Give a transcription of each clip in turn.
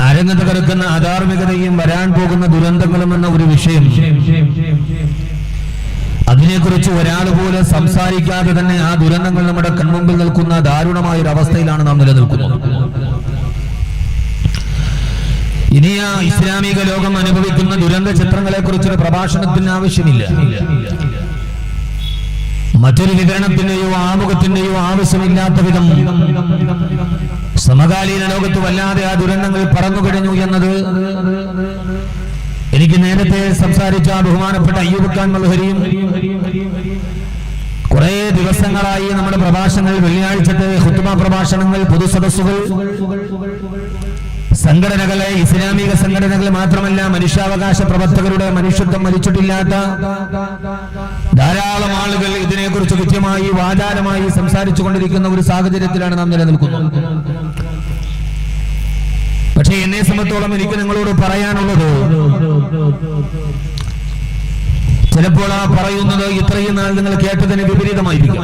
അരങ്ങ് തകർക്കുന്ന അധാർമികതയും വരാൻ പോകുന്ന ദുരന്തങ്ങളും എന്ന ഒരു വിഷയം, അതിനെക്കുറിച്ച് ഒരാൾ പോലും സംസാരിക്കാതെ തന്നെ ആ ദുരന്തങ്ങൾ നമ്മുടെ കൺമുമ്പിൽ നിൽക്കുന്ന ദാരുണമായ ഒരു അവസ്ഥയിലാണ് നാം നിലനിൽക്കുന്നത്. ഇനി ആ ഇസ്ലാമിക ലോകം അനുഭവിക്കുന്ന ദുരന്ത ചിത്രങ്ങളെ കുറിച്ചൊരു പ്രഭാഷണത്തിന് ആവശ്യമില്ല. മറ്റൊരു വിവരണത്തിന്റെയോ ആമുഖത്തിന്റെയോ ആവശ്യമില്ലാത്ത വിധം സമകാലീന ലോകത്ത് വല്ലാതെ ആ ദുരന്തങ്ങൾ പറന്നു കഴിഞ്ഞു എന്നത് എനിക്ക് നേരത്തെ സംസാരിച്ച ബഹുമാനപ്പെട്ട അയ്യൂബ് ഖാൻ മൽഹരിയും കുറെ ദിവസങ്ങളായി നമ്മുടെ പ്രഭാഷണങ്ങൾ, വെള്ളിയാഴ്ചത്തെ ഖുത്ബ പ്രഭാഷണങ്ങൾ, പൊതുസദസ്സുകൾ, സംഘടനകളെ, ഇസ്ലാമിക സംഘടനകൾ മാത്രമല്ല മനുഷ്യാവകാശ പ്രവർത്തകരുടെ മനുഷ്യത്വം മരിച്ചിട്ടില്ലാത്ത ധാരാളം ആളുകൾ ഇതിനെക്കുറിച്ച് കൃത്യമായി വാചാലമായി സംസാരിച്ചു കൊണ്ടിരിക്കുന്ന ഒരു സാഹചര്യത്തിലാണ് നാം നിലനിൽക്കുന്നത്. പക്ഷേ എന്നെ സംബന്ധിച്ചോളം എനിക്ക് നിങ്ങളോട് പറയാനുള്ളത്, ചിലപ്പോൾ ആ പറയുന്നത് ഇത്രയും നാൾ നിങ്ങൾ കേട്ടതിന് വിപരീതമായിരിക്കും.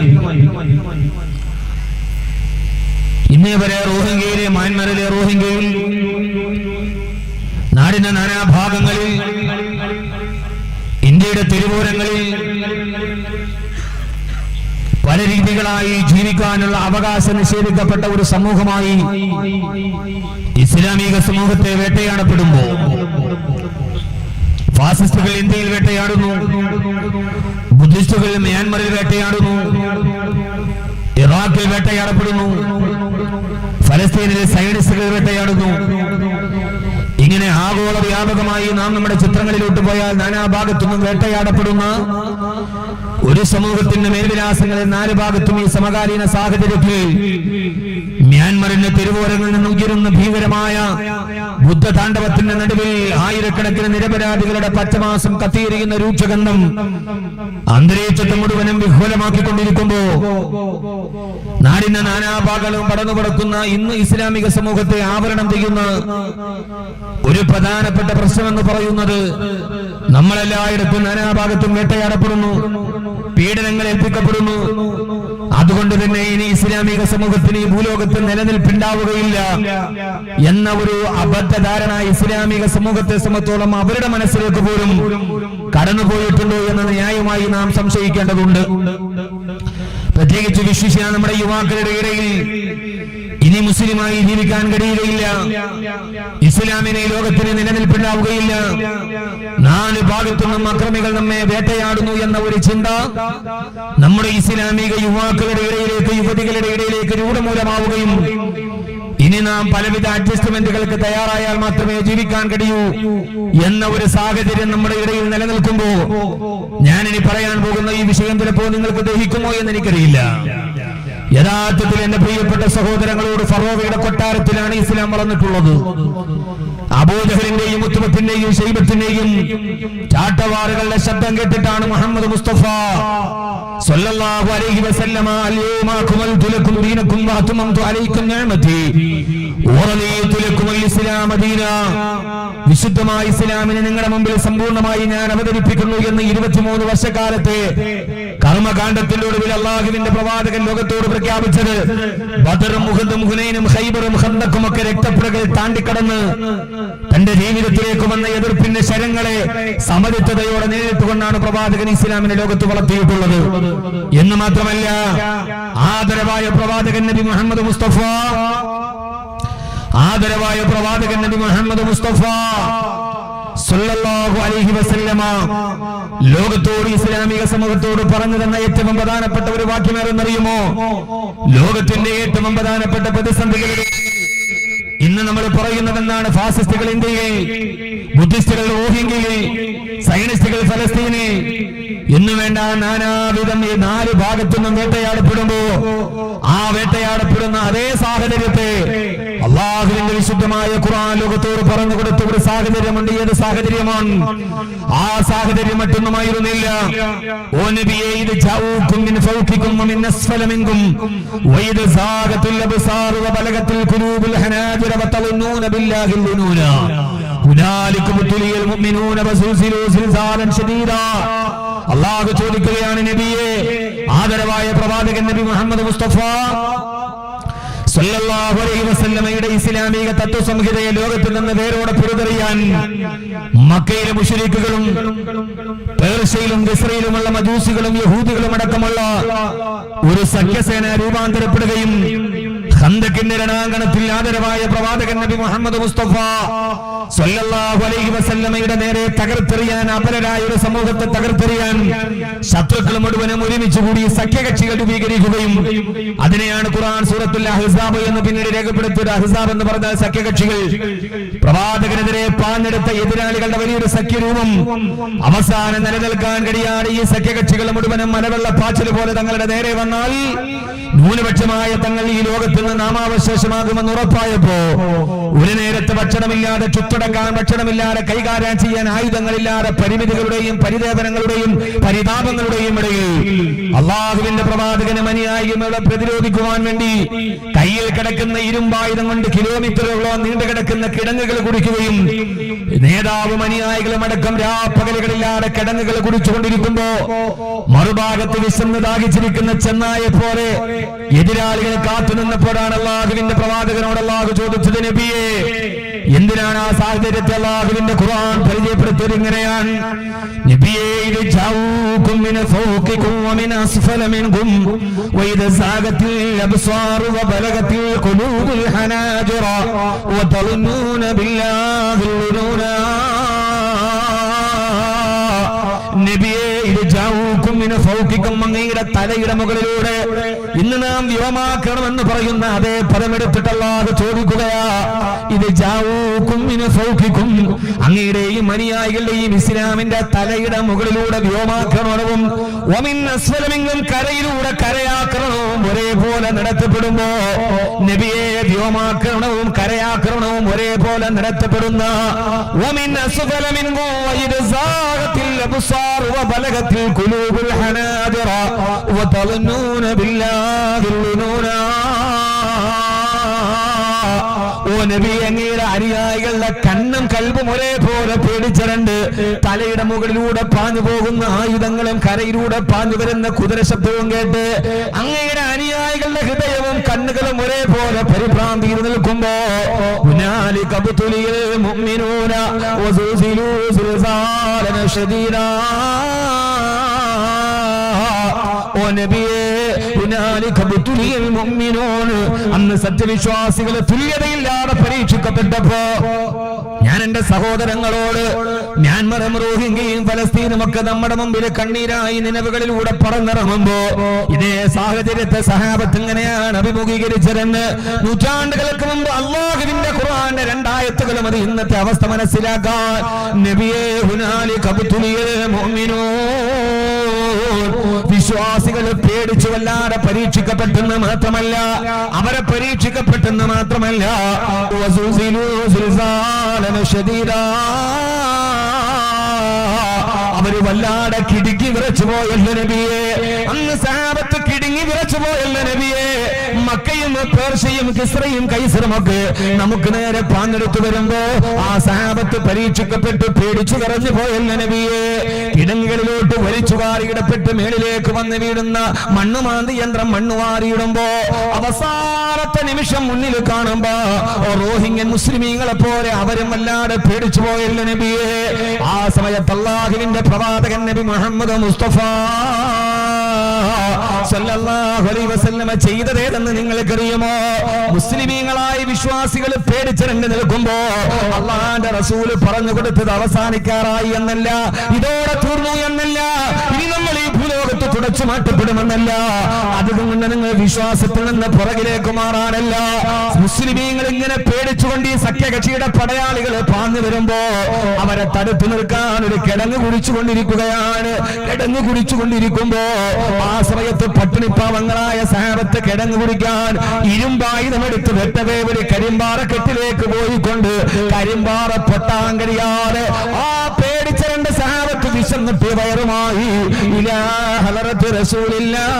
ഇന്നേ വരെ റോഹിംഗ്യയിലെ, മ്യാൻമറിലെ റോഹിംഗ്യയിൽ നാടിന്റെ നാനാഭാഗങ്ങളിൽ, ഇന്ത്യയുടെ തെരുവോരങ്ങളിൽ പല രീതികളായി ജീവിക്കാനുള്ള അവകാശം നിഷേധിക്കപ്പെട്ട ഒരു സമൂഹമായി ഇസ്ലാമിക സമൂഹത്തെ വേട്ടയാടപ്പെടുമ്പോൾ ഫാസിസ്റ്റുകൾ ഇന്ത്യയിൽ വേട്ടയാടുന്നു, ബുദ്ധിസ്റ്റുകൾ മ്യാൻമറിൽ വേട്ടയാടുന്നു, ഇറാഖിൽ വേട്ടയാടപ്പെടുന്നു, ഫലസ്തീനിലെ സയനിസ്റ്റുകൾ വേട്ടയാടുന്നു. ഇങ്ങനെ ആഗോള വ്യാപകമായി നാം നമ്മുടെ ചിത്രങ്ങളിലോട്ട് പോയാൽ നാനാഭാഗത്തുനിന്നും വേട്ടയാടപ്പെടുന്ന ഒരു സമൂഹത്തിന്റെ മേൽവിലാസങ്ങളിൽ നാല് ഭാഗത്തും ഈ സമകാലീന സാഹചര്യത്തിൽ മ്യാൻമറിന്റെ തെരുവോരങ്ങളിൽ നിന്ന് ഉയരുന്ന ഭീകരമായ ബുദ്ധതാണ്ഡവത്തിന്റെ നടുവിൽ ആയിരക്കണക്കിന് നിരപരാധികളുടെ പച്ചമാസം കത്തിയിരിക്കുന്ന രൂക്ഷഗന്ധം അന്തരീക്ഷത്തെ മുഴുവനും വിഹ്വലമാക്കിക്കൊണ്ടിരിക്കുമ്പോ നാടിന്റെ നാനാഭാഗങ്ങളും പടന്നു പടക്കുന്ന ഇന്ന് ഇസ്ലാമിക സമൂഹത്തെ ആവരണം ചെയ്യുന്ന ഒരു പ്രധാനപ്പെട്ട പ്രശ്നം എന്ന് പറയുന്നത്, നമ്മളെല്ലായിടത്തും നാനാഭാഗത്തും വേട്ടയാടപ്പെടുന്നു, പീഡനങ്ങൾ ഏൽപ്പിക്കപ്പെടുന്നു. അതുകൊണ്ട് തന്നെ ഇനി ഇസ്ലാമിക സമൂഹത്തിന് ഈ ഭൂലോകത്ത് നിലനിൽപ്പുണ്ടാവുകയില്ല എന്ന ഒരു അബദ്ധധാരണ ഇസ്ലാമിക സമൂഹത്തെ സംബന്ധിച്ചോളം അവരുടെ മനസ്സിലേക്ക് പോലും കടന്നുപോയിട്ടുണ്ടോ എന്ന് ന്യായമായി നാം സംശയിക്കേണ്ടതുണ്ട്. പ്രത്യേകിച്ച് വിശ്വസിച്ച നമ്മുടെ യുവാക്കളുടെ ഇടയിൽ ഇനി മുസ്ലിമായി ജീവിക്കാൻ കഴിയുകയില്ല, ഇസ്ലാമിനെ ലോകത്തിന് നിലനിൽപ്പുണ്ടാവുകയില്ല, നാല് ഭാഗത്തുനിന്നും അക്രമികൾ നമ്മെ വേട്ടയാടുന്നു എന്ന ഒരു ചിന്ത നമ്മുടെ ഇസ്ലാമിക യുവാക്കളുടെ ഇടയിലേക്ക്, യുവതികളുടെ ഇടയിലേക്ക് രൂഢമൂലമാവുകയും ഇനി നാം പലവിധ അഡ്ജസ്റ്റ്മെന്റുകൾക്ക് തയ്യാറായാൽ മാത്രമേ ജീവിക്കാൻ കഴിയൂ എന്ന ഒരു സാഹചര്യം നമ്മുടെ ഇടയിൽ നിലനിൽക്കുമ്പോ ഞാനിനി പറയാൻ പോകുന്ന ഈ വിഷയം ചിലപ്പോൾ നിങ്ങൾക്ക് ദഹിക്കുമോ എന്ന് എനിക്കറിയില്ല. യഥാർത്ഥത്തിൽ എന്റെ പ്രിയപ്പെട്ട സഹോദരങ്ങളോട്, ഫറോവയുടെ കൊട്ടാരത്തിലാണ് ഇസ്ലാം വളർന്നിട്ടുള്ളത്. അബൂജഹലിന്റെയും ഉത്ബത്തിന്റെയും ശൈബത്തിന്റെയും ചാട്ടവാറുകളുടെ ശബ്ദം കേട്ടിട്ടാണ് മുഹമ്മദ് മുസ്തഫ സല്ലല്ലാഹു അലൈഹി വസല്ലമ അൽയൗമ അക്മൽതു ലക്കും ദീനക്കും വഅത്മംതു അലൈക്കും നിഅമതി വറദീതു ലക്കും അൽ-ഇസ്ലാമ ദീന, വിശുദ്ധമായ ഇസ്ലാമിനെ നിങ്ങളുടെ മുമ്പിൽ സമ്പൂർണ്ണമായി ഞാൻ അവതരിപ്പിക്കുന്നു എന്ന് 23 വർഷക്കാലത്തെ കർമ്മകാണ്ഡത്തിലൊടുവിൽ അള്ളാഹുവിന്റെ പ്രവാചകൻ ലോകത്തോട് പ്രഖ്യാപിച്ചത് ബദറും ഉഹദും ഹുനൈനും ഖൈബറും ഖന്ദഖും ഒക്കെ രക്തപ്പുഴകൾ താണ്ടിക്കടന്ന് തന്റെ ജീവിതത്തിലേക്ക് വന്ന എതിർപ്പിന്റെ ശരങ്ങളെ സമചിത്തതയോടെ നേരിട്ടുകൊണ്ടാണ് പ്രവാചകൻ ഇസ്ലാമിനെ ലോകത്ത് വളർത്തിയിട്ടുള്ളത്. എന്ന് മാത്രമല്ല, ആദരവായ പ്രവാചകൻ നബി മുഹമ്മദ് മുസ്തഫ, ആദരവായ പ്രവാചകൻ നബി മുഹമ്മദ് മുസ്തഫ സല്ലല്ലാഹു അലൈഹി വസല്ലമ ലോകത്തോട്, ഇസ്ലാമിക സമൂഹത്തോട് പറഞ്ഞു തന്ന ഏറ്റവും പ്രധാനപ്പെട്ട ഒരു വാക്യമേറെന്നറിയുമോ? ലോകത്തിന്റെ ഏറ്റവും പ്രധാനപ്പെട്ട പ്രതിസന്ധികളുടെ ഇന്ന് നമ്മൾ പറയുന്നത് എന്താണ്? ഫാസിസ്റ്റുകൾ ഇന്ത്യയിൽ, ബുദ്ധിസ്റ്റുകൾ റോഹിംഗ്യയിൽ, സയനിസ്റ്റുകൾ ഫലസ്തീനിൽ എന്ന് വേണ്ട നാനാവിധം ഈ നാല് ഭാഗത്തുനിന്നും വേട്ടയാടപ്പെടുമ്പോ ആ വേട്ടയാടപ്പെടുന്ന അതേ സാഹചര്യത്തെ അള്ളാഹുവിന്റെ വിശുദ്ധമായ ഖുർആൻ ലോകത്തോട് പറഞ്ഞു കൊടുത്ത ഒരു സാഹചര്യമുണ്ട്. ഏത് സാഹചര്യമാണ്? ആ സാഹചര്യം മറ്റൊന്നുമായിരുന്നില്ല. ഓ നബിയേ, ഇത് ജാഊകും മിൻ ഫൗഖികും വമിൻ അസ്ഫല മിൻകും വഇദ സാഗത്തുൽ അബ്സാർ വബലഗത്തുൽ ഖുലൂബുൽ ഹനാജിറ വതളൂന ബില്ലാഹി ളുനൂന ഹുനാലിക മുത്ലിയൽ മുഅ്മിനൂന വസുൽസിലു സിൽസാലൻ ശദീദാ. അള്ളാഹു ചോദിക്കുകയാണ്, നബിയെ, ആദരവായ പ്രവാചകൻ നബി മുഹമ്മദ് മുസ്തഫ സല്ലല്ലാഹു അലൈഹി വസല്ലമയുടെ ഇസ്ലാമിക തത്വസംഹിതയെ ലോകത്തിൽ നിന്ന് വേരോടെ പുറത്തെറിയാൻ മക്കയിലെ മുശ്രിക്കുകളും പേർഷ്യയിലും ഇസ്രയേലുമുള്ള മജൂസികളും യഹൂദികളും അടക്കമുള്ള ഒരു സഖ്യസേന രൂപാന്തരപ്പെടുകയും ഖന്തക്കിന്റെ രണാങ്കണത്തിൽ ആദരവായ പ്രവാചകൻ നബി മുഹമ്മദ് മുസ്തഫ സല്ലല്ലാഹു അലൈഹി വസല്ലമയുടെ നേരെ തകർത്തെറിയാൻ, അപരരായ ഒരു സമൂഹത്തെ തകർത്തെറിയാൻ ശത്രുക്കൾ മുഴുവനും ഒരുമിച്ച് കൂടി സഖ്യകക്ഷികൾ രൂപീകരിക്കുകയും അതിനെയാണ് ഖുർആൻ സൂറത്തുൽ അഹ്സാബ് എന്ന് പിന്നീട് രേഖപ്പെടുത്തിയത്. അഹ്സാബ് എന്ന് പറഞ്ഞാൽ സഖ്യകക്ഷികൾ. പ്രവാചകനെതിരെ പാഞ്ഞെടുത്ത എതിരാളികളുടെ വലിയൊരു സഖ്യരൂപം അവസാനം നിലനിൽക്കാൻ കഴിയാതെ ഈ സഖ്യകക്ഷികൾ മുഴുവനും മലവെള്ള പാച്ചിൽ പോലെ തങ്ങളുടെ നേരെ വന്നാൽ ന്യൂനപക്ഷമായ തങ്ങൾ ഈ ലോകത്തിൽ നിന്ന് നാമാവശേഷമാകുമെന്ന് ഉറപ്പായപ്പോ ഒരു നേരത്തെ ഭക്ഷണമില്ലാതെ ചുറ്റടക്കാൻ ഭക്ഷണമില്ലാതെ കൈകാര്യം ചെയ്യാൻ ആയുധങ്ങളില്ലാതെ പരിമിതികളുടെയും പരിദേവനങ്ങളുടെയും പരിതാപങ്ങളുടെയും ഇടയിൽ അള്ളാഹുവിന്റെ പ്രവാചകനും അനുയായികളെ പ്രതിരോധിക്കുവാൻ വേണ്ടി കയ്യിൽ കിടക്കുന്ന ഇരുമ്പായുധം കൊണ്ട് കിലോമീറ്ററുകളോ നീണ്ടു കിടക്കുന്ന കിടങ്ങുകൾ കുടിക്കുകയും നേതാവും അനുയായികളും അടക്കം രാപ്പകലുകളില്ലാതെ കിടങ്ങുകൾ കുടിച്ചുകൊണ്ടിരിക്കുമ്പോ മറുഭാഗത്ത് വിശന്ന് ദാഹിച്ചിരിക്കുന്ന ചെന്നായെ പോലെ എതിരാളികളെ കാത്തുനിന്നപ്പോഴാണ് അള്ളാഹുവിന്റെ പ്രവാചകനോട് അള്ളാഹു ചോദിച്ചത്, നബിയെ എന്തിനാണ് ആ സാഹചര്യത്തെ അള്ളാഹുവിന്റെ ഖുർആൻ പരിചയപ്പെടുത്തിയത്? ഇങ്ങനെയാണ്, നബിയെ ഇത് ജാഊകും മിന ഫൗഖികും വമിന അസ്ഫല മിൻകും വഇദ സാഗത്തിൽ അബ്സാറു വബലഗത്തിൽ ഖുലൂബുൽ ഹനാജിറ വതളുനൂന ബില്ലാഹി ളുനൂനാ. നബിയെ ഇത് ജാഊകും മിന ഫൗഖികും, അങ്ങയുടെ തലയുടെ മുകളിലൂടെ ഇന്ന് നാം വ്യോമാക്കണമെന്ന് പറയുന്ന അതേ പദമെടുത്തിട്ട് അല്ലാഹു ചോദിക്കുകയാ, ഇത് ജാഊകും മിന ഫൗഖികും, അങ്ങയുടെയും അനുയായികളുടെയും ഇസ്ലാമിന്റെ തലയുടെ മുകളിലൂടെ വ്യോമാക്രമണവും വമിൻ അസ്ഫല മിൻകും, കരയിലൂടെ കരയാക്രമണവും ഒരേപോലെ നടത്തപ്പെടുമ്പോ നബിയെ വ്യോമാക്രമണവും കരയാക്രമണവും ഒരേപോലെ നടത്തപ്പെടുന്ന വമിൻ അസ്ഫല മിൻകും വഇദ സാഗത്തിൽ അബ്സാർ വബലഗത്തിൽ ഖുലൂബുൽ ഹനാജിറ വതളുനൂന ബില്ലാഹി ളുനൂനാ. ഓ നബി, അങ്ങയുടെ അനുയായികളുടെ കണ്ണും കൽബും ഒരേപോലെ പേടിച്ചിരണ്ട് തലയുടെ മുകളിലൂടെ പാഞ്ഞു പോകുന്ന ആയുധങ്ങളും കരയിലൂടെ പാഞ്ഞു വരുന്ന കുതിരശബ്ദവും കേട്ട് അങ്ങയുടെ അനുയായികളുടെ ഹൃദയവും കണ്ണുകളും ഒരേപോലെ പരിഭ്രാന്തിയിൽ നിൽക്കുമ്പോ ഹുനാലിക ബുതുലിൽ മുഅ്മിനൂന വസുസിലു സുൽസാലന ശദീദാ. ഓ നബിയേ, അന്ന് സത്യവിശ്വാസികൾ തുല്യതയില്ലാതെ പരീക്ഷിക്കപ്പെട്ടപ്പോ ഞാൻ എന്റെ സഹോദരങ്ങളോട് മ്യാൻമറും റോഹിംഗ്യയും ഫലസ്തീനും ഒക്കെ നമ്മുടെ മുമ്പിൽ കണ്ണീരായി നിലവുകളിലൂടെ പറന്നിറങ്ങുമ്പോ ഇതേ സാഹചര്യത്തെ സഹാബത്ത് ഇങ്ങനെയാണ് അഭിമുഖീകരിച്ചതെന്ന് നൂറ്റാണ്ടുകൾക്ക് മുമ്പ് അല്ലാഹുവിന്റെ ഖുർആന്റെ രണ്ടായത്തുകളും അത് ഇന്നത്തെ അവസ്ഥ മനസ്സിലാക്കാൻ നബിയേ ഹുനാലിക ബുതുലിൽ മുഅ്മിനൂൻ, വിശ്വാസികൾ പേടിച്ചു വല്ലാതെ പരീക്ഷിക്കപ്പെട്ടെന്ന് മാത്രമല്ല, അവരെ പരീക്ഷിക്കപ്പെട്ടെന്ന് മാത്രമല്ല, അവര് വല്ലാതെ കിടുങ്ങി വിറച്ചു പോയല്ല നബിയെ. അന്ന് സഹാബത്ത് കിടുങ്ങി വിറച്ചു പോയല്ല നബിയെ. മക്കയും പേർഷ്യയും കിസ്രയും കൈസറും ഒക്കെ നമുക്ക് നേരെ പാഞ്ഞെടുത്തു വരുമ്പോ ആ സഹാബത്ത് പരീക്ഷിക്കപ്പെട്ട് പേടിച്ചു കറഞ്ഞു പോയല്ല നബിയെ. കിടങ്ങുകളിലോട്ട് വലിച്ചു വാരിയിടപ്പെട്ട് മേളിലേക്ക് വന്ന് വീഴുന്ന മണ്ണുമാന്തി യന്ത്രം മണ്ണുവാരിയിടുമ്പോ അവസാനത്തെ നിമിഷം മുന്നിൽ കാണുമ്പോ റോഹിംഗ്യൻ മുസ്ലിമീങ്ങളെ പോലെ അവരും വല്ലാതെ പേടിച്ചു പോയല്ല നബിയെ. ആ സമയത്ത് അല്ലാഹുവിന്റെ പ്രവാചകൻ നബി മുഹമ്മദ് മുസ്തഫ സല്ലല്ലാഹു അലൈഹി വസല്ലമ ചെയ്തതേതെന്ന് നിങ്ങൾക്കറിയുമോ? മുസ്ലിമീങ്ങളായ വിശ്വാസികൾ പേടിച്ചിരണ്ട് നിൽക്കുമ്പോ അള്ളാന്റെ റസൂല് പറഞ്ഞു കൊടുത്തത് അവസാനിക്കാറായി എന്നല്ല, ഇതോടെ തീർന്നു എന്നല്ല, ഇനി നമ്മൾ ഈ ഭൂലോകത്ത് തുടച്ചു മാറ്റപ്പെടുമെന്നല്ല, അതുകൊണ്ട് നിങ്ങൾ വിശ്വാസത്തിൽ നിന്ന് പുറകിലേക്ക് മാറാനല്ല. മുസ്ലിമീങ്ങൾ ഇങ്ങനെ പേടിച്ചുകൊണ്ട് ഈ സഖ്യകക്ഷിയുടെ പടയാളികൾ പാഞ്ഞു വരുമ്പോ അവരെ തടുത്തു നിർക്കാൻ ഒരു കിടങ്ങ് കുടിച്ചുകൊണ്ടിരിക്കുകയാണ്. കിടങ്ങ് കുടിച്ചുകൊണ്ടിരിക്കുമ്പോ ആ സമയത്ത് പട്ടിണിപ്പാവങ്ങളായ സഹാബത്ത് കിടങ്ങ് കുടിക്കാൻ ഇരുമ്പായുധമെടുത്ത് വെട്ടവേ ഒരു കരിമ്പാറ കെട്ടിലേക്ക് പോയിക്കൊണ്ട് കരിമ്പാറ പൊട്ടാൻ കഴിയാതെ ആ പേടിച്ച രണ്ട് സഹാബത്ത് വിശന്നിട്ട് വയറുമായി ഇലാ ഹളറത്ത് റസൂലില്ലാഹ്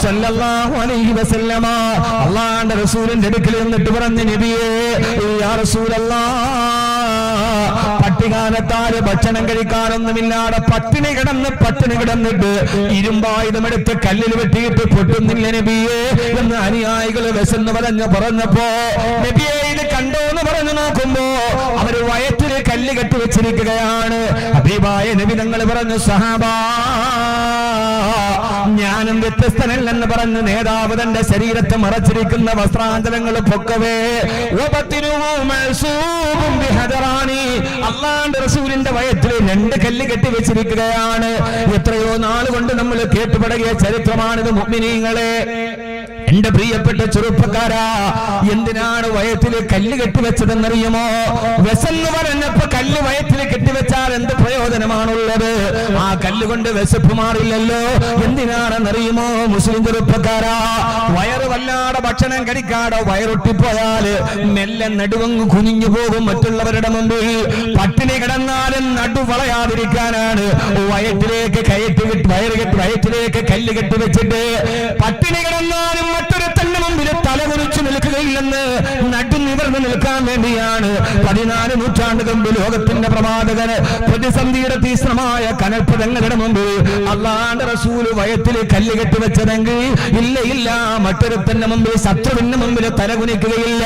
സല്ലല്ലാഹു അലൈഹി വസല്ലമ അല്ലാഹുവിന്റെ റസൂലിന്റെ അടുക്കൽ നിന്നിട്ട് പറഞ്ഞു, നബിയേ യാ റസൂലല്ലാഹ്, പട്ടികാലത്താല് ഭക്ഷണം കഴിക്കാനൊന്നുമില്ലാതെ പട്ടിണി കിടന്നിട്ട് ഇരുമ്പായുധമെടുത്ത് കല്ലിൽ വെട്ടിയിട്ട് പൊട്ടുന്നില്ല നബിയേ എന്ന് അനുയായികൾ വിശന്ന് പറഞ്ഞപ്പോ നബിയെ ഇത് കണ്ടോ എന്ന് പറഞ്ഞു നോക്കുമ്പോ അവര് വയറ്റില് കല്ല് കെട്ടിവെച്ചിരിക്കുകയാണ്. ഹബീബായ നബി തങ്ങൾ പറഞ്ഞു, സഹാബാ ഞാനും വ്യത്യസ്തനല്ലെന്ന് പറഞ്ഞ് നേതാവ് തന്റെ ശരീരത്തെ മറച്ചിരിക്കുന്ന വസ്ത്രാന്തരങ്ങൾ പൊക്കവേ അള്ളാന്റെ റസൂലിന്റെ വയറ്റിൽ 2 കല്ല് കെട്ടിവെച്ചിരിക്കുകയാണ്. എത്രയോ നാളുകൊണ്ട് നമ്മൾ കേട്ടുപടകിയ ചരിത്രമാണിത് മുഅ്മിനീങ്ങളെ. എന്റെ പ്രിയപ്പെട്ട ചെറുപ്പക്കാരാ, എന്തിനാണ് വയറ്റിൽ കല്ല് കെട്ടിവെച്ചതെന്നറിയുമോ? വിശന്ന് പറഞ്ഞപ്പോ കല്ല് വയറ്റിൽ കെട്ടിവെച്ചാൽ എന്ത് പ്രയോജനമാണുള്ളത്? ആ കല്ലുകൊണ്ട് വിശപ്പ് മാറില്ലല്ലോ. എന്തിനാണെന്നറിയുമോ മുസ്ലിം ചെറുപ്പക്കാരാ? വയറ് വല്ലാതെ ഭക്ഷണം കഴിക്കാതെ വയറൊട്ടിപ്പോയാല് മെല്ലെ നടുവങ്ങ് കുനിഞ്ഞു പോകും മറ്റുള്ളവരുടെ മുമ്പിൽ. പട്ടിണി കിടന്നാലും നടു വളയാതിരിക്കാനാണ് വയറ്റിലേക്ക് വയറ്റിലേക്ക് കല്ല് കെട്ടിവെച്ചിട്ട് പട്ടിണി കിടന്നാലും മറ്റൊരു തന്നെ മുമ്പിൽ തലകുറിച്ച് നിൽക്കുകയില്ലെന്ന് നടു നിവർന്ന് നിൽക്കാൻ വേണ്ടിയാണ് 14 നൂറ്റാണ്ടുകൾ മുമ്പ് ലോകത്തിന്റെ പ്രവാചകന് പ്രതിസന്ധിയുടെ തീക്ഷ്ണമായ കനൽപ്പതങ്ങളുടെ മുമ്പിൽ അള്ളാന്റെ റസൂല് വയറ്റിൽ കല്ല് കെട്ടിവെച്ചതെങ്കിൽ ഇല്ല മറ്റൊരുത്തന്റെ മുമ്പിൽ ശത്രുവിന്റെ മുമ്പിൽ തലകുനിക്കുകയില്ല.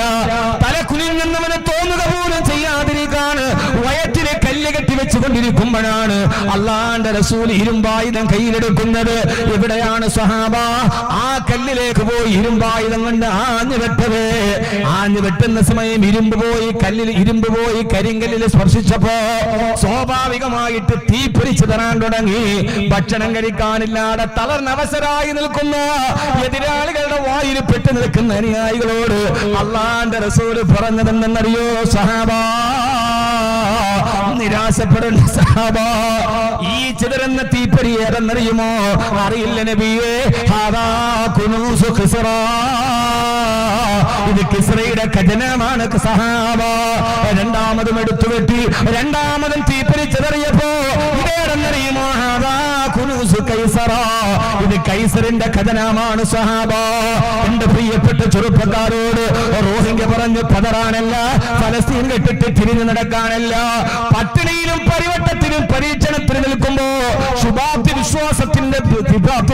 തലകുനിഞ്ഞെന്നവന് തോന്നുക പോലും ചെയ്യാതിരിക്കാൻ വയറ്റിലെ കല്ല് കെട്ടിവെച്ചുകൊണ്ടിരിക്കുമ്പോഴാണ് അള്ളാന്റെ റസൂൽ ഇരുമ്പായുധം കയ്യിലെടുക്കുന്നത്. എവിടെയാണ് സ്വഹാബ? ആ കല്ലിലേക്ക് പോയി ഇരുമ്പായുധം കൊണ്ട് ആഞ്ഞു വെട്ടുന്ന സമയം ഇരുമ്പ് പോയി കരിങ്കല്ലിൽ സ്പർശിച്ചപ്പോ സ്വാഭാവികമായിട്ട് തീ പിടിച്ചു തരാൻ തുടങ്ങി. ഭക്ഷണം കഴിക്കാനില്ലാതെ തളർന്നവസരായി നിൽക്കുന്ന എതിരാളികളുടെ വായിൽ പെട്ടു നിൽക്കുന്ന അനുയായികളോട് അള്ളാന്റെ റസൂൽ പറഞ്ഞതെന്നറിയോ സഹാബാ? നിരാശപ്പെടുന്ന സഹാബ, ഈ ചിതറുന്ന തീപ്പൊരി ഏതെന്നറിയുമോ? അറിയില്ല നബിയേ. ഇത് കിസ്രയുടെ ഖജനാമാണ് സഹാബ. രണ്ടാമതും എടുത്തു വെട്ടി രണ്ടാമതും തീപ്പൊരി ചിതറിയപ്പോ ഇതേതെന്നറിയുമോ? ഇത് കൈസറിന്റെ ഖജനാമാണ് സഹാബ. എന്റെ പ്രിയപ്പെട്ട ചെറുപ്പക്കാരോട് റോഹിംഗ്യ പറഞ്ഞു പതറാനല്ല, ഫലസ്തീൻ കെട്ടിട്ട് തിരിഞ്ഞു നടക്കാനല്ല. പട്ടിണിയിലും പരിവട്ടത്തിലും പരീക്ഷണത്തിൽ നിൽക്കുമ്പോ ശുഭാപ്തി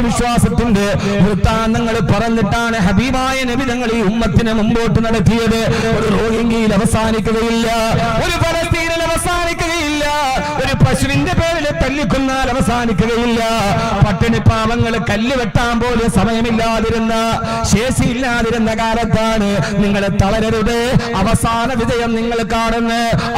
വിശ്വാസത്തിന്റെ വൃത്താന്തങ്ങൾ പറഞ്ഞിട്ടാണ് ഹബീബായ നബി തങ്ങൾ ഈ ഉമ്മത്തിനെ മുമ്പോട്ട് നടത്തിയത്. ഒരു റോഹിംഗ്യയിൽ അവസാനിക്കുകയില്ല, ഒരു ഫലസ്തീനിൽ അവസാനിക്കുകയില്ല, ഒരു പശുവിന്റെ പേരിൽ തല്ലിക്കൊന്നാൽ അവസാനിക്കുകയില്ല. പട്ടിണി പാവങ്ങൾ കല്ല് വെട്ടാൻ പോലും സമയമില്ലാതിരുന്ന ശേഷിയില്ലാതിരുന്ന കാലത്താണ്. നിങ്ങൾ തളരരുത്, അവസാന വിജയം നിങ്ങൾ കാണുന്ന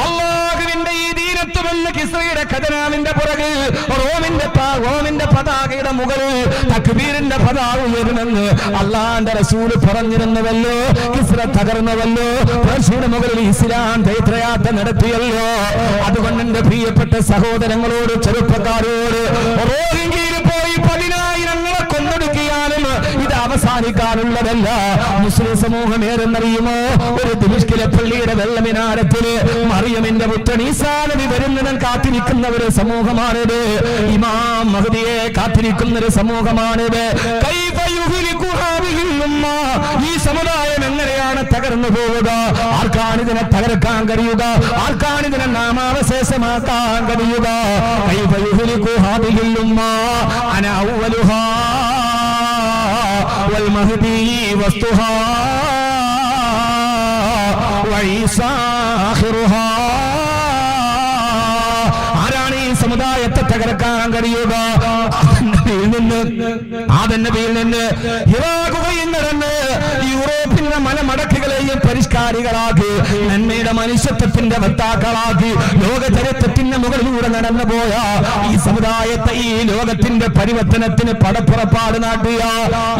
അല്ലാഹുവിന്റെ ഈ ദീനത്തുമെന്ന് കിസ്രയുടെ ഖജനാവിന്റെ പുറകിൽ റോമിന്റെ പതാകയുടെ മുകളിൽ തക്ബീറിന്റെ പതാക ഉയരുമെന്ന് അള്ളാന്റെ റസൂല് പറഞ്ഞിരുന്നുവല്ലോ. കിസ്ര തകർന്നുവല്ലോ, പേർഷ്യയുടെ മുകളിൽ ഇസ്ലാം ചൈത്രയാത്ര നടത്തിയല്ലോ. അതുകൊണ്ട് എന്റെ പ്രിയപ്പെട്ട സഹോദരങ്ങളോട് ചെറുപ്പക്കാരോട് റോഹിംഗ്യയിൽ പോയി 10,000 കൊന്നൊടുക്കിയാലും ഇത് അവസാനിക്കാനുള്ളതല്ല. മുസ്ലിം സമൂഹം ഏതെന്നറിയുമോ? ഒരു ദിമിഷ്കിലെ പള്ളിയുടെ വെള്ളമിനാരത്തില് മറിയമിന്റെ പുത്രൻ ഈസാ നബി വരുന്നവൻ കാത്തിരിക്കുന്ന ഒരു സമൂഹമാണിത്. ഇമാം മഹ്ദിയെ കാത്തിരിക്കുന്ന ഒരു സമൂഹമാണിത്. ഈ സമുദായം എങ്ങനെയാണ് തകർന്നു പോവുക? ആർക്കാണിതിനെ തകർക്കാൻ കഴിയുക? ആർക്കാണിതിനെ നാമാവശേഷമാക്കാൻ കഴിയുക? والمهدي وسطها وعيسى آخرها. ആരാണ് ഈ സമുദായത്തെ തകർക്കാൻ കഴിയുക? ആദം നബിയിൽ നിന്ന് ഹിറാഖുവയിൽ നടന്ന് യൂറോപ്പിന്റെ മലമടക്കുകളെയും പരിഷ്കാരികളാക്കി നന്മയുടെ മനുഷ്യത്വത്തിന്റെ വക്താക്കളാക്കി ലോക ചരിത്രത്തിന്റെ മുകളിലൂടെ നടന്നു പോയ ഈ സമുദായത്തെ ഈ ലോകത്തിന്റെ പരിവർത്തനത്തിന് പടപ്പുറപ്പാട് നാട്ടിയ,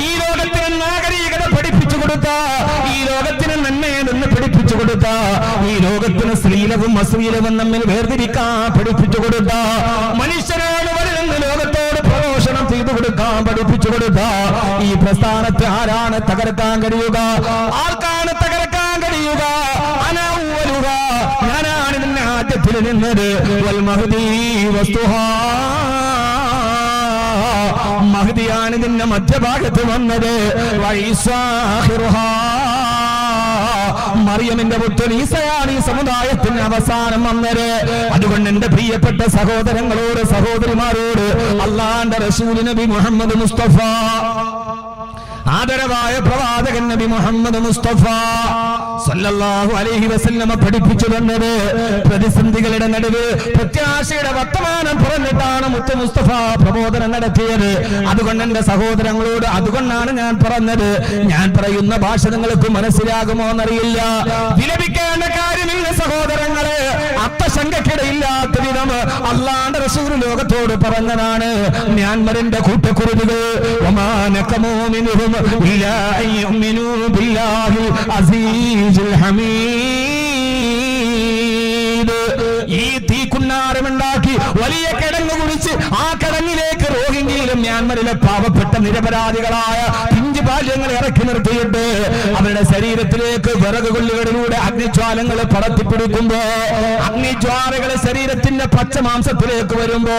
ഈ ലോകത്തിന് നാഗരികത പഠിപ്പിച്ചു കൊടുത്ത, ഈ ലോകത്തിന് നന്മയെ നിന്ന് പഠിപ്പിച്ചു കൊടുത്ത, ഈ ലോകത്തിന് ശ്ലീലവും അശ്ലീലവും നമ്മിൽ വേർതിരിക്കാൻ പഠിപ്പിച്ചു കൊടുത്ത, മനുഷ്യരാണ് വരുന്ന ലോകത്തോട് പ്രഘോഷണം ചെയ്തു കൊടുക്കാൻ പഠിപ്പിച്ചു കൊടുത്ത ഈ പ്രസ്ഥാനത്തെ ആരാണ് തകർക്കാൻ കഴിയുക? ആർക്കാണ് തകർക്കാൻ കഴിയുക? അനൗവലുക, ഞാനാണ് ഇതിന്റെ ആദ്യത്തിൽ നിന്നത്. വൽമഹ്ദി വസ്തുഹാ, മഹ്ദിയാണ് ഇതിന്റെ മധ്യഭാഗത്ത് വന്നത്. വഈസാ ആഖിറുഹാ, മറിയമിന്റെ പുത്രൻ ഈസയാണ് ഈ സമുദായത്തിന് അവസാനം വന്നത്. അതുകൊണ്ട് എന്റെ പ്രിയപ്പെട്ട സഹോദരങ്ങളോട് സഹോദരിമാരോട് അല്ലാഹുവിന്റെ റസൂൽ നബി മുഹമ്മദ് മുസ്തഫ, ആദരവായ പ്രവാചകൻ നബി മുഹമ്മദ് മുസ്തഫ സല്ലല്ലാഹു അലൈഹി വസല്ലം പഠിപ്പിച്ചു തന്നത് പ്രതിസന്ധികളുടെ നടുവ് പ്രത്യാശയുടെ വർത്തമാനം പറഞ്ഞിട്ടാണ് മുത്ത് മുസ്തഫ പ്രബോധനം നടത്തിയത്. അതുകൊണ്ട് എന്റെ സഹോദരങ്ങളോട് അതുകൊണ്ടാണ് ഞാൻ പറഞ്ഞത്. ഞാൻ പറയുന്ന ഭാഷ നിങ്ങൾക്ക് മനസ്സിലാകുമോ എന്നറിയില്ല. വിലപിക്കേണ്ട കാര്യമില്ല സഹോദരങ്ങളെ, അർത്ഥശങ്കക്കിടയില്ലാത്ത വിധം അല്ലാഹുവിന്റെ റസൂൽ ലോകത്തോട് പറഞ്ഞതാണ്. മ്യാൻമറിന്റെ കൂട്ടക്കുരുതികൾ إلا أن يؤمنوا بالله العزيز الحميد. ഈ തീക്കുന്നാരമുണ്ടാക്കി വലിയ കിടങ്ങ് കുടിച്ച് ആ കിടങ്ങിലേക്ക് റോഹിംഗ്യയിലും മ്യാൻമറിലെ പാവപ്പെട്ട നിരപരാധികളായ പിഞ്ചു ബാല്യങ്ങളെ ഇറക്കി നിർത്തിയിട്ട് അവരുടെ ശരീരത്തിലേക്ക് വിറക് കൊള്ളികളിലൂടെ അഗ്നിജ്വാലങ്ങൾ പടർത്തിപ്പിടിക്കുമ്പോ അഗ്നിജ്വാലകളെ ശരീരത്തിന്റെ പച്ചമാംസത്തിലേക്ക് വരുമ്പോ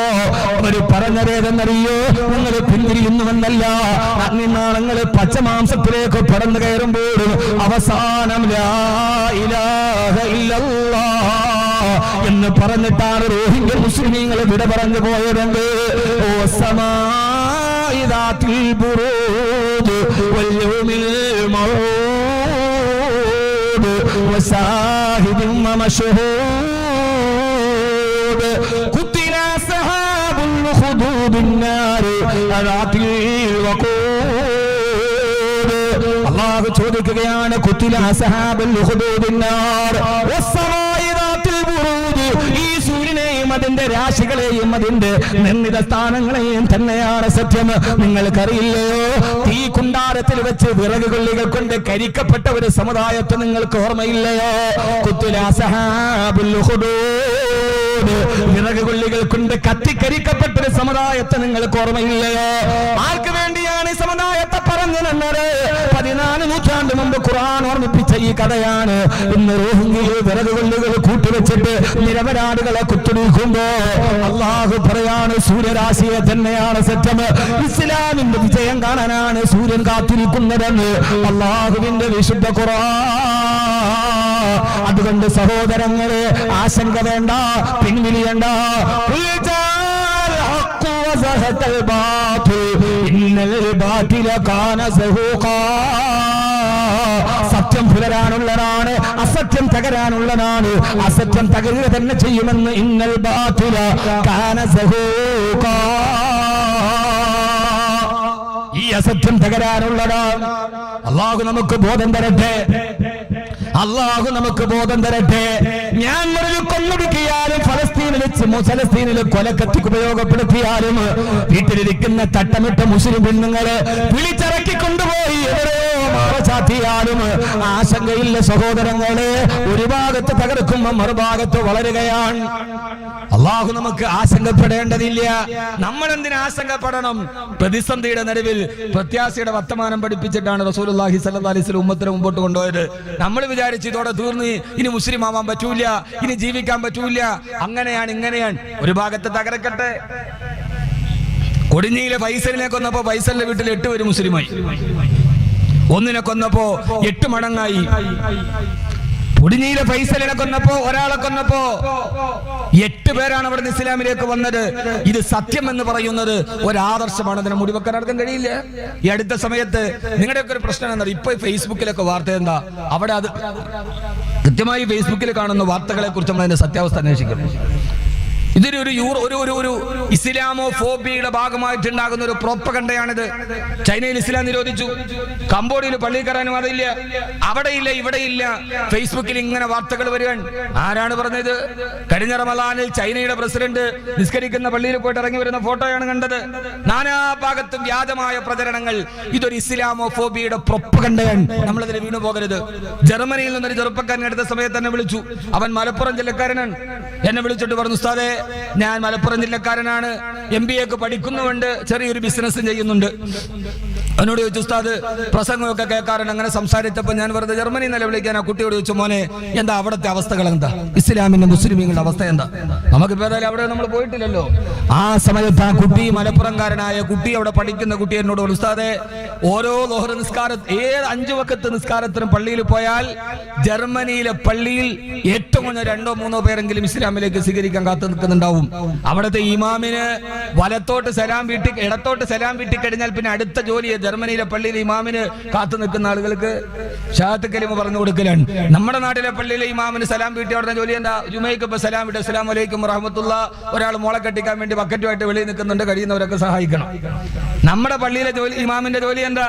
അവര് പറഞ്ഞതേതെന്നറിയോ? നിങ്ങൾ പിന്തിരിയുന്നുവെന്നല്ല, അഗ്നിനാളങ്ങള് പച്ചമാംസത്തിലേക്ക് പടർന്നു കയറുമ്പോൾ അവസാനം ലാ ഇലാഹ ഇല്ലല്ലാഹ് എന്ന് പറഞ്ഞിട്ടാണ് റോഹിംഗ്യ മുസ്ലിമീങ്ങൾ വിട പറഞ്ഞു പോയതെന്ന്. ഓ സമാഇദാത്തിൽ ബുറൂദ് വൽയൗമിൽ മൗഊദ് വസാഹിദിൻ വമശ്ഹൂദ് ഖുതില സഹാബുൽ ഖുദൂബിൻ നാർ അദാത്തിൽ വഖൂദ്. അല്ലാഹു ചോദിക്കുകയാണ്, ഖുതില സഹാബുൽ ഖുദൂബിൻ നാർ വസ്സമാഇദാത്തിൽ ബുറൂദ്. ഈ സൂര്യനെയും അതിന്റെ രാശികളെയും അതിന്റെ നിർണിത സ്ഥാനങ്ങളെയും തന്നെയാണ് സത്യം. നിങ്ങൾക്കറിയില്ലയോ? തീ കുണ്ടാരത്തിൽ വെച്ച് വിറക് കൊള്ളികൾ കൊണ്ട് കരിക്കപ്പെട്ട ഒരു സമുദായത്തെ നിങ്ങൾക്ക് ഓർമ്മയില്ലയോ? ഖുതില സഹാബുൽ ഖുദൂദ്. വിറക് കൊള്ളികൾ കൊണ്ട് കത്തിക്കരിക്കപ്പെട്ട ഒരു സമുദായത്തെ നിങ്ങൾക്ക് ഓർമ്മയില്ലയോ? ആർക്ക് വേണ്ടിയാണ് ഈ സമുദായത്തെ പറഞ്ഞു തന്നത്? 14 നൂറ്റാണ്ട് മുമ്പ് ഖുർആൻ ഓർമ്മിപ്പിച്ച ഈ കഥയാണ്. ഇന്ന് റോഹിംഗ്യയിൽ വിറക് കൊള്ളികൾ കൂട്ടിവെച്ചിട്ട് നിരപരാധികളെ കുത്തുനീക്കുമ്പോ അല്ലാഹു പറയാണ്, സൂര്യരാശിയെ തന്നെയാണ് സത്യം. ഇസ്ലാമിന്റെ വിജയം കാണാനാണ് സൂര്യൻ കാത്തിരിക്കുന്നതെന്ന് അല്ലാഹുവിന്റെ വിശുദ്ധ ഖുർആൻ. അതുകൊണ്ട് സഹോദരങ്ങളെ, ആശങ്ക വേണ്ട, പിൻവിളിയണ്ട. സത്യം പുലരാനുള്ളതാണ്, അസത്യം തകരാനുള്ളതാണ്. അസത്യം തകരുക തന്നെ ചെയ്യുമെന്ന്. ഇന്നൽ ബാതില കാന സഹൂഖാ. ഈ അസത്യം തകരാനുള്ളതാണ്. അല്ലാഹു നമുക്ക് ബോധം തരട്ടെ, അല്ലാഹു നമുക്ക് ബോധം തരട്ടെ. മ്യാൻമറിൽ കൊന്നൊടുക്കിയാലും ഫലസ്തീനിൽ കൊലക്കത്തിക്ക് ഉപയോഗപ്പെടുത്തിയാലും വീട്ടിലിരിക്കുന്ന തട്ടമിട്ട മുസ്ലിം പെണ്ണുങ്ങളെ വിളിച്ചിറക്കി കൊണ്ടുപോയി ചാത്തിയാലും ആശങ്കയില്ല സഹോദരങ്ങളെ. ഒരു ഭാഗത്ത് തകർക്കുമ്പോൾ മറുഭാഗത്ത് വളരുകയാണ്. അല്ലാഹു നമുക്ക് ആശങ്കപ്പെടേണ്ടതില്ല. നമ്മൾ എന്തിനാ ആശങ്കപ്പെടണം? പ്രതിസന്ധിയുടെ നടുവിൽ പ്രത്യാശയുടെ വർത്തമാനം പഠിപ്പിച്ചിട്ടാണ് റസൂലുള്ളാഹി സ്വല്ലല്ലാഹി അലൈഹി വസല്ലം ഉമ്മത്തിനെ മുമ്പോട്ട് കൊണ്ടുപോയത്. നമ്മൾ വിചാരിച്ചു ഇതോടെ തീർന്ന്, ഇനി മുസ്ലിം ആവാൻ പറ്റൂല, ഇനി ജീവിക്കാൻ പറ്റൂല, അങ്ങനെയാണ് ഇങ്ങനെയാണ്. ഒരു ഭാഗത്ത് തകർക്കട്ടെ. കൊടിഞ്ഞിയിലെ ഫൈസലിനെ കൊന്നപ്പോ ഫൈസലിന്റെ വീട്ടിൽ 8 പേര് മുസ്ലിമായി. ഒന്നിനെ കൊന്നപ്പോ 8 മടങ്ങായി. കൊടിഞ്ഞിയിലെ ഫൈസലിനെ കൊന്നപ്പോ, ഒരാളെ കൊന്നപ്പോ 8 പേരാണ് അവിടെ നിന്ന് ഇസ്ലാമിലേക്ക് വന്നത്. ഇത് സത്യം എന്ന് പറയുന്നത് ഒരാദർശമാണ്. അതിനെ മുടിവെക്കാൻ നടത്താൻ കഴിയില്ല. ഈ അടുത്ത സമയത്ത് നിങ്ങളുടെയൊക്കെ ഒരു പ്രശ്നം എന്താ? ഇപ്പൊ ഫേസ്ബുക്കിലൊക്കെ വാർത്ത എന്താ? അവിടെ അത് കൃത്യമായി ഫേസ്ബുക്കിൽ കാണുന്ന വാർത്തകളെ കുറിച്ച് നമ്മൾ അതിന്റെ സത്യാവസ്ഥ അന്വേഷിക്കും. ഇതൊരു ഒരു ഇസ്ലാമോ ഫോബിയുടെ ഭാഗമായിട്ടുണ്ടാകുന്ന ഒരു പ്രോപ്പഗണ്ടയാണിത്. ചൈനയിൽ ഇസ്ലാം നിരോധിച്ചു, കംബോഡിയയിൽ പള്ളി കയറാനും അതില്ല, അവിടെയില്ല ഇവിടെയില്ല. ഫേസ്ബുക്കിൽ ഇങ്ങനെ വാർത്തകൾ വരുവാൻ. ആരാണ് പറഞ്ഞത്? കഴിഞ്ഞ റമളാനിൽ ചൈനയുടെ പ്രസിഡന്റ് നിസ്കരിക്കുന്ന പള്ളിയിൽ പോയിട്ട് ഇറങ്ങി വരുന്ന ഫോട്ടോയാണ് കണ്ടത്. നാനാഭാഗത്തും വ്യാജമായ പ്രചരണങ്ങൾ. ഇതൊരു ഇസ്ലാമോ ഫോബിയുടെ പ്രോപ്പഗണ്ടയാണ്. നമ്മളതിന് വീണു പോകരുത്. ജർമ്മനിയിൽ നിന്നൊരു ചെറുപ്പക്കാരൻ എടുത്ത സമയത്ത് എന്നെ വിളിച്ചു. അവൻ മലപ്പുറം ജില്ലക്കാരനാണ്. എന്നെ വിളിച്ചിട്ട് പറഞ്ഞു, ഉസ്താദേ, ഞാൻ മലപ്പുറം ജില്ലക്കാരനാണ്, MBA ഒക്കെ പഠിക്കുന്നുണ്ട്, ചെറിയൊരു ബിസിനസ് ചെയ്യുന്നുണ്ട്. എന്നോട് ചോദിച്ചു, ഉസ്താദ് പ്രസംഗമൊക്കെ കേൾക്കാറുണ്ട്, അങ്ങനെ സംസാരിച്ചപ്പോൾ ഞാൻ വെറുതെ ജർമ്മനി നിലവിളിക്കാൻ ആ കുട്ടിയോട് ചോദിച്ചു, മോനെ എന്താ അവിടുത്തെ അവസ്ഥകൾ എന്താ, ഇസ്ലാമിന്റെ മുസ്ലിമീങ്ങളുടെ അവസ്ഥ എന്താ? നമുക്കിപ്പോൾ ഏതായാലും അവിടെ നമ്മൾ പോയിട്ടില്ലല്ലോ. ആ സമയത്ത് ആ കുട്ടി, മലപ്പുറംകാരനായ കുട്ടി, അവിടെ പഠിക്കുന്ന കുട്ടി എന്നോട് പറഞ്ഞു, ഉസ്താദെ ഓരോ ലോഹർ നിസ്കാരം, 5 വക്കത്ത് നിസ്കാരത്തിനും പള്ളിയിൽ പോയാൽ ജർമ്മനിയിലെ പള്ളിയിൽ ഏറ്റവും കുറഞ്ഞ 2-3 പേരെങ്കിലും ഇസ്ലാമിലേക്ക് സ്വീകരിക്കാൻ കാത്തു നിൽക്കുന്നുണ്ടാവും. അവിടുത്തെ ഇമാമിന് വലത്തോട്ട് സലാം വീട്ടി ഇടത്തോട്ട് സലാം വീട്ടി കഴിഞ്ഞാൽ പിന്നെ അടുത്ത ജോലി ജർമ്മനിയിലെ പള്ളിയിലെ ഇമാമിന് കാത്തു നിൽക്കുന്ന ആളുകൾക്ക് ഷഹാദത്ത് കലിമ പറഞ്ഞു കൊടുക്കലാണ്. നമ്മുടെ നാട്ടിലെ പള്ളിയിലെ ഇമാമിന് സലാം വീട്ടി അവിടെ ജോലി എന്താ? ജുമയ്ക്ക് ഇപ്പൊ സലാം വിട്ട് അസ്സലാമു അലൈക്കും വറഹ്മത്തുള്ളാഹി, ഒരാൾ മോളെ കെട്ടിക്കാൻ വേണ്ടി ബക്കറ്റുമായിട്ട് വെളിയിൽ നിൽക്കുന്നുണ്ട്, കഴിയുന്നവരൊക്കെ സഹായിക്കണം. നമ്മുടെ പള്ളിയിലെ ജോലി, ഇമാമിന്റെ ജോലി എന്താ?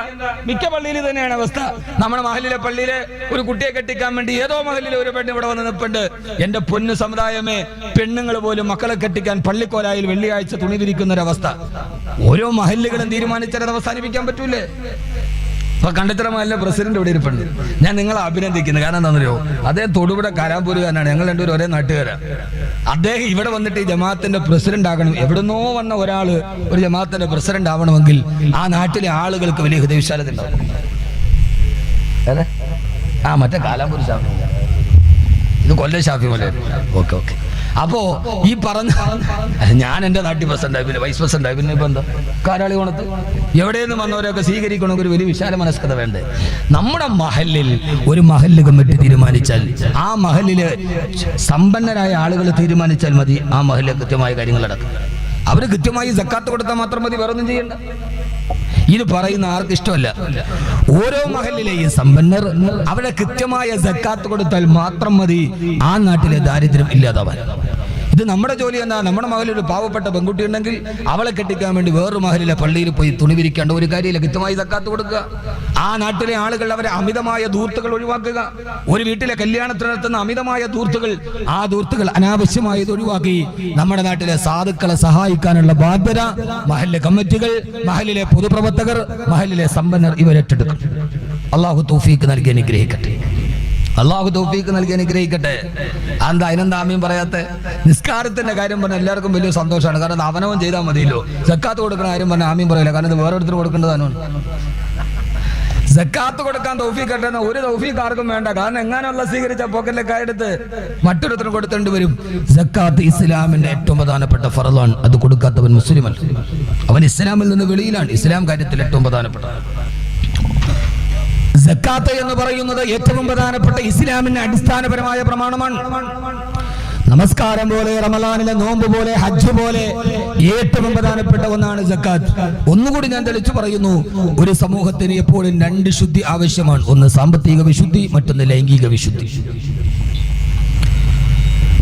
മിക്ക പള്ളിയിൽ തന്നെയാണ് അവസ്ഥ. നമ്മുടെ മഹലിലെ പള്ളിയിലെ ഒരു കുട്ടിയെ കെട്ടിക്കാൻ വേണ്ടി ഏതോ മഹലിലെ ഒരു പെണ്ണ് ഇവിടെ വന്ന് നിൽപ്പുണ്ട്. എന്റെ പൊന്നു സമുദായമേ, പെണ്ണുങ്ങൾ പോലും മക്കളെ കെട്ടിക്കാൻ പള്ളിക്കോലായിൽ വെള്ളിയാഴ്ച തുണി വിരിക്കുന്ന ഒരവസ്ഥ. ഓരോ മഹല്ലുകളും തീരുമാനിച്ചത് അവസാനിപ്പിക്കാൻ പറ്റൂലേ? അപ്പൊ കണ്ടത്തറ മഹലിലെ പ്രസിഡന്റ് ഇവിടെ ഇരിപ്പുണ്ട്. ഞാൻ നിങ്ങളെ അഭിനന്ദിക്കുന്നു. കാരണം എന്താണെന്നറിയോ, അദ്ദേഹം തൊടുപുഴ കാരാമ്പൂരുകാരനാണ്, ഞങ്ങൾ രണ്ടുപേരും ഒരേ നാട്ടുകാരാണ്. അദ്ദേഹം ഇവിടെ വന്നിട്ട് ഈ ജമാഅത്തിന്റെ പ്രസിഡന്റ് ആകണം. എവിടുന്നോ വന്ന ഒരാള് ഒരു ജമാഅത്തിന്റെ പ്രസിഡന്റ് ആവണമെങ്കിൽ ആ നാട്ടിലെ ആളുകൾക്ക് വലിയ ഹൃദയവിശാലത ഉണ്ടാവും. അതെ, മറ്റേ കാലാമ്പൂർ ഷാഫി, ഇത് കൊല്ലം ഷാഫി പോലെ. ഓക്കെ. അപ്പോ ഈ പറഞ്ഞ ഞാൻ എന്റെ നാട്ടിൽ പ്രസിഡന്റായി, പിന്നെ വൈസ് പ്രസിഡന്റായി, പിന്നെ ഇപ്പൊ എന്താ കാരാളി കോണത്ത് എവിടെയെന്ന് വന്നവരെയൊക്കെ സ്വീകരിക്കണമെങ്കിൽ ഒരു വലിയ വിശാല മനസ്കത വേണ്ടേ? നമ്മുടെ മഹല്ലിൽ ഒരു മഹല്ല് കമ്മിറ്റി തീരുമാനിച്ചാൽ, ആ മഹല്ലില് സമ്പന്നരായ ആളുകൾ തീരുമാനിച്ചാൽ മതി, ആ മഹല്ലിൽ കൃത്യമായ കാര്യങ്ങൾ നടക്കും. അവര് കൃത്യമായി സക്കാത്ത് കൊടുത്താൽ മാത്രം മതി, വേറൊന്നും ചെയ്യണ്ട. ഇത് പറയുന്ന ആർക്ക് ഇഷ്ടമല്ല. ഓരോ മഹല്ലിലെയും സമ്പന്നർ അവിടെ കൃത്യമായ സക്കാത്ത് കൊടുത്താൽ മാത്രം മതി ആ നാട്ടിലെ ദാരിദ്ര്യം ഇല്ലാതാവാൻ. ഇത് നമ്മുടെ ജോലി എന്താ? നമ്മുടെ മഹലിൽ ഒരു പാവപ്പെട്ട പെൺകുട്ടി ഉണ്ടെങ്കിൽ അവളെ കെട്ടിക്കാൻ വേണ്ടി വേറൊരു മഹലിലെ പള്ളിയിൽ പോയി തുണി വിരിക്കേണ്ട ഒരു കാര്യമില്ല. കൃത്യമായി സക്കാത്ത് കൊടുക്കുക. ആ നാട്ടിലെ ആളുകൾ അവരെ അമിതമായ ധൂർത്തുകൾ ഒഴിവാക്കുക. ഒരു വീട്ടിലെ കല്യാണത്തിന് നടത്തുന്ന അമിതമായ ധൂർത്തുകൾ, ആ ധൂർത്തുകൾ അനാവശ്യമായത് ഒഴിവാക്കി നമ്മുടെ നാട്ടിലെ സാധുക്കളെ സഹായിക്കാനുള്ള ബാധ്യത മഹല്ല് കമ്മിറ്റികൾ, മഹലിലെ പൊതുപ്രവർത്തകർ, മഹലിലെ സമ്പന്നർ ഇവരേറ്റെടുക്കും. അള്ളാഹു തൗഫീഖ് നൽകി അനുഗ്രഹിക്കട്ടെ. അള്ളാഹു തൗഫീഖ് നൽകി അനുഗ്രഹിക്കട്ടെ. എന്താ അതിനെന്താ ആമീൻ പറയാത്തെ? നിസ്കാരത്തിന്റെ കാര്യം പറഞ്ഞാൽ എല്ലാവർക്കും വലിയ സന്തോഷമാണ്. കാരണം അവനവൻ ചെയ്താൽ മതിയല്ലോ. സക്കാത്ത് കൊടുക്കുന്ന കാര്യം പറഞ്ഞാൽ ആമീൻ പറയില്ല, കാരണം ഇത് വേറൊരുത്തർ കൊടുക്കേണ്ടതാണ്. സക്കാത്ത് കൊടുക്കാൻ തൗഫീഖ് കിട്ടുന്ന ഒരു തൗഫീഖ് ആർക്കും വേണ്ട. കാരണം എങ്ങനെയുള്ള സ്വീകരിച്ച പോക്കറ്റിലൊക്കെ എടുത്ത് മറ്റൊരുത്തരം കൊടുത്തേണ്ടി വരും. സക്കാത്ത് ഇസ്ലാമിന്റെ ഏറ്റവും പ്രധാനപ്പെട്ട ഫർളാണ്. അത് കൊടുക്കാത്തവൻ മുസ്ലിമല്ല, അവൻ ഇസ്ലാമിൽ നിന്ന് വെളിയിലാണ്. ഇസ്ലാം കാര്യത്തിൽ ഏറ്റവും പ്രധാനപ്പെട്ട സക്കാത്ത് എന്ന് പറയുന്നത് ഏറ്റവും പ്രധാനപ്പെട്ട ഇസ്ലാമിന്റെ അടിസ്ഥാനപരമായ പ്രമാണമാണ്. നമസ്കാരം പോലെ, റമളാനിലെ നോമ്പ് പോലെ, ഹജ്ജ് പോലെ ഏറ്റവും പ്രധാനപ്പെട്ട ഒന്നാണ് സക്കാത്ത്. ഒന്നുകൂടി ഞാൻ തെളിച്ചു പറയുന്നു, ഒരു സമൂഹത്തിന് എപ്പോഴും 2 ശുദ്ധി ആവശ്യമാണ്. ഒന്ന് സാമ്പത്തിക വിശുദ്ധി, മറ്റൊന്ന് ലൈംഗിക വിശുദ്ധി.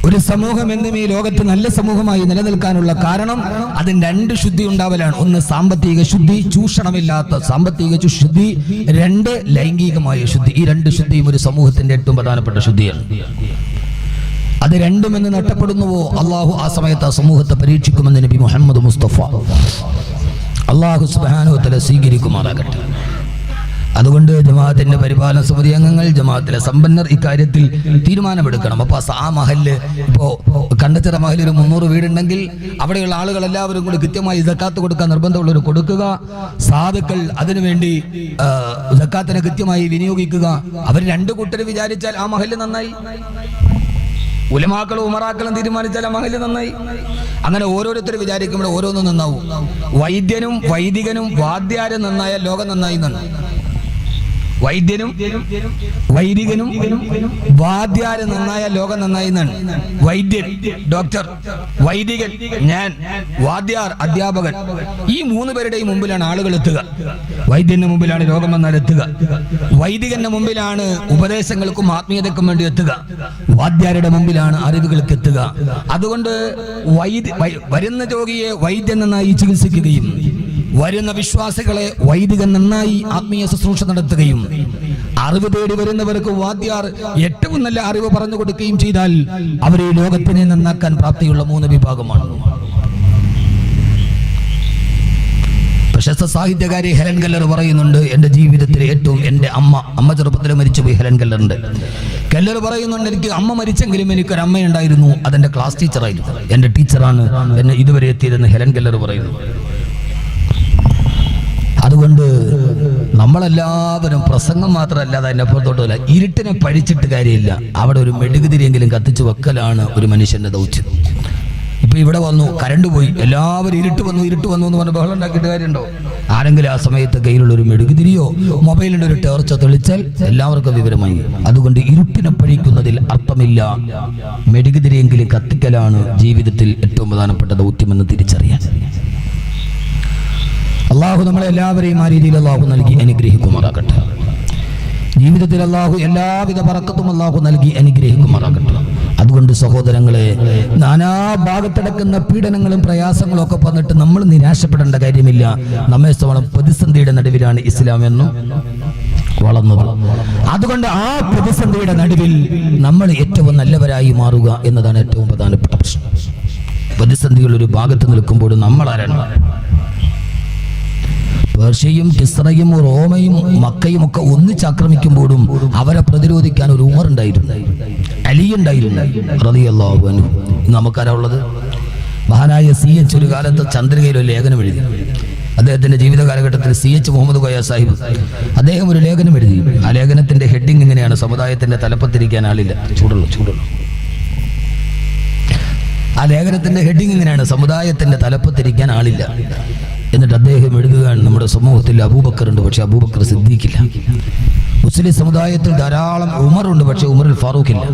ഒരു സമൂഹം എന്നും ഈ ലോകത്ത് നല്ല സമൂഹമായി നിലനിൽക്കാനുള്ള കാരണം അതിന് 2 ശുദ്ധി ഉണ്ടാവലാണ്. ഒന്ന് സാമ്പത്തിക ശുദ്ധി, ചൂഷണമില്ലാത്ത സാമ്പത്തിക ശുദ്ധി. 2 ലൈംഗികമായ ശുദ്ധി. ഈ 2 ശുദ്ധിയും ഒരു സമൂഹത്തിന്റെ ഏറ്റവും പ്രധാനപ്പെട്ട ശുദ്ധിയാണ്. അത് രണ്ടും എന്ന് നഷ്ടപ്പെടുന്നുവോ അള്ളാഹു ആ സമയത്ത് ആ സമൂഹത്തെ പരീക്ഷിക്കുമെന്ന് നബി മുഹമ്മദ് മുസ്തഫ. അള്ളാഹു സുബ്ഹാനഹു വ തആല സ്വീകരിക്കുമാറാകട്ടെ. അതുകൊണ്ട് ജമാഅത്തിന്റെ പരിപാലന സമിതി അംഗങ്ങൾ, ജമാഅത്തിലെ സമ്പന്നർ ഇക്കാര്യത്തിൽ തീരുമാനമെടുക്കണം. അപ്പൊ ആ മഹല്ല്, ഇപ്പോ കണ്ടച്ചിറ മഹലിൽ 300 വീടുണ്ടെങ്കിൽ അവിടെയുള്ള ആളുകൾ എല്ലാവരും കൂടി കൃത്യമായി സക്കാത്ത് കൊടുക്കാൻ നിർബന്ധമുള്ളവർ കൊടുക്കുക. സാധുക്കൾ അതിനുവേണ്ടി സക്കാത്തിനെ കൃത്യമായി വിനിയോഗിക്കുക. അവർ 2 കൂട്ടർ വിചാരിച്ചാൽ ആ മഹല്ല് നന്നായി. ഉലമാക്കളും ഉമറാക്കളും തീരുമാനിച്ചാൽ ആ മഹല്ല് നന്നായി. അങ്ങനെ ഓരോരുത്തർ വിചാരിക്കുമ്പോൾ ഓരോന്നും നന്നാവും. വൈദ്യനും വൈദികനും വാദ്യാരും നന്നായാൽ ലോകം നന്നായി നന്നായി. വൈദ്യനും വൈദികനും വാദ്യാര് നന്നായ ലോകം നന്നായി എന്നാണ്. വൈദ്യൻ ഡോക്ടർ, വൈദികൻ ഞാൻ, വാദ്യാർ അധ്യാപകൻ, ഈ 3 പേരുടെയും മുമ്പിലാണ് ആളുകൾ എത്തുക. വൈദ്യന്റെ മുമ്പിലാണ് രോഗം വന്നാൽ എത്തുക. വൈദികന്റെ മുമ്പിലാണ് ഉപദേശങ്ങൾക്കും ആത്മീയതയ്ക്കും വേണ്ടി എത്തുക. വാദ്യാരുടെ മുമ്പിലാണ് അറിവുകൾക്ക് എത്തുക. അതുകൊണ്ട് വരുന്ന രോഗിയെ വൈദ്യൻ നന്നായി ചികിത്സിക്കുകയും വരുന്ന വിശ്വാസികളെ വൈദികൻ നന്നായി ആത്മീയ ശുശ്രൂഷ നടത്തുകയും അറിവ് തേടി വരുന്നവർക്ക് വാദ്യാർ ഏറ്റവും നല്ല അറിവ് പറഞ്ഞു കൊടുക്കുകയും ചെയ്താൽ അവരെ ലോകത്തിനെ നന്നാക്കാൻ പ്രാപ്തിയുള്ള 3 വിഭാഗമാണ്. പ്രശസ്ത സാഹിത്യകാരി ഹെലൻ കെല്ലർ പറയുന്നുണ്ട്, എൻ്റെ ജീവിതത്തിലെ ഏറ്റവും, എൻ്റെ അമ്മ ചെറുപ്പത്തിൽ മരിച്ചുപോയി ഹെലൻ കെല്ലറിന്റെ. കെല്ലർ പറയുന്നുണ്ട്, എനിക്ക് അമ്മ മരിച്ചെങ്കിലും എനിക്കൊരു അമ്മയുണ്ടായിരുന്നു, അതെന്റെ ക്ലാസ് ടീച്ചറായിരുന്നു, എൻ്റെ ടീച്ചറാണ് എന്നെ ഇതുവരെ എത്തിയതെന്ന് ഹെലൻ കെല്ലർ പറയുന്നു. അതുകൊണ്ട് നമ്മളെല്ലാവരും പ്രസംഗം മാത്രമല്ലാതെ അതിൻ്റെ അപ്പുറത്തോട്ടല്ല, ഇരുട്ടിനെ പഴിച്ചിട്ട് കാര്യമില്ല. അവിടെ ഒരു മെഴുകുതിരിയെങ്കിലും കത്തിച്ചു വെക്കലാണ് ഒരു മനുഷ്യന്റെ ദൗത്യം. ഇപ്പൊ ഇവിടെ വന്നു, കരണ്ട് പോയി, എല്ലാവരും ഇരുട്ട് വന്നു എന്ന് പറഞ്ഞ് ബഹളം ഉണ്ടാക്കിയിട്ട് കാര്യമുണ്ടോ? ആരെങ്കിലും ആ സമയത്ത് കയ്യിലുള്ള ഒരു മെഴുകുതിരിയോ മൊബൈലിന്റെ ഒരു ടോർച്ചോ തെളിച്ചാൽ എല്ലാവർക്കും വിവരമായി. അതുകൊണ്ട് ഇരുട്ടിനെ പഴിക്കുന്നതിൽ അർത്ഥമില്ല. മെഴുകുതിരിയെങ്കിലും കത്തിക്കലാണ് ജീവിതത്തിൽ ഏറ്റവും പ്രധാനപ്പെട്ട ദൗത്യമെന്ന് തിരിച്ചറിയാൻ അള്ളാഹു നമ്മളെ എല്ലാവരെയും ആ രീതിയിൽ അള്ളാഹു നൽകി അനുഗ്രഹിക്കുമാറാകട്ടെ. ജീവിതത്തിൽ അള്ളാഹു എല്ലാവിധ ബറക്കത്തും അള്ളാഹു നൽകി അനുഗ്രഹിക്കുമാറാകട്ടെ. അതുകൊണ്ട് സഹോദരങ്ങളെ, നാനാഭാഗത്തടക്കുന്ന പീഡനങ്ങളും പ്രയാസങ്ങളും ഒക്കെ വന്നിട്ട് നമ്മൾ നിരാശപ്പെടേണ്ട കാര്യമില്ല. നമ്മെ സംബന്ധിച്ച് പ്രതിസന്ധിയുടെ നടുവിലാണ് ഇസ്ലാം എന്നും വളർന്നത്. അതുകൊണ്ട് ആ പ്രതിസന്ധിയുടെ നടുവിൽ നമ്മൾ ഏറ്റവും നല്ലവരായി മാറുക എന്നതാണ് ഏറ്റവും പ്രധാനപ്പെട്ട പ്രശ്നം. പ്രതിസന്ധികൾ ഒരു ഭാഗത്ത് നിൽക്കുമ്പോൾ നമ്മൾ ആരാണ്? പേർഷ്യയും കിസ്രയും റോമയും മക്കയും ഒക്കെ ഒന്നിച്ചാക്രമിക്കുമ്പോഴും അവരെ പ്രതിരോധിക്കാൻ ഒരു ഉമർ ഉണ്ടായിരുന്നു, അലി ഉണ്ടായിരുന്നു റളിയല്ലാഹു അൻഹു. നമുക്കാരാ ഉള്ളത്? മഹാനായ CH ഒരു കാലത്ത് ചന്ദ്രികയിൽ ഒരു ലേഖനം എഴുതി. അദ്ദേഹത്തിന്റെ ജീവിത കാലഘട്ടത്തിൽ CH മുഹമ്മദ് കോയ സാഹിബ് അദ്ദേഹം ഒരു ലേഖനം എഴുതി. ആ ലേഖനത്തിന്റെ ഹെഡിങ് ഇങ്ങനെയാണ്: സമുദായത്തിന്റെ തലപ്പത്തിരിക്കാൻ ആളില്ല. ചൂടുള്ളൂ. ആ ലേഖനത്തിന്റെ ഹെഡിങ് ഇങ്ങനെയാണ്: സമുദായത്തിന്റെ തലപ്പത്തിരിക്കാൻ ആളില്ല. എന്നിട്ട് അദ്ദേഹം എഴുതുകയാണ്, നമ്മുടെ സമൂഹത്തിൽ അബൂബക്കർ ഉണ്ട്, പക്ഷെ അബൂബക്കർ സിദ്ദീഖില്ല. മുസ്ലിം സമുദായത്തിൽ ധാരാളം ഉമറുണ്ട്, പക്ഷെ ഉമറുൽ ഫാറൂഖ് ഇല്ല.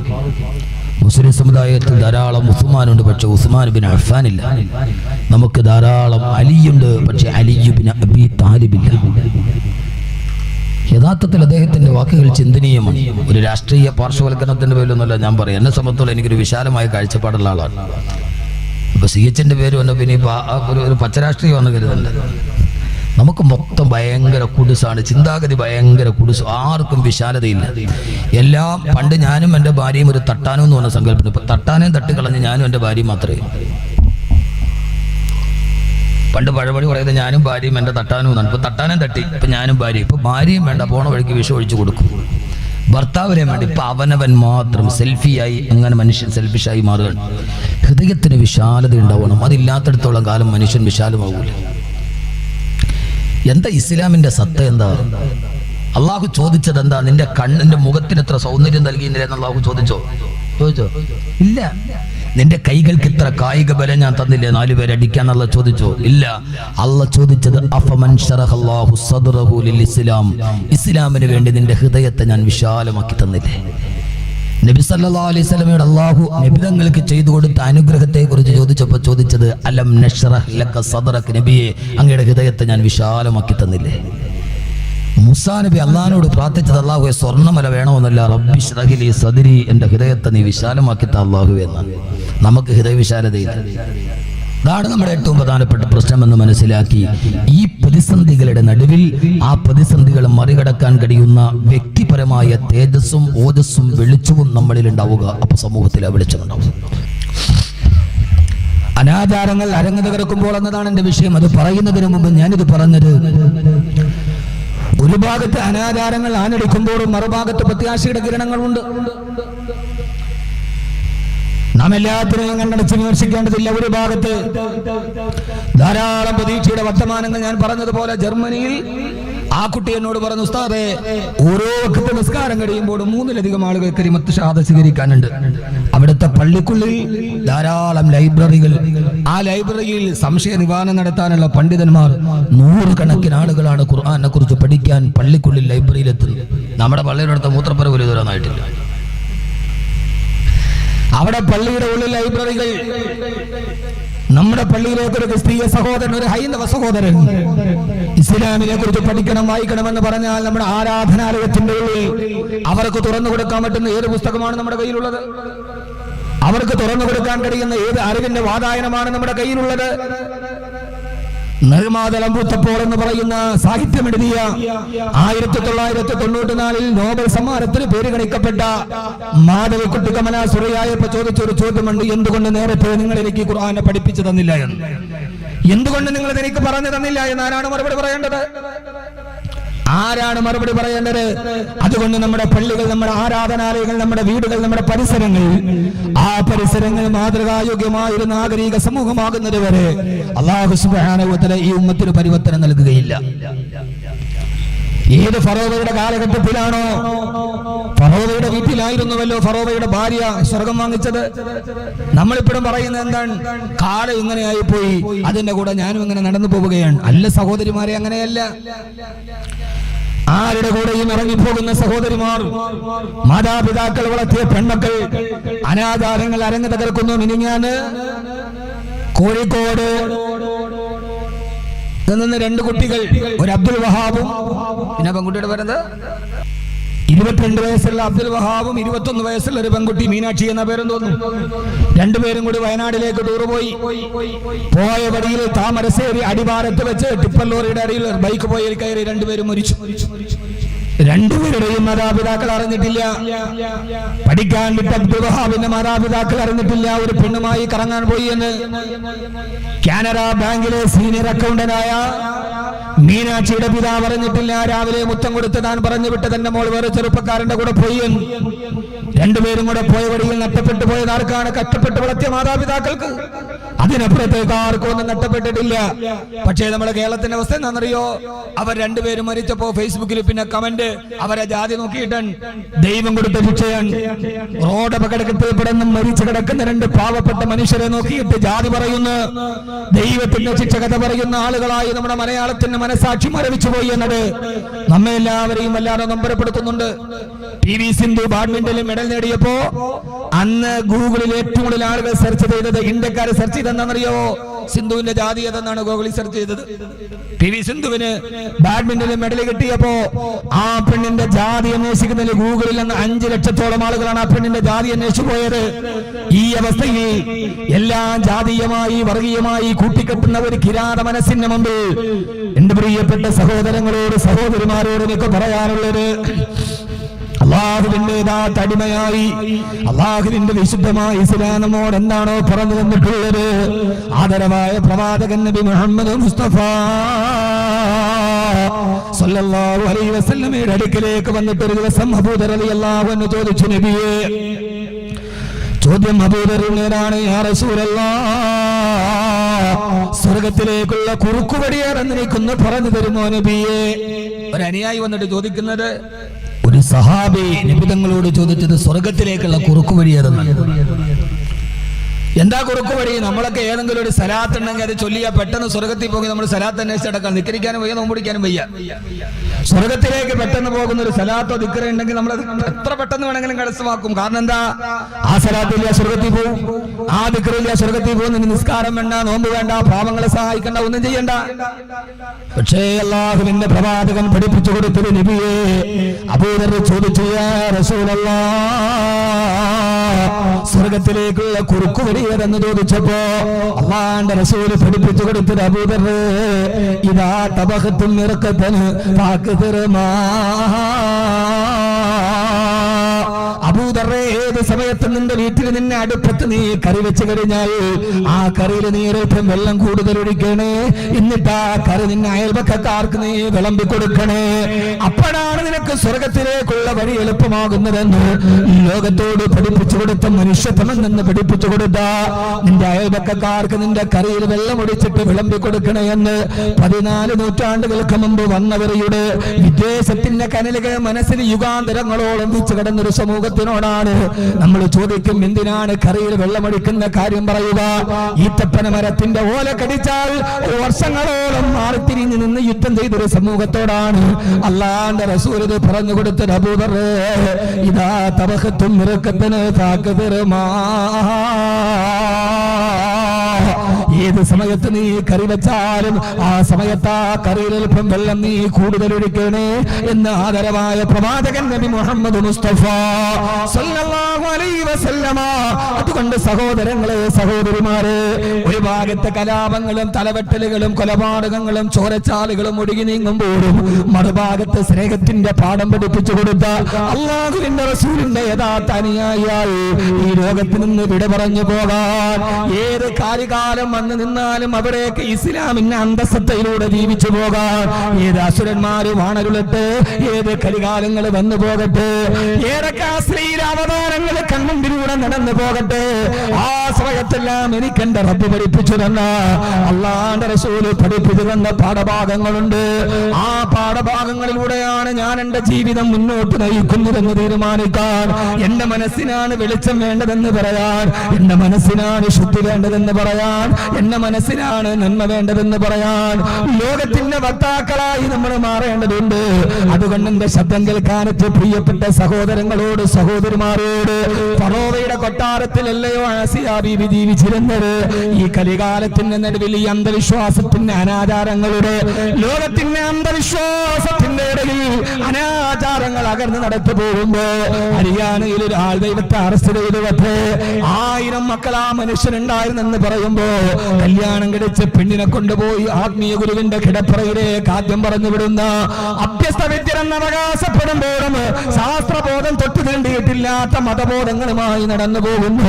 മുസ്ലിം സമുദായത്തിൽ ധാരാളം ഉസ്മാനുണ്ട്, പക്ഷെ ഉസ്മാൻ ബിൻ അഫ്ഫാൻ ഇല്ല. നമുക്ക് ധാരാളം അലിയുണ്ട്, പക്ഷെ അലി ബിൻ അബി താലിബില്ല. യഥാർത്ഥത്തിൽ അദ്ദേഹത്തിന്റെ വാക്കുകൾ ചിന്തനീയമാണ്. ഒരു രാഷ്ട്രീയ പാർശ്വവൽക്കരണത്തിന്റെ പേരിലൊന്നുമല്ല ഞാൻ പറയാം. എന്നെ സംബന്ധിച്ചോളം എനിക്കൊരു വിശാലമായ കാഴ്ചപ്പാടുള്ള ആളാണ്. ഇപ്പൊ CH പേര് വന്ന പിന്നെ ഇപ്പൊ ഒരു പച്ചരാഷ്ട്രീയമാണെന്ന് കരുതണ്ട. നമുക്ക് മൊത്തം ഭയങ്കര കുടുസാണ്, ചിന്താഗതി ഭയങ്കര കുടുസ്, ആർക്കും വിശാലതയില്ല. എല്ലാം പണ്ട് ഞാനും എൻ്റെ ഭാര്യയും ഒരു തട്ടാനും എന്ന് പറഞ്ഞ സങ്കല്പം. ഇപ്പൊ തട്ടാനേം തട്ടിക്കളഞ്ഞ് ഞാനും എൻ്റെ ഭാര്യയും മാത്രമേ. പണ്ട് പഴപടി പറയുന്നത് ഞാനും ഭാര്യയും എൻ്റെ തട്ടാനും എന്നാണ്. ഇപ്പൊ തട്ടാനേം തട്ടി, ഇപ്പൊ ഞാനും ഭാര്യയും. ഇപ്പൊ ഭാര്യയും വേണ്ട, പോണ വഴിക്ക് വിഷം ഒഴിച്ചു കൊടുക്കും. ഭർത്താവിനെ വേണ്ടി ഇപ്പൊ അവനവൻ മാത്രം സെൽഫിയായി, അങ്ങനെ മനുഷ്യൻ സെൽഫിഷായി മാറുകയാണ്. ഹൃദയത്തിന് വിശാലത ഉണ്ടാവണം. അതില്ലാത്തടത്തോളം കാലം മനുഷ്യൻ വിശാലമാകൂല. എന്താ ഇസ്ലാമിന്റെ സത്ത? എന്താ അള്ളാഹു ചോദിച്ചത്? എന്താ നിന്റെ കണ്ണിന്റെ മുഖത്തിന് എത്ര സൗന്ദര്യം നൽകിയെന്ന് അള്ളാഹു ചോദിച്ചോ? ഇല്ല. നിന്റെ കൈകൾക്ക് ഇത്ര കായിക ബലം ഞാൻ തന്നില്ലേ 4 പേരെ അടിക്കാന്നുള്ള ചോദിച്ചോ? ഇല്ല. അള്ള ചോദിച്ചത് അഫമൻ ശറഹല്ലാഹു സദ്റഹു ലിൽ ഇസ്ലാം, ഇസ്ലാമിന് വേണ്ടി നിന്റെ ഹൃദയത്തെ ഞാൻ വിശാലമാക്കി തന്നില്ലേ? നബി സല്ലല്ലാഹു അലൈഹി വസല്ലമയുടെ അള്ളാഹു നബിതങ്ങൾക്ക് ചെയ്തു കൊടുത്ത അനുഗ്രഹത്തെ കുറിച്ച് ചോദിച്ചപ്പോൾ ചോദിച്ചത് അലം നശ്റഹ് ലക സദ്റക, നബിയെ അങ്ങയുടെ ഹൃദയത്തെ ഞാൻ വിശാലമാക്കി തന്നില്ലേ? മൂസാ നബി അള്ളാഹിനോട് പ്രാർത്ഥിച്ചത് അള്ളാഹുവെ സ്വർണ്ണമല വേണമെന്നല്ല, റബ്ബി ശ്റഹ് ലി സദ്രി, എൻ്റെ ഹൃദയത്തെ നീ വിശാലമാക്കി താ അള്ളാഹുവേ എന്നാണ്. നമുക്ക് ഹൃദയ വിശാലതയില്ല. അതാണ് നമ്മുടെ ഏറ്റവും പ്രധാനപ്പെട്ട പ്രശ്നമെന്ന് മനസ്സിലാക്കി ഈ പ്രതിസന്ധികളുടെ നടുവിൽ ആ പ്രതിസന്ധികൾ മറികടക്കാൻ കഴിയുന്ന വ്യക്തിപരമായ തേജസ്സും ഓജസ്സും വെളിച്ചവും നമ്മളിൽ ഉണ്ടാവുക. അപ്പൊ സമൂഹത്തിൽ ആ വെളിച്ചമുണ്ടാവും. അനാചാരങ്ങൾ അരങ്ങ് തകർക്കുമ്പോൾ എന്നതാണ് എന്റെ വിഷയം. അത് പറയുന്നതിന് മുമ്പ് ഞാനിത് പറഞ്ഞത്, ഒരു ഭാഗത്ത് അനാചാരങ്ങൾ ആഞ്ഞടിക്കുമ്പോഴും മറുഭാഗത്ത് പ്രത്യാശയുടെ കിരണങ്ങളുണ്ട്. നാം എല്ലാത്തിനെയും കണ്ണടച്ച് വിമർശിക്കേണ്ടതില്ല. ഒരു ഭാഗത്ത് ധാരാളം പ്രതീക്ഷയുടെ വർത്തമാനങ്ങൾ. ഞാൻ പറഞ്ഞതുപോലെ ജർമ്മനിയിൽ ആ കുട്ടി എന്നോട് പറഞ്ഞു, ഉസ്താദേ, ഓരോ വഖത്ത് നിസ്കാരം കഴിയുമ്പോഴും 3-ലധികം ആളുകൾ കലിമത്ത് ഷഹാദത്ത് സ്വീകരിക്കാനുണ്ട്. അവിടുത്തെ പള്ളിക്കുള്ളിൽ ധാരാളം ലൈബ്രറികൾ. ആ ലൈബ്രറിയിൽ സംശയ നിവാരണം നടത്താനുള്ള പണ്ഡിതന്മാർ 100 കണക്കിന് ആളുകളാണ് ഖുർആനെ കുറിച്ച് പഠിക്കാൻ പള്ളിക്കുള്ളിൽ ലൈബ്രറിയിലെത്തുന്നത്. നമ്മുടെ പള്ളിയുടെ അടുത്ത മൂത്രപ്പുര പോലും ഇതുവരാനായിട്ടില്ല. അവിടെ പള്ളിയുടെ ഉള്ളിൽ ലൈബ്രറികൾ. നമ്മുടെ പള്ളിയിലേക്ക് ഒരു ക്രിസ്തീയ സഹോദരൻ, ഒരു ഹൈന്ദവ സഹോദരൻ ഇസ്ലാമിനെ കുറിച്ച് പഠിക്കണം, വായിക്കണമെന്ന് പറഞ്ഞാൽ നമ്മുടെ ആരാധനാലയത്തിന്റെ ഉള്ളിൽ അവർക്ക് തുറന്നു കൊടുക്കാൻ പറ്റുന്ന ഏത് പുസ്തകമാണ് നമ്മുടെ കയ്യിലുള്ളത്? അവർക്ക് തുറന്നു കൊടുക്കാൻ കഴിയുന്ന ഏത് അറിവിന്റെ വാതായനമാണ് നമ്മുടെ കയ്യിലുള്ളത്? നിർമാതളം പൂത്തപ്പോൾ എന്ന് പറയുന്ന സാഹിത്യം എഴുതിയ 1994 നോബൽ സമ്മാനത്തിന് പേരുഗണിക്കപ്പെട്ട മാധവിക്കുട്ടി കമല സുറിയായപ്പോ ചോദിച്ചൊരു ചോദ്യമുണ്ട്: എന്തുകൊണ്ട് നേരത്തെ നിങ്ങൾ എനിക്ക് ഖുർആനെ പഠിപ്പിച്ചു തന്നില്ല എന്ന്? എന്തുകൊണ്ട് നിങ്ങൾ എനിക്ക് പറഞ്ഞു തന്നില്ല എന്ന് ആരാണ് മറുപടി പറയേണ്ടത്? ആരാണ് മറുപടി പറയേണ്ടത്? അതുകൊണ്ട് നമ്മുടെ പള്ളികൾ, നമ്മുടെ ആരാധനാലയങ്ങൾ, നമ്മുടെ വീടുകൾ, നമ്മുടെ പരിസരങ്ങൾ, ആ പരിസരങ്ങൾ മാതൃകായോഗ്യമായ ഒരു നാഗരിക സമൂഹമാകുന്നത് വരെ അല്ലാഹു സുബ്ഹാനഹു വ തആല ഈ ഉമ്മത്തിന് പരിവർത്തനം നൽകുകയില്ല. ഏത് ഫറോവയുടെ കാലഘട്ടത്തിലാണോ, ഫറോവയുടെ വീട്ടിലായിരുന്നുവല്ലോ ഫറോവയുടെ ഭാര്യ സ്വർഗം വാങ്ങിച്ചത്. നമ്മളിപ്പോഴും പറയുന്നത് എന്താണ്? കാട് ഇങ്ങനെയായി പോയി, അതിന്റെ കൂടെ ഞാനും ഇങ്ങനെ നടന്നു പോവുകയാണ്. അല്ല സഹോദരിമാരെ, അങ്ങനെയല്ല. ആരുടെ കൂടെയും ഇറങ്ങിപ്പോകുന്ന സഹോദരിമാർ, മാതാപിതാക്കൾ വളർത്തിയ പെൺമക്കൾ, അനാചാരങ്ങൾ അരങ്ങ് തകർക്കുന്നു. മിനിഞ്ഞാന്ന് കോഴിക്കോട് നിന്ന് 2 കുട്ടികൾ, ഒരു അബ്ദുൽ വഹാബും പിന്നെ പെൺകുട്ടിയുടെ പേരെന്ത്, 22 വയസ്സുള്ള അബ്ദുൽ വഹാബും 21 വയസ്സുള്ള ഒരു പെൺകുട്ടി മീനാക്ഷി എന്ന പേരും തോന്നുന്നു. 2 പേരും കൂടി വയനാട്ടിലേക്ക് ടൂർ പോയി. പോയ വഴിയിൽ താമരശ്ശേരി അടിവാരത്ത് വെച്ച് ടിപ്പർ ലോറിയുടെ അടിയിൽ ബൈക്ക് പോയി കയറി 2 പേരും മരിച്ചു. 2 പേരുടെയും മാതാപിതാക്കൾ അറിഞ്ഞിട്ടില്ല. പഠിക്കാൻ വിട്ട അബ്ദുൽ വഹാബിന്റെ മാതാപിതാക്കൾ അറിഞ്ഞിട്ടില്ല ഒരു പെണ്ണുമായി കറങ്ങാൻ പോയി എന്ന്. കാനറ ബാങ്കിലെ സീനിയർ അക്കൗണ്ടന്റായ മീനാക്ഷിയുടെ പിതാവ് അറിഞ്ഞിട്ടില്ല. രാവിലെ മുത്തം കൊടുത്ത് താൻ പറഞ്ഞു വിട്ട് തന്റെ മോൾ വേറെ ചെറുപ്പക്കാരന്റെ കൂടെ പോയി എന്ന്. 2 പേരും കൂടെ പോയ വഴിയിൽ നഷ്ടപ്പെട്ടു പോയത് ആർക്കാണ്? കഷ്ടപ്പെട്ട് വളർത്തിയ മാതാപിതാക്കൾക്ക്. അതിനപ്പുറത്തേക്ക് ആർക്കും ഒന്നും നഷ്ടപ്പെട്ടിട്ടില്ല. പക്ഷേ നമ്മുടെ കേരളത്തിന്റെ അവസ്ഥ എന്താണെന്നറിയോ? അവർ 2 പേരും മരിച്ചപ്പോ ഫേസ്ബുക്കിൽ പിന്നെ കമന്റ്, അവരെ ജാതി നോക്കിയിട്ടാണ് ദൈവം കൊടുത്ത ശിക്ഷയാണ്. റോഡ് അപകടത്തിൽ പെടുന്ന മരിച്ചു കിടക്കുന്ന 2 പാവപ്പെട്ട മനുഷ്യരെ നോക്കിയിട്ട് ജാതി പറയുന്നു. ദൈവത്തിന്റെ ശിക്ഷ കഥ പറയുന്ന ആളുകളായി നമ്മുടെ മലയാളത്തിന്റെ മനസാക്ഷി മരവിച്ചു പോയി എന്നത് നമ്മെ എല്ലാവരെയും വല്ലാതെ നമ്പരപ്പെടുത്തുന്നുണ്ട്. PV സിന്ധു ബാഡ്മിന്റണിൽ മെഡൽ നേടിയപ്പോ അന്ന് ഗൂഗിളിൽ ഏറ്റവും കൂടുതൽ ആളുകൾ സെർച്ച് ചെയ്തത്, ഇന്ത്യക്കാർ സെർച്ച് ചെയ്തെന്നറിയോ? സിന്ധുവിന്റെ ജാതി ഏതെന്നാണ് ഗൂഗിളിൽ സെർച്ച് ചെയ്തത്. PV സിന്ധുവിന് ബാഡ്മിന്റണിൽ മെഡൽ കിട്ടിയപ്പോ ആ പെണ്ണിന്റെ ജാതി അന്വേഷിക്കുന്നതിൽ ഗൂഗിളിൽ നിന്ന് 5 ലക്ഷത്തോളം ആളുകളാണ് ആ പെണ്ണിന്റെ ജാതി അന്വേഷിച്ചു പോയത്. ഈ അവസ്ഥയിൽ എല്ലാം ജാതീയമായി വർഗീയമായി കൂട്ടിക്കെട്ടുന്ന ഒരു കിരാത മനസ്സിന്റെ മുമ്പിൽ എന്റെ പ്രിയപ്പെട്ട സഹോദരങ്ങളോട് സഹോദരിമാരോട് എനിക്ക് പറയാനുള്ളത്, അള്ളാഹുവിന്റേതാത്ത അടിമയായി അള്ളാഹുവിന്റെ വിശുദ്ധമായ ഇസ്ലാം നമ്മോട് എന്താണോ പറഞ്ഞു തന്നിട്ടുള്ളത്, ആദരവായ പ്രവാചകൻ നബി മുഹമ്മദ് മുസ്തഫ സല്ലല്ലാഹു അലൈഹി വസല്ലമയുടെ അടുക്കലേക്ക് വന്നിട്ട് ഒരു ദിവസം അബൂദർ റളിയല്ലാഹു അൻഹു ചോദിച്ചു, നബിയേ, ചോദ്യം അബൂദറിനേതാണ്, യാ റസൂലല്ലാഹ്, സ്വർഗത്തിലേക്കുള്ള കുറുക്കുവഴിയാണെന്ന് എനിക്കൊന്ന് പറഞ്ഞു തരുമോ നബിയേ? ഒരു അനുയായി വന്നിട്ട് ചോദിക്കുന്നത്, ഒരു സഹാബി നബി തങ്ങളോട് ചോദിച്ചത് സ്വർഗത്തിലേക്കുള്ള കുറുക്കുവഴി ഏതെന്നാണ്. എന്താ കുറുക്കുവഴി? നമ്മളൊക്കെ ഏതെങ്കിലും ഒരു സലാത്ത് ഉണ്ടെങ്കിൽ അത് ചൊല്ലിയാൽ പെട്ടെന്ന് സ്വർഗത്തിൽ പോയി നമ്മൾ സലാത്ത് അന്വേഷിച്ചടക്കാം. നിക്കരിക്കാനും വയ്യ, നോമ്പുടിക്കാനും വയ്യ. സ്വർഗത്തിലേക്ക് പെട്ടെന്ന് പോകുന്ന ഒരു സലാത്തോ ദിക്റോ ഉണ്ടെങ്കിൽ നമ്മൾ എത്ര പെട്ടെന്ന് വേണമെങ്കിലും കരസ്ഥമാക്കും. കാരണം എന്താ? ആ സലാത്തില്ല സ്വർഗത്തിൽ പോകും, ആ ദിക്റില്ല സ്വർഗത്തിൽ പോകും. നിസ്കാരം വേണ്ട, നോമ്പ് വേണ്ട, പാവങ്ങളെ സഹായിക്കണ്ട, ഒന്നും ചെയ്യണ്ട. പക്ഷേ അല്ലാഹുവിന്റെ പ്രവാചകൻ പഠിപ്പിച്ചു കൊടുത്തത് നബിയെ, അബൂദർ ചോദിച്ചു, യാ റസൂലല്ലാഹ്, സ്വർഗത്തിലേക്കുള്ള കുറുക്കുവഴി ഏതെന്ന് ചോദിച്ചപ്പോ അല്ലാഹുവിന്റെ റസൂൽ പഠിപ്പിച്ചു കൊടുത്തത്, അബൂദർ, ഇദാ തബഖതും മിർഖതൻ ഫാക്തിർമാ. അബൂദറേ, ഏത് സമയത്ത് നിന്റെ വീട്ടിൽ നിന്നെ അടുപ്പത്ത് നീ കറി വെച്ച് കഴിഞ്ഞാൽ ആ കറിയിൽ നീ ഒരൽപ്പം വെള്ളം കൂടുതൽ ഒഴിക്കണേ. എന്നിട്ട് ആ കറി നിന്നെ അയൽപക്കക്കാർക്ക് നീ വിളമ്പി കൊടുക്കണേ. അപ്പോഴാണ് നിനക്ക് സ്വർഗത്തിലേക്കുള്ള വഴി എളുപ്പമാകുന്നതെന്ന് ലോകത്തോട് പഠിപ്പിച്ചു കൊടുത്ത മനുഷ്യത്വമെന്ന് പഠിപ്പിച്ചു കൊടുത്ത നിന്റെ അയൽപക്കക്കാർക്ക് നിന്റെ കറിയിൽ വെള്ളം ഒഴിച്ചിട്ട് വിളമ്പി കൊടുക്കണേ എന്ന് 14 നൂറ്റാണ്ടുകൾക്ക് മുമ്പ് വന്നവരുടെ വിദേശത്തിന്റെ കനലുകൾ മനസ്സിൽ യുഗാന്തരങ്ങളോളം വെച്ച് കിടന്നൊരു സമൂഹത്തിനോടാണ് നമ്മൾ ചോദിക്കും, എന്തിനാണ് കറിയിൽ വെള്ളമൊഴിക്കുന്ന കാര്യം പറയുക? ഈത്തപ്പന മരത്തിന്റെ ഓല കടിച്ചാൽ വർഷങ്ങളോളം മാറിത്തിരിഞ്ഞ് നിന്ന് യുദ്ധം ചെയ്തൊരു സമൂഹത്തോടാണ് അല്ലാഹുവിന്റെ റസൂൽ ഇത് പറഞ്ഞു കൊടുത്തത്. അബൂദർ, ഇദാ തബഖതും മിർഖതൻ ഫാക്തിർമാ. ഏത് സമയത്ത് നീ കറി വെച്ചാലും ആ സമയത്ത് ആ കറിയിൽ അല്പം വെള്ളം നീ കൂടുതൽ ഒഴിക്കണേ എന്ന് ആദരവായ പ്രവാചകൻ നബി മുഹമ്മദ് മുസ്തഫ സല്ലല്ലാഹു അലൈഹി വസല്ലമ. അതുകൊണ്ട് സഹോദരങ്ങളെ, സഹോദരിമാരെ, ഒരു ഭാഗത്തെ കലാപങ്ങളും തലവെട്ടലുകളും കൊലപാതകങ്ങളും ചോരച്ചാലുകളും ഒടുങ്ങി നീങ്ങുമ്പോഴും മറുഭാഗത്ത് സ്നേഹത്തിന്റെ പാഠം പഠിപ്പിച്ചു കൊടുത്ത അല്ലാഹുവിന്റെ റസൂലിന്റെ യഥാർത്ഥ അനുയായിയായി ഈ ലോകത്ത് നിന്ന് വിട പറഞ്ഞു പോകാൻ ഏത് കാര്യകാലം വന്നു നിന്നാലും അവിടേക്ക് ഇസ്ലാമിന്റെ അന്തസത്തയിലൂടെ ജീവിച്ചു പോകാൻ ഏത് അസുരന്മാര് വാണരുളട്ടെ, ഏത് കരികാലങ്ങൾ വന്നു പോകട്ടെ, ഏതൊക്കെ അശ്ലീല അവതാരങ്ങൾ കൺമുമ്പിലൂടെ നടന്നു പോകട്ടെ. ആ സമയത്തെല്ലാം എനിക്ക് എന്റെ റബ്ബ് പഠിപ്പിച്ചു തന്ന, അള്ളാന്റെ റസൂല് പഠിപ്പിച്ചു തന്ന പാഠഭാഗങ്ങളുണ്ട്. ആ പാഠഭാഗങ്ങളിലൂടെയാണ് ഞാൻ എന്റെ ജീവിതം മുന്നോട്ട് നയിക്കുന്നതെന്ന് തീരുമാനിക്കാൻ, എന്റെ മനസ്സിനാണ് വെളിച്ചം വേണ്ടതെന്ന് പറയാൻ, എന്റെ മനസ്സിനാണ് ശുദ്ധി വേണ്ടതെന്ന് പറയാൻ, എന്റെ മനസ്സിനാണ് നന്മ വേണ്ടതെന്ന് പറയാൻ ലോകത്തിന്റെ വക്താക്കളായി നമ്മൾ മാറേണ്ടതുണ്ട്. അതുകൊണ്ട് എന്റെ ശബ്ദം കേൾക്കാനത്ത് പ്രിയപ്പെട്ട സഹോദരങ്ങളോട് സഹോദരിമാരോട്, ഫറോവയുടെ കൊട്ടാരത്തിലല്ലയോ ആസിയ ബീവി ജീവിച്ചിരുന്നത്? ഈ കലികാലത്തിന്റെ നടുവിൽ ഈ അന്ധവിശ്വാസത്തിന്റെ അനാചാരങ്ങളുടെ, ലോകത്തിന്റെ അന്ധവിശ്വാസത്തിന്റെ ഇടയിൽ അനാചാരങ്ങൾ അകർന്ന് നടത്തു പോകുമ്പോ ഹരിയാനയിൽ ഒരു ആൾ ദൈവത്തെ അറസ്റ്റ് ചെയ്തു. 1000 മക്കൾ ആ മനുഷ്യനുണ്ടായിരുന്നെന്ന് പറയുമ്പോ കല്യാണം കഴിച്ച് പെണ്ണിനെ കൊണ്ടുപോയി ആത്മീയ ഗുരുവിന്റെ കിടപ്പറയിലേക്ക് ആദ്യം പറഞ്ഞു വിടുന്ന അഭ്യസ്ത വിദ്യരെന്ന് അവകാശപ്പെടുമ്പോഴും ശാസ്ത്രബോധം തൊട്ടു തീണ്ടിയിട്ടില്ലാത്ത മതബോധങ്ങളുമായി നടന്നു പോകുന്ന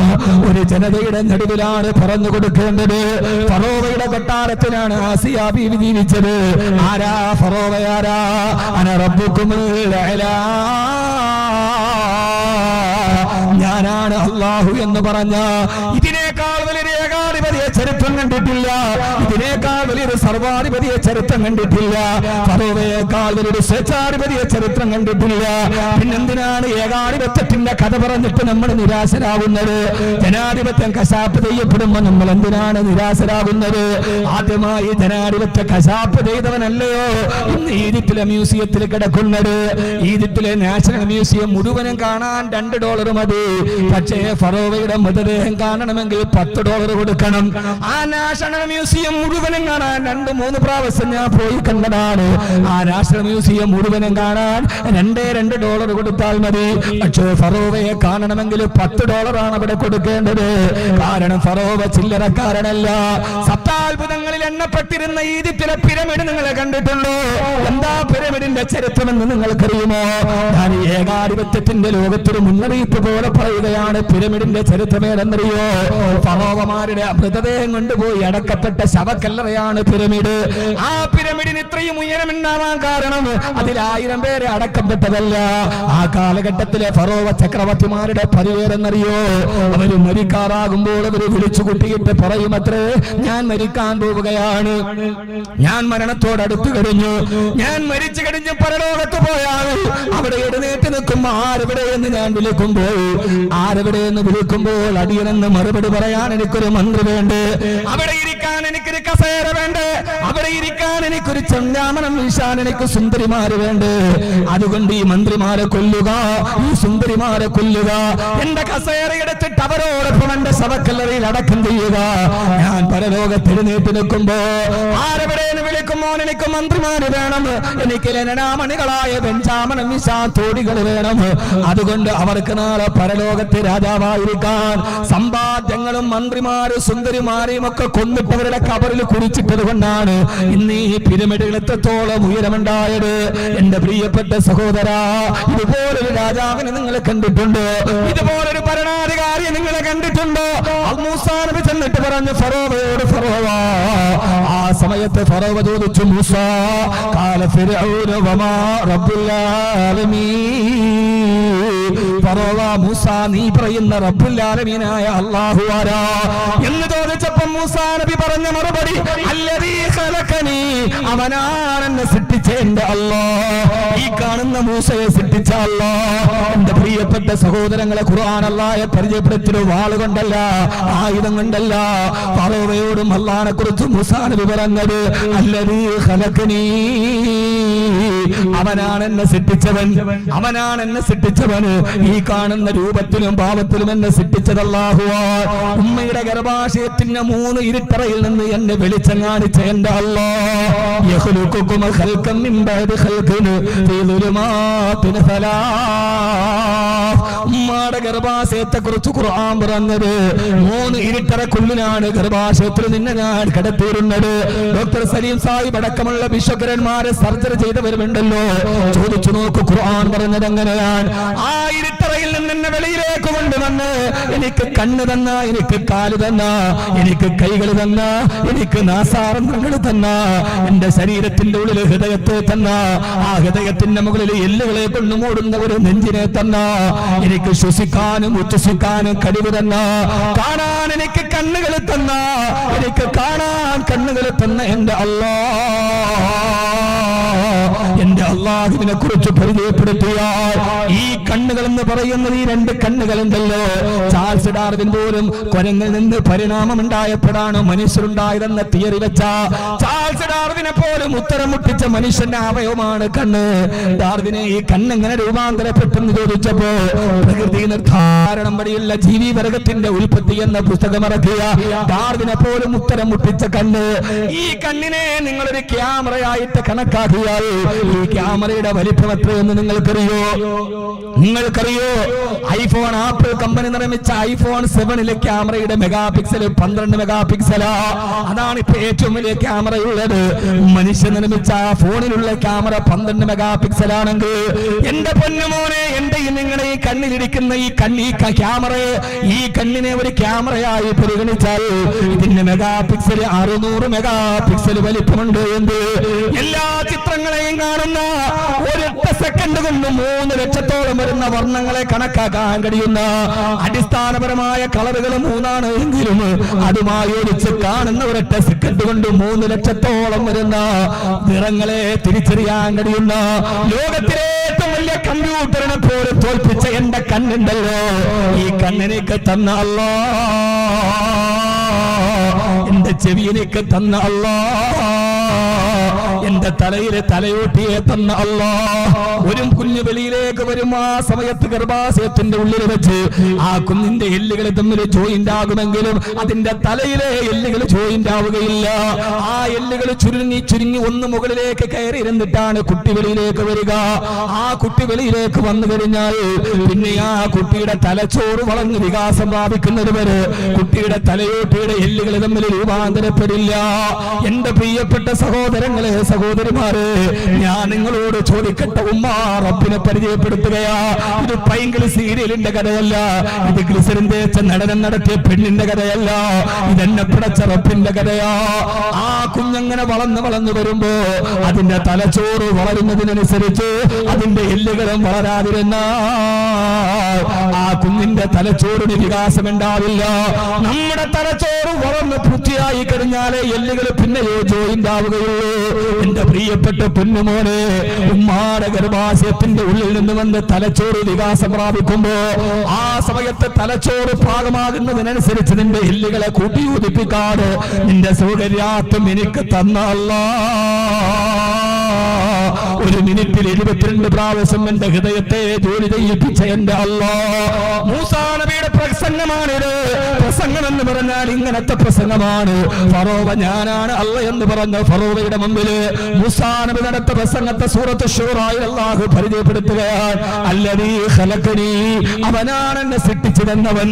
ഒരു ജനതയുടെ നടുവിലാണ് പറഞ്ഞു കൊടുക്കേണ്ടത്. ഫറോവയുടെ കൊട്ടാരത്തിലാണ് ആസിയ ബീവി ജീവിച്ചത്. ആരാ ഫറോവയാരാ? അന റബ്ബുക്കുമുൽ അഅ്ലാ, ഞാനാണ് അല്ലാഹു എന്ന് പറഞ്ഞ ഇതിനേക്കാൾ വലിയൊരു ഏകാധിപതിയെ ചരിത്രം കണ്ടിട്ടില്ല. ഇതിനേക്കാൾ വലിയൊരു സർവാധിപതിയെ ചരിത്രം കണ്ടിട്ടില്ല. ഫറോവയേക്കാൾ വലിയൊരു സ്വേച്ഛാധിപതിയെ ചരിത്രം കണ്ടിട്ടില്ല. പിന്നെന്തിനാണ് ഏകാധിപത്യത്തിന്റെ കഥ പറഞ്ഞിട്ട് നമ്മൾ നിരാശരാകുന്നത്? ജനാധിപത്യം കശാപ്പ് ചെയ്യപ്പെടുമ്പോ നമ്മൾ എന്തിനാണ് നിരാശരാകുന്നത്? ആദ്യമായി ജനാധിപത്യ കശാപ്പ് ചെയ്തവനല്ലയോ ഇന്ന് ഈജിപ്തിലെ മ്യൂസിയത്തിൽ കിടക്കുന്നത്? ഈജിപ്തിലെ നാഷണൽ മ്യൂസിയം മുഴുവനും കാണാൻ $2 മതി. പക്ഷേ ഫറോവയുടെ മൃതദേഹം കാണണമെങ്കിൽ $10 കൊടുക്കണം. ആ നാഷണൽ മ്യൂസിയം മുഴുവനും കാണാൻ 2-3 പ്രാവശ്യം ഞാൻ പോയി കണ്ടതാണ്. ആ നാഷണൽ മ്യൂസിയം മുഴുവനും കാണാൻ $2 കൊടുത്താൽ മതി. പക്ഷേ ഫറോവയെ കാണണമെങ്കിൽ $10 അവിടെ കൊടുക്കേണ്ടത്. കാരണം ഫറോവ ചില്ലറക്കാരനല്ല. സപ്താത്ഭുതങ്ങളിൽ എണ്ണപ്പെട്ടിരുന്ന ഈജിപ്തിലെ പിരമിഡ് നിങ്ങൾ കണ്ടിട്ടുണ്ടോ? എന്താ പിരമിഡിന്റെ ചരിത്രമെന്ന് നിങ്ങൾക്കറിയുമോ? ഞാൻ ഏകാധിപത്യത്തിന്റെ ലോകത്തൊരു മുന്നറിയിപ്പ് പോലെ പറയുകയാണ്. പിരമിഡിന്റെ ചരിത്രമേതെന്നറിയോ? ഫറോവമാരുടെ മൃതദേഹം കൊണ്ടുപോയി അടക്കപ്പെട്ട ശവക്കല്ലറയാണ് പിരമിഡ്. ആ പിരമിഡിന് ഇത്രയും ഉയരമുണ്ടാവാൻ കാരണം അതിൽ 1000 പേരെ അടക്കപ്പെട്ടതല്ല. ആ കാലഘട്ടത്തിലെ ഫറോവ ചക്രവർത്തിമാരുടെ പരിവേരെന്നറിയോ? അവര് മരിക്കാറാകുമ്പോൾ അവര് വിളിച്ചു കൂട്ടിയിട്ട് പറയുമത്രേ, ഞാൻ മരിക്കാൻ പോവുകയാണ്, ഞാൻ മരണത്തോടടുത്തു കഴിഞ്ഞു, ഞാൻ മരിച്ചു കഴിഞ്ഞ് പരലോകത്ത് പോയാൽ അവിടെ എഴുന്നേറ്റ് നിൽക്കുമ്പോ ആരെവിടെയെന്ന് ഞാൻ വിളിക്കുമ്പോൾ, ആരെവിടെയെന്ന് വിളിക്കുമ്പോൾ അടിയനെന്ന് മറുപടി പറയാൻ എനിക്കൊരു മന്ത്രി വേണ്ടേ, അവിടെ ഇരിക്കാൻ എനിക്കൊരു കസേര വേണ്ടേ, അവിടെ ഇരിക്കാൻ എനിക്കൊരു ചന്ദാമനം വീശാൻ എനിക്ക് സുന്ദരിമാര് വേണ്ടേ. അതുകൊണ്ട് ഈ മന്ത്രിമാരെ കൊല്ലുക, ഈ സുന്ദരിമാരെ കൊല്ലുക, എന്റെ കസേര എടുത്തിട്ട് അവരോടൊപ്പം എന്റെ ശവക്കല്ലറയിൽ അടക്കം ചെയ്യുക. ഞാൻ പരലോകത്ത് എഴുന്നേറ്റ് നിൽക്കുമ്പോ ആരെവിടെയെന്ന് വിളിക്കുമ്പോൾ എനിക്ക് മന്ത്രിമാര് വേണം, എനിക്ക് ലനാമണികളായ ബെഞ്ചാമനം വീശാൻ തോടികൾ വേണം. അതുകൊണ്ട് അവർക്ക് നാളെ പരലോകത്തെ രാജാവായിരിക്കാൻ സമ്പാദ്യങ്ങളും മന്ത്രിമാരും സുന്ദരിമാരെയും ഒക്കെ കൊന്നിട്ടവരുടെ കബറിൽ കുറിച്ചിട്ടത് കൊണ്ടാണ് ഇന്ന് ഈ പിരമിഡുകൾ എത്രത്തോളം ഉയരമുണ്ടായത്. എന്റെ പ്രിയപ്പെട്ട സഹോദരാ, ഇതുപോലൊരു രാജാവിനെ നിങ്ങൾ കണ്ടിട്ടുണ്ടോ? ഇതുപോലൊരു ഭരണാധികാരിയെ നിങ്ങൾ കണ്ടിട്ടുണ്ടോ? മൂസാ നബി ചെന്നിട്ട് പറഞ്ഞു ഫറോവയോട്, ഫറോവ, ആ സമയത്ത് ഫറോവ ചോദിച്ചു, മൂസ ഖാല ഫിർഔന വമാ റബ്ബുൽ ആലമീൻ, ഫറോവ മൂസ നീ പറയുന്ന റബ്ബുൽ ആലമീനായ അല്ലാഹു ആരാ എന്ന് ചോദിച്ചപ്പോൾ മൂസാ നബി പറഞ്ഞ മറുപടി, അല്ലദീ ഖലഖനി, അവനാണ് എന്നെ സൃഷ്ടിച്ച എന്റെ അല്ലാഹ്. ഈ കാണുന്ന മൂസയെ സൃഷ്ടിച്ച അല്ലാഹ്. എന്റെ പ്രിയപ്പെട്ട സഹോദരങ്ങളെ, ഖുർആൻ അല്ലാഹയെ പരിചയപ്പെടുത്തിയത് വാളുകൊണ്ടല്ല, ആയുധം കൊണ്ടല്ല. ഫറോവയോടും അല്ലാഹനെ കുറിച്ച് മൂസാ നബി പറഞ്ഞത് അല്ലദീ ഖലഖനി, അവനാണ് എന്നെ സൃഷ്ടിച്ചവൻ, അവനാണ് എന്നെ സൃഷ്ടിച്ചവന്. ഈ കാണുന്ന രൂപത്തിലും ഭാവത്തിലും എന്നെ സൃഷ്ടിച്ചത് അല്ലാഹുവാണ്. ഉമ്മയുടെ ഗർഭാശയത്തിന്റെ 3 ഇരുട്ടറയിൽ നിന്ന് എന്നെ വെളിച്ചം കാണിച്ച എന്റെ അല്ലാഹ്. യഖ്ലുഖുകും ഖൽഖൻ മിൻ ബഅദി ഖൽഖിൻ ഫീ ദുലുമാതിൻ സലാസ്. ഉമ്മയുടെ ഗർഭാശയത്തെ കുറിച്ച് ഖുർആൻ പറഞ്ഞത് 3 ഇരുട്ടറക്കുള്ളിലാണ് ഗർഭാശയത്തിൽ നിന്നെ ഞാൻ കിടത്തിയിരുന്നത്. ഡോക്ടർ സലീം സാഹിബ് അടക്കമുള്ള വിശ്വകരന്മാരെ സർജറി ചെയ്തവരുമുണ്ടല്ലോ. ചോദിച്ചു നോക്കൂ, ഖുർആൻ പറഞ്ഞത് എങ്ങനെയാണ്? ആ ഇരുട്ടറയിൽ നിന്ന് എന്നെ വെളിയിലേക്ക് കൊണ്ടുവന്ന് എനിക്ക് കണ്ണ് തന്ന, എനിക്ക് കാല് തന്ന, എനിക്ക് കൈകൾ തന്ന, എനിക്ക് നാസാരങ്ങൾ തന്ന, എന്റെ ശരീരത്തിന്റെ ഉള്ളിൽ ഹൃദയത്തെ തന്ന, ആ ഹൃദയത്തിന്റെ മുകളിൽ എല്ലുകളെ കൊണ്ട് മൂടുന്ന ഒരു നെഞ്ചിനെ തന്ന, എനിക്ക് ശ്വസിക്കാനും ഉച്ഛസിക്കാനും കഴിവ് തന്ന, കാണാൻ എനിക്ക് കണ്ണുകൾ തന്ന, എനിക്ക് കാണാൻ കണ്ണുകൾ തന്ന എന്റെ അല്ലാഹുവിനെ കുറിച്ച് പരിചയപ്പെടുത്തിയാൽ ഈ കണ്ണുകൾ എന്ന് പറയുന്നത് ഈ 2 കണ്ണുകളുണ്ടല്ലോ. ചാൾസ് ഡാർവിൻ പോലും കുരങ്ങിൽ നിന്ന് പരിണാമം ഉണ്ടായപ്പോഴാണ് മനുഷ്യരുണ്ടായതെന്ന തിയറി വെച്ച ചാൾസ് ഡാർവിനെ പോലും ഉത്തരം മുട്ടിച്ച മനുഷ്യന്റെ അവയവമാണ് കണ്ണ്. ഡാർവിനെ ഈ കണ്ണെങ്ങനെ രൂപാന്തരപ്പെട്ടെന്ന് ചോദിച്ചപ്പോ പ്രകൃതി നിർദ്ധാരണം വഴിയുള്ള ജീവിവർഗത്തിന്റെ ഉൽപ്പത്തി എന്ന പുസ്തകം ഇറക്കിയ ഡാർവിനെ പോലും ഉത്തരം മുട്ടിച്ച കണ്ണ്. ഈ കണ്ണിനെ നിങ്ങളൊരു ക്യാമറയായിട്ട് കണക്കാക്കിയാൽ ഈ ക്യാമറയുടെ വലിപ്പം എത്രയെന്ന് നിങ്ങൾക്കറിയോ? ഐഫോൺ ആപ്പിൾ കമ്പനി നിർമ്മിച്ച ഐഫോൺ 7 ക്യാമറയുടെ മെഗാപിക്സൽ 12 മെഗാപിക്സലാ. അതാണ് ഇപ്പൊ ഏറ്റവും വലിയ ക്യാമറയുള്ളത്. മനുഷ്യൻ നിർമ്മിച്ച ഫോണിലുള്ള ക്യാമറ 12 മെഗാപിക്സലാണെങ്കിൽ എന്റെ പൊന്നുമോനെ, എന്റെ നിങ്ങളുടെ ഈ കണ്ണിലിരിക്കുന്ന ഈ ക്യാമറയെ, ഈ കണ്ണിനെ ഒരു ക്യാമറയായി പരിഗണിച്ചാൽ ഇതിന്റെ മെഗാപിക്സൽ 600 മെഗാപിക്സൽ വലിപ്പമുണ്ട്. എന്ത് എല്ലാ ചിത്രങ്ങളെയും കാണുന്ന ഒരൊറ്റ സെക്കൻഡ് കൊണ്ട് 3 ലക്ഷത്തോളം വരുന്ന വർണ്ണങ്ങളെ കണക്കാക്കാൻ കഴിയുന്ന അടിസ്ഥാനപരമായ കളറുകൾ 3 എങ്കിലും അതുമായി ഒളിച്ച് കാണുന്ന ഒരൊറ്റ സെക്കൻഡ് കൊണ്ട് 3 ലക്ഷത്തോളം വരുന്ന നിറങ്ങളെ തിരിച്ചറിയാൻ കഴിയുന്ന ലോകത്തിലെ ഏറ്റവും വലിയ കമ്പ്യൂട്ടറിനെ പോലും തോൽപ്പിച്ച എന്റെ കണ്ണുണ്ടല്ലോ, ഈ കണ്ണിനേക്ക് തന്ന അല്ലാഹ്, എന്റെ ചെവിയിലേക്ക് തന്ന അല്ലാഹ്, എന്റെ തലയിലെ തലയോട്ടിയെ തന്ന അല്ലാഹ്. ഒരു കുഞ്ഞു വെളിയിലേക്ക് വരും, ആ സമയത്ത് ഗർഭാശയത്തിന്റെ ഉള്ളിൽ വെച്ച് ആ കുഞ്ഞിന്റെ എല്ലുകൾ തമ്മിൽ ജോയിന്റ് ആകുമെങ്കിലും അതിന്റെ തലയിലെ എല്ലുകൾ ജോയിന്റ് ആവുകയില്ല. ആ എല്ലുകൾ ചുരുങ്ങി ഒന്ന് മുകളിലേക്ക് കയറി ഇരുന്നിട്ടാണ് കുട്ടി വെളിയിലേക്ക് വരിക. ആ കുട്ടി വെളിയിലേക്ക് വന്നു കഴിഞ്ഞാൽ പിന്നെ ആ കുട്ടിയുടെ തലച്ചോറ് വളർന്ന് വികാസം പ്രാപിക്കുന്നത് വരെ കുട്ടിയുടെ തലയോട്ടിയുടെ എല്ലുകൾ തമ്മിൽ രൂപാന്തരപ്പെടില്ല. എന്റെ പ്രിയപ്പെട്ട സഹോദരങ്ങളെ, സഹോദരിമാരെ, ഞാൻ നിങ്ങളോട് ചോദിക്കട്ടെ, ഉമ്മ റബ്ബിനെ പരിചയപ്പെടുത്തുകയാ. ഇത് പൈങ്കിളി സീരിയലിന്റെ കഥയല്ല, ഇത് ഗ്ലിസറിൻ തേച്ച നടനം നടത്തിയ പെണ്ണിന്റെ കഥയല്ല, ഇതെന്നെ പിടച്ച റബ്ബിന്റെ കഥയാ. ആ കുഞ്ഞങ്ങനെ വളർന്നു വരുമ്പോ അതിന്റെ തലച്ചോറ് വളരുന്നതിനനുസരിച്ച് അതിന്റെ എല്ലുകളും വളരാതിരുന്ന ആ കുഞ്ഞിന്റെ തലച്ചോറിന് വികാസം ഉണ്ടാവില്ല. നമ്മുടെ തലച്ചോറ് വളർന്ന് പൂർത്തിയായി കഴിഞ്ഞാലേ എല്ലുകൾ പിന്നെയോ ജോയിന്റ് ആവുകയുള്ളൂ. എന്റെ പ്രിയപ്പെട്ട പൊന്നുമോനെ, ഉമ്മാടെ ഗർഭാശയത്തിന്റെ ഉള്ളിൽ നിന്ന് വന്ന് തലച്ചോറ് വികാസം പ്രാപിക്കുമ്പോ ആ സമയത്ത് തലച്ചോറ് ഭാഗമാകുന്നതിനനുസരിച്ച് നിന്റെ എല്ലുകളെ കൂട്ടിയോജിപ്പിക്കാതെ നിന്റെ സൗകര്യാർത്ഥം എനിക്ക് തന്ന അല്ലാഹ്, ഒരു മിനിറ്റിൽ 22 പ്രാവശ്യം എന്റെ ഹൃദയത്തെ ജോലി ചെയ്യിപ്പിച്ച എന്റെ അല്ലാഹ്. മൂസാ നബിയുടെ പ്രസംഗമാണിത്. പ്രസംഗം എന്ന് പറഞ്ഞാൽ ഇങ്ങനത്തെ പ്രസംഗമാണ്. ഫറോവ ഞാനാണ് അല്ല എന്ന് പറഞ്ഞ ഫറോവയുടെ മുമ്പില് മൂസാ നബി നടത്ത പ്രസംഗത്തെ സൂറത്ത് ശൂറായിൽ അല്ലാഹു പരിചയപ്പെടുത്തുകയാണ്. അല്ലദീ ഖലഖനി, അവനാണ് എന്നെ സൃഷ്ടിച്ചതെന്നവൻ,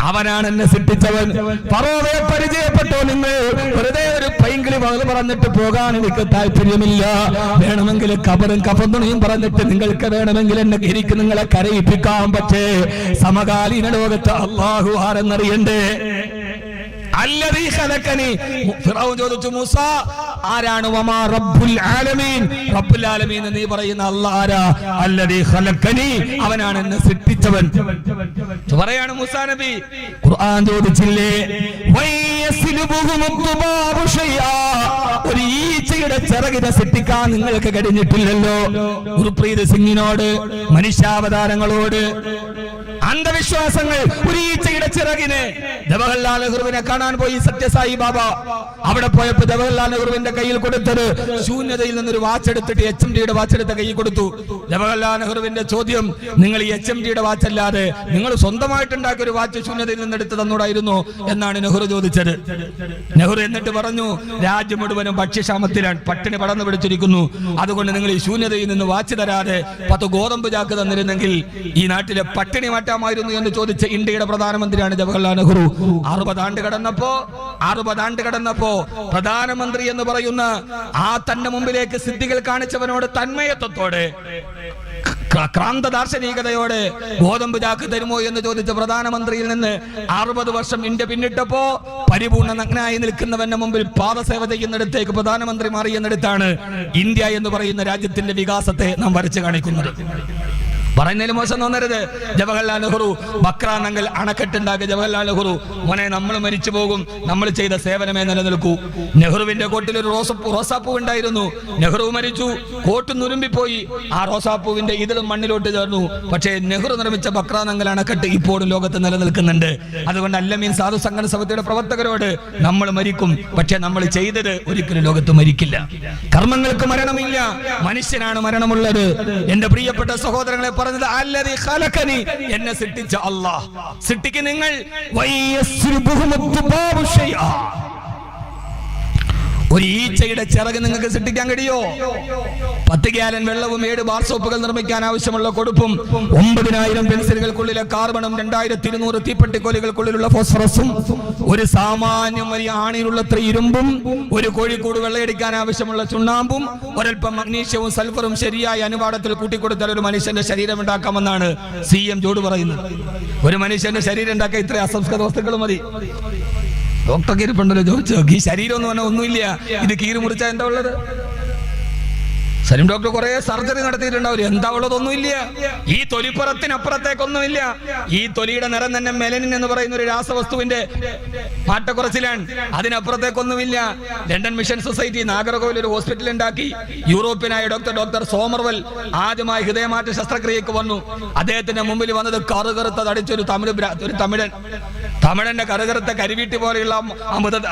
അവനാണ് എന്നെ സൃഷ്ടിച്ചവൻ. ഫറോവയെ പരിചയപ്പെട്ടോ നിങ്ങൾ? വെറുതെ ഒരു പൈങ്കിളി വകല് പറഞ്ഞിട്ട് പോകാൻ എനിക്ക് താല്പര്യമില്ല. വേണമെങ്കിൽ കബറും കഫന്നുണിയും പറഞ്ഞിട്ട് നിങ്ങൾക്ക് വേണമെങ്കിൽ എനിക്ക് നിങ്ങളെ കരയിപ്പിക്കാൻ പറ്റേ. സമകാലീന ലോകത്ത് അല്ലാഹു ആരെന്നറിയണ്ടേ? അല്ലദീ ഖലഖനി. ഫിറഔൻ ചോദിച്ചു, മൂസ ആരാണ്? വമാ റബ്ബുൽ ആലമീൻ. റബ്ബുൽ ആലമീൻ നീ പറയുന്ന അല്ലാഹ് ആരാ? അല്ലദീ ഖലഖനി, അവനാണ് എന്നെ സൃഷ്ടിച്ചവൻ പറയാണ് മൂസാ നബി. ഖുർആൻ ചോദിച്ചില്ലേ, വയസ്ലുബുഹുമുദ്ദുബാബു ശൈആ, ഒരു ഈച്ചയുടെ ചിറകിനെ സൃഷ്ടിക്കാൻ നിങ്ങൾക്ക് കഴിഞ്ഞിട്ടില്ലല്ലോ. ഗുർപ്രീത് സിംഗിനോട്, മനുഷ്യാവതാരങ്ങളോട് അന്ധവിശ്വാസങ്ങൾ, ഒരു ഈച്ചയുടെ ചിറകിനെ. ജവഹർലാൽ നെഹ്റുവിനെ കാണാൻ പോയി സത്യസായി ബാബ. അവിടെ പോയപ്പോ ജവഹർലാൽ നെഹ്റുവിന്റെ കയ്യിൽ കൊടുത്തത് ശൂന്യതയിൽ നിന്നൊരു വാച്ച് എടുത്തിട്ട് HMDയുടെ വാച്ച് എടുത്ത കൈ കൊടുത്തു. ജവഹർലാൽ നെഹ്റുവിന്റെ ചോദ്യം, നിങ്ങൾ ഈ HMDയുടെ വാച്ച് അല്ലാതെ നിങ്ങൾ സ്വന്തമായിട്ടുണ്ടാക്കിയ ഒരു വാച്ച് ശൂന്യതയിൽ നിന്ന് എടുത്ത് തന്നൂടായിരുന്നു എന്നാണ് നെഹ്റു ചോദിച്ചത്. നെഹ്റു എന്നിട്ട് പറഞ്ഞു, രാജ്യം മുഴുവനും ഭക്ഷ്യക്ഷാമത്തിലാണ്, പട്ടിണി പടർന്നു പിടിച്ചിരിക്കുന്നു. അതുകൊണ്ട് നിങ്ങൾ ഈ ശൂന്യതയിൽ നിന്ന് വാച്ച് തരാതെ 10 ഗോതമ്പ് ചാക്ക് തന്നിരുന്നെങ്കിൽ ഈ നാട്ടിലെ പട്ടിണി മാറ്റാൻ അറിയാമായിരുന്നു എന്ന് ചോദിച്ച ഇന്ത്യയുടെ പ്രധാനമന്ത്രിയാണ് ജവഹർലാൽ നെഹ്റു. 60 ആണ്ട് കടന്നപ്പോ പ്രധാനമന്ത്രി എന്ന് പറയുന്ന ആ തന്റെ മുമ്പിലേക്ക് സിദ്ധികൾ കാണിച്ചവനോട് തന്മയത്വത്തോടെ ക്രാന്ത ദാർശനികതയോടെ ഗോതമ്പ് ചാക്ക് തരുമോ എന്ന് ചോദിച്ച പ്രധാനമന്ത്രിയിൽ നിന്ന് 60 വർഷം ഇന്ത്യ പിന്നിട്ടപ്പോ പരിപൂർണ നഗ്നായി നിൽക്കുന്നവന്റെ മുമ്പിൽ പാദസേവ ചെയ്യുന്നിടത്തേക്ക് പ്രധാനമന്ത്രി മാറിയെന്നിടത്താണ് ഇന്ത്യ എന്ന് പറയുന്ന രാജ്യത്തിന്റെ വികാസത്തെ നാം വരച്ചു കാണിക്കുന്നത്. പറയുന്നതിൽ മോശം തോന്നരുത്. ജവഹർലാൽ നെഹ്റു ബക്രാനങ്കൽ അണക്കെട്ടുണ്ടാക്കിയ ജവഹർലാൽ നെഹ്റു, മോനെ നമ്മൾ മരിച്ചു പോകും, നമ്മൾ ചെയ്ത സേവനമേ നിലനിൽക്കൂ. നെഹ്റുവിന്റെ കോട്ടിൽ ഒരു റോസാപ്പൂ ഉണ്ടായിരുന്നു. നെഹ്റു മരിച്ചു, കോട്ട് നുരുമ്പിപ്പോയി, ആ റോസാപ്പൂവിന്റെ ഇതിലും മണ്ണിലോട്ട് ചേർന്നു. പക്ഷേ നെഹ്റു നിർമ്മിച്ച ബക്രാനങ്കൽ അണക്കെട്ട് ഇപ്പോഴും ലോകത്ത് നിലനിൽക്കുന്നുണ്ട്. അതുകൊണ്ട് അല്ലമീൻ സാധു സംഘടന സമിതിയുടെ പ്രവർത്തകരോട്, നമ്മൾ മരിക്കും, പക്ഷെ നമ്മൾ ചെയ്തത് ഒരിക്കലും ലോകത്ത് മരിക്കില്ല. കർമ്മങ്ങൾക്ക് മരണമില്ല, മനുഷ്യനാണ് മരണമുള്ളത്. എന്റെ പ്രിയപ്പെട്ട സഹോദരങ്ങളെ, പറഞ്ഞത് അല്ലദീ ഖലഖനി, എന്നെ സൃഷ്ടിച്ച അല്ലാഹ്. സൃഷ്ടിക്ക് നിങ്ങൾ ഒരു ഈച്ചയുടെ ചിറക് നിങ്ങൾക്ക് സൃഷ്ടിക്കാൻ കഴിയോ? 10 ഗാലൻ വെള്ളവും 7 ബാർ സോപ്പുകൾ നിർമ്മിക്കാൻ ആവശ്യമുള്ള കൊടുപ്പും 9000 പെൻസിലുകൾക്കുള്ളിലെ കാർബണും 2200 തീപ്പെട്ടിക്കോലുകൾക്കുള്ളിലുള്ള ഫോസ്ഫറസും ഒരു സാമാന്യം വലിയ ആണിയിലുള്ളത്ര ഇരുമ്പും ഒരു കോഴിക്കൂട് വെള്ളയടിക്കാൻ ആവശ്യമുള്ള ചുണ്ണാമ്പും ഒരൽപ്പം മഗ്നീഷ്യവും സൾഫറും ശരിയായ അനുപാതത്തിൽ കൂട്ടിക്കൊടുത്താൽ ഒരു മനുഷ്യന്റെ ശരീരം ഉണ്ടാക്കാമെന്നാണ് CM ജോഡ് പറയുന്നത്. ഒരു മനുഷ്യന്റെ ശരീരം ഉണ്ടാക്കാൻ ഇത്ര അസംസ്കൃത വസ്തുക്കൾ മതി. ഡോക്ടർ കീരിപ്പുണ്ടല്ലോ, ചോദിച്ചോ, ഈ ശരീരം എന്ന് പറഞ്ഞാൽ ഒന്നുമില്ല, ഇത് കീറി മുറിച്ചാൽ എന്താ ഉള്ളത്? സലീം ഡോക്ടർ കുറെ സർജറി നടത്തിയിട്ടുണ്ടാവില്ല, എന്താ ഉള്ളതൊന്നുമില്ല. ഈ തൊലിപ്പുറത്തിനപ്പുറത്തേക്കൊന്നുമില്ല. ഈ തൊലിയുടെ നിറം തന്നെ മെലനിൻ എന്ന് പറയുന്ന ഒരു രാസവസ്തുവിന്റെ മാറ്റക്കുറച്ചിലാണ്, അതിനപ്പുറത്തേക്കൊന്നുമില്ല. ലണ്ടൻ മിഷൻ സൊസൈറ്റി നാഗർകോവിൽ ഒരു ഹോസ്പിറ്റൽ ഉണ്ടാക്കി. യൂറോപ്യനായ ഡോക്ടർ സോമർവെൽ ആദ്യമായി ഹൃദയമാറ്റ ശസ്ത്രക്രിയക്ക് വന്നു. അദ്ദേഹത്തിന്റെ മുമ്പിൽ വന്നത് കറുകറുത്ത തടിച്ചൊരു തമിഴന്റെ കറുകറുത്ത കരിവീട്ടി പോലെയുള്ള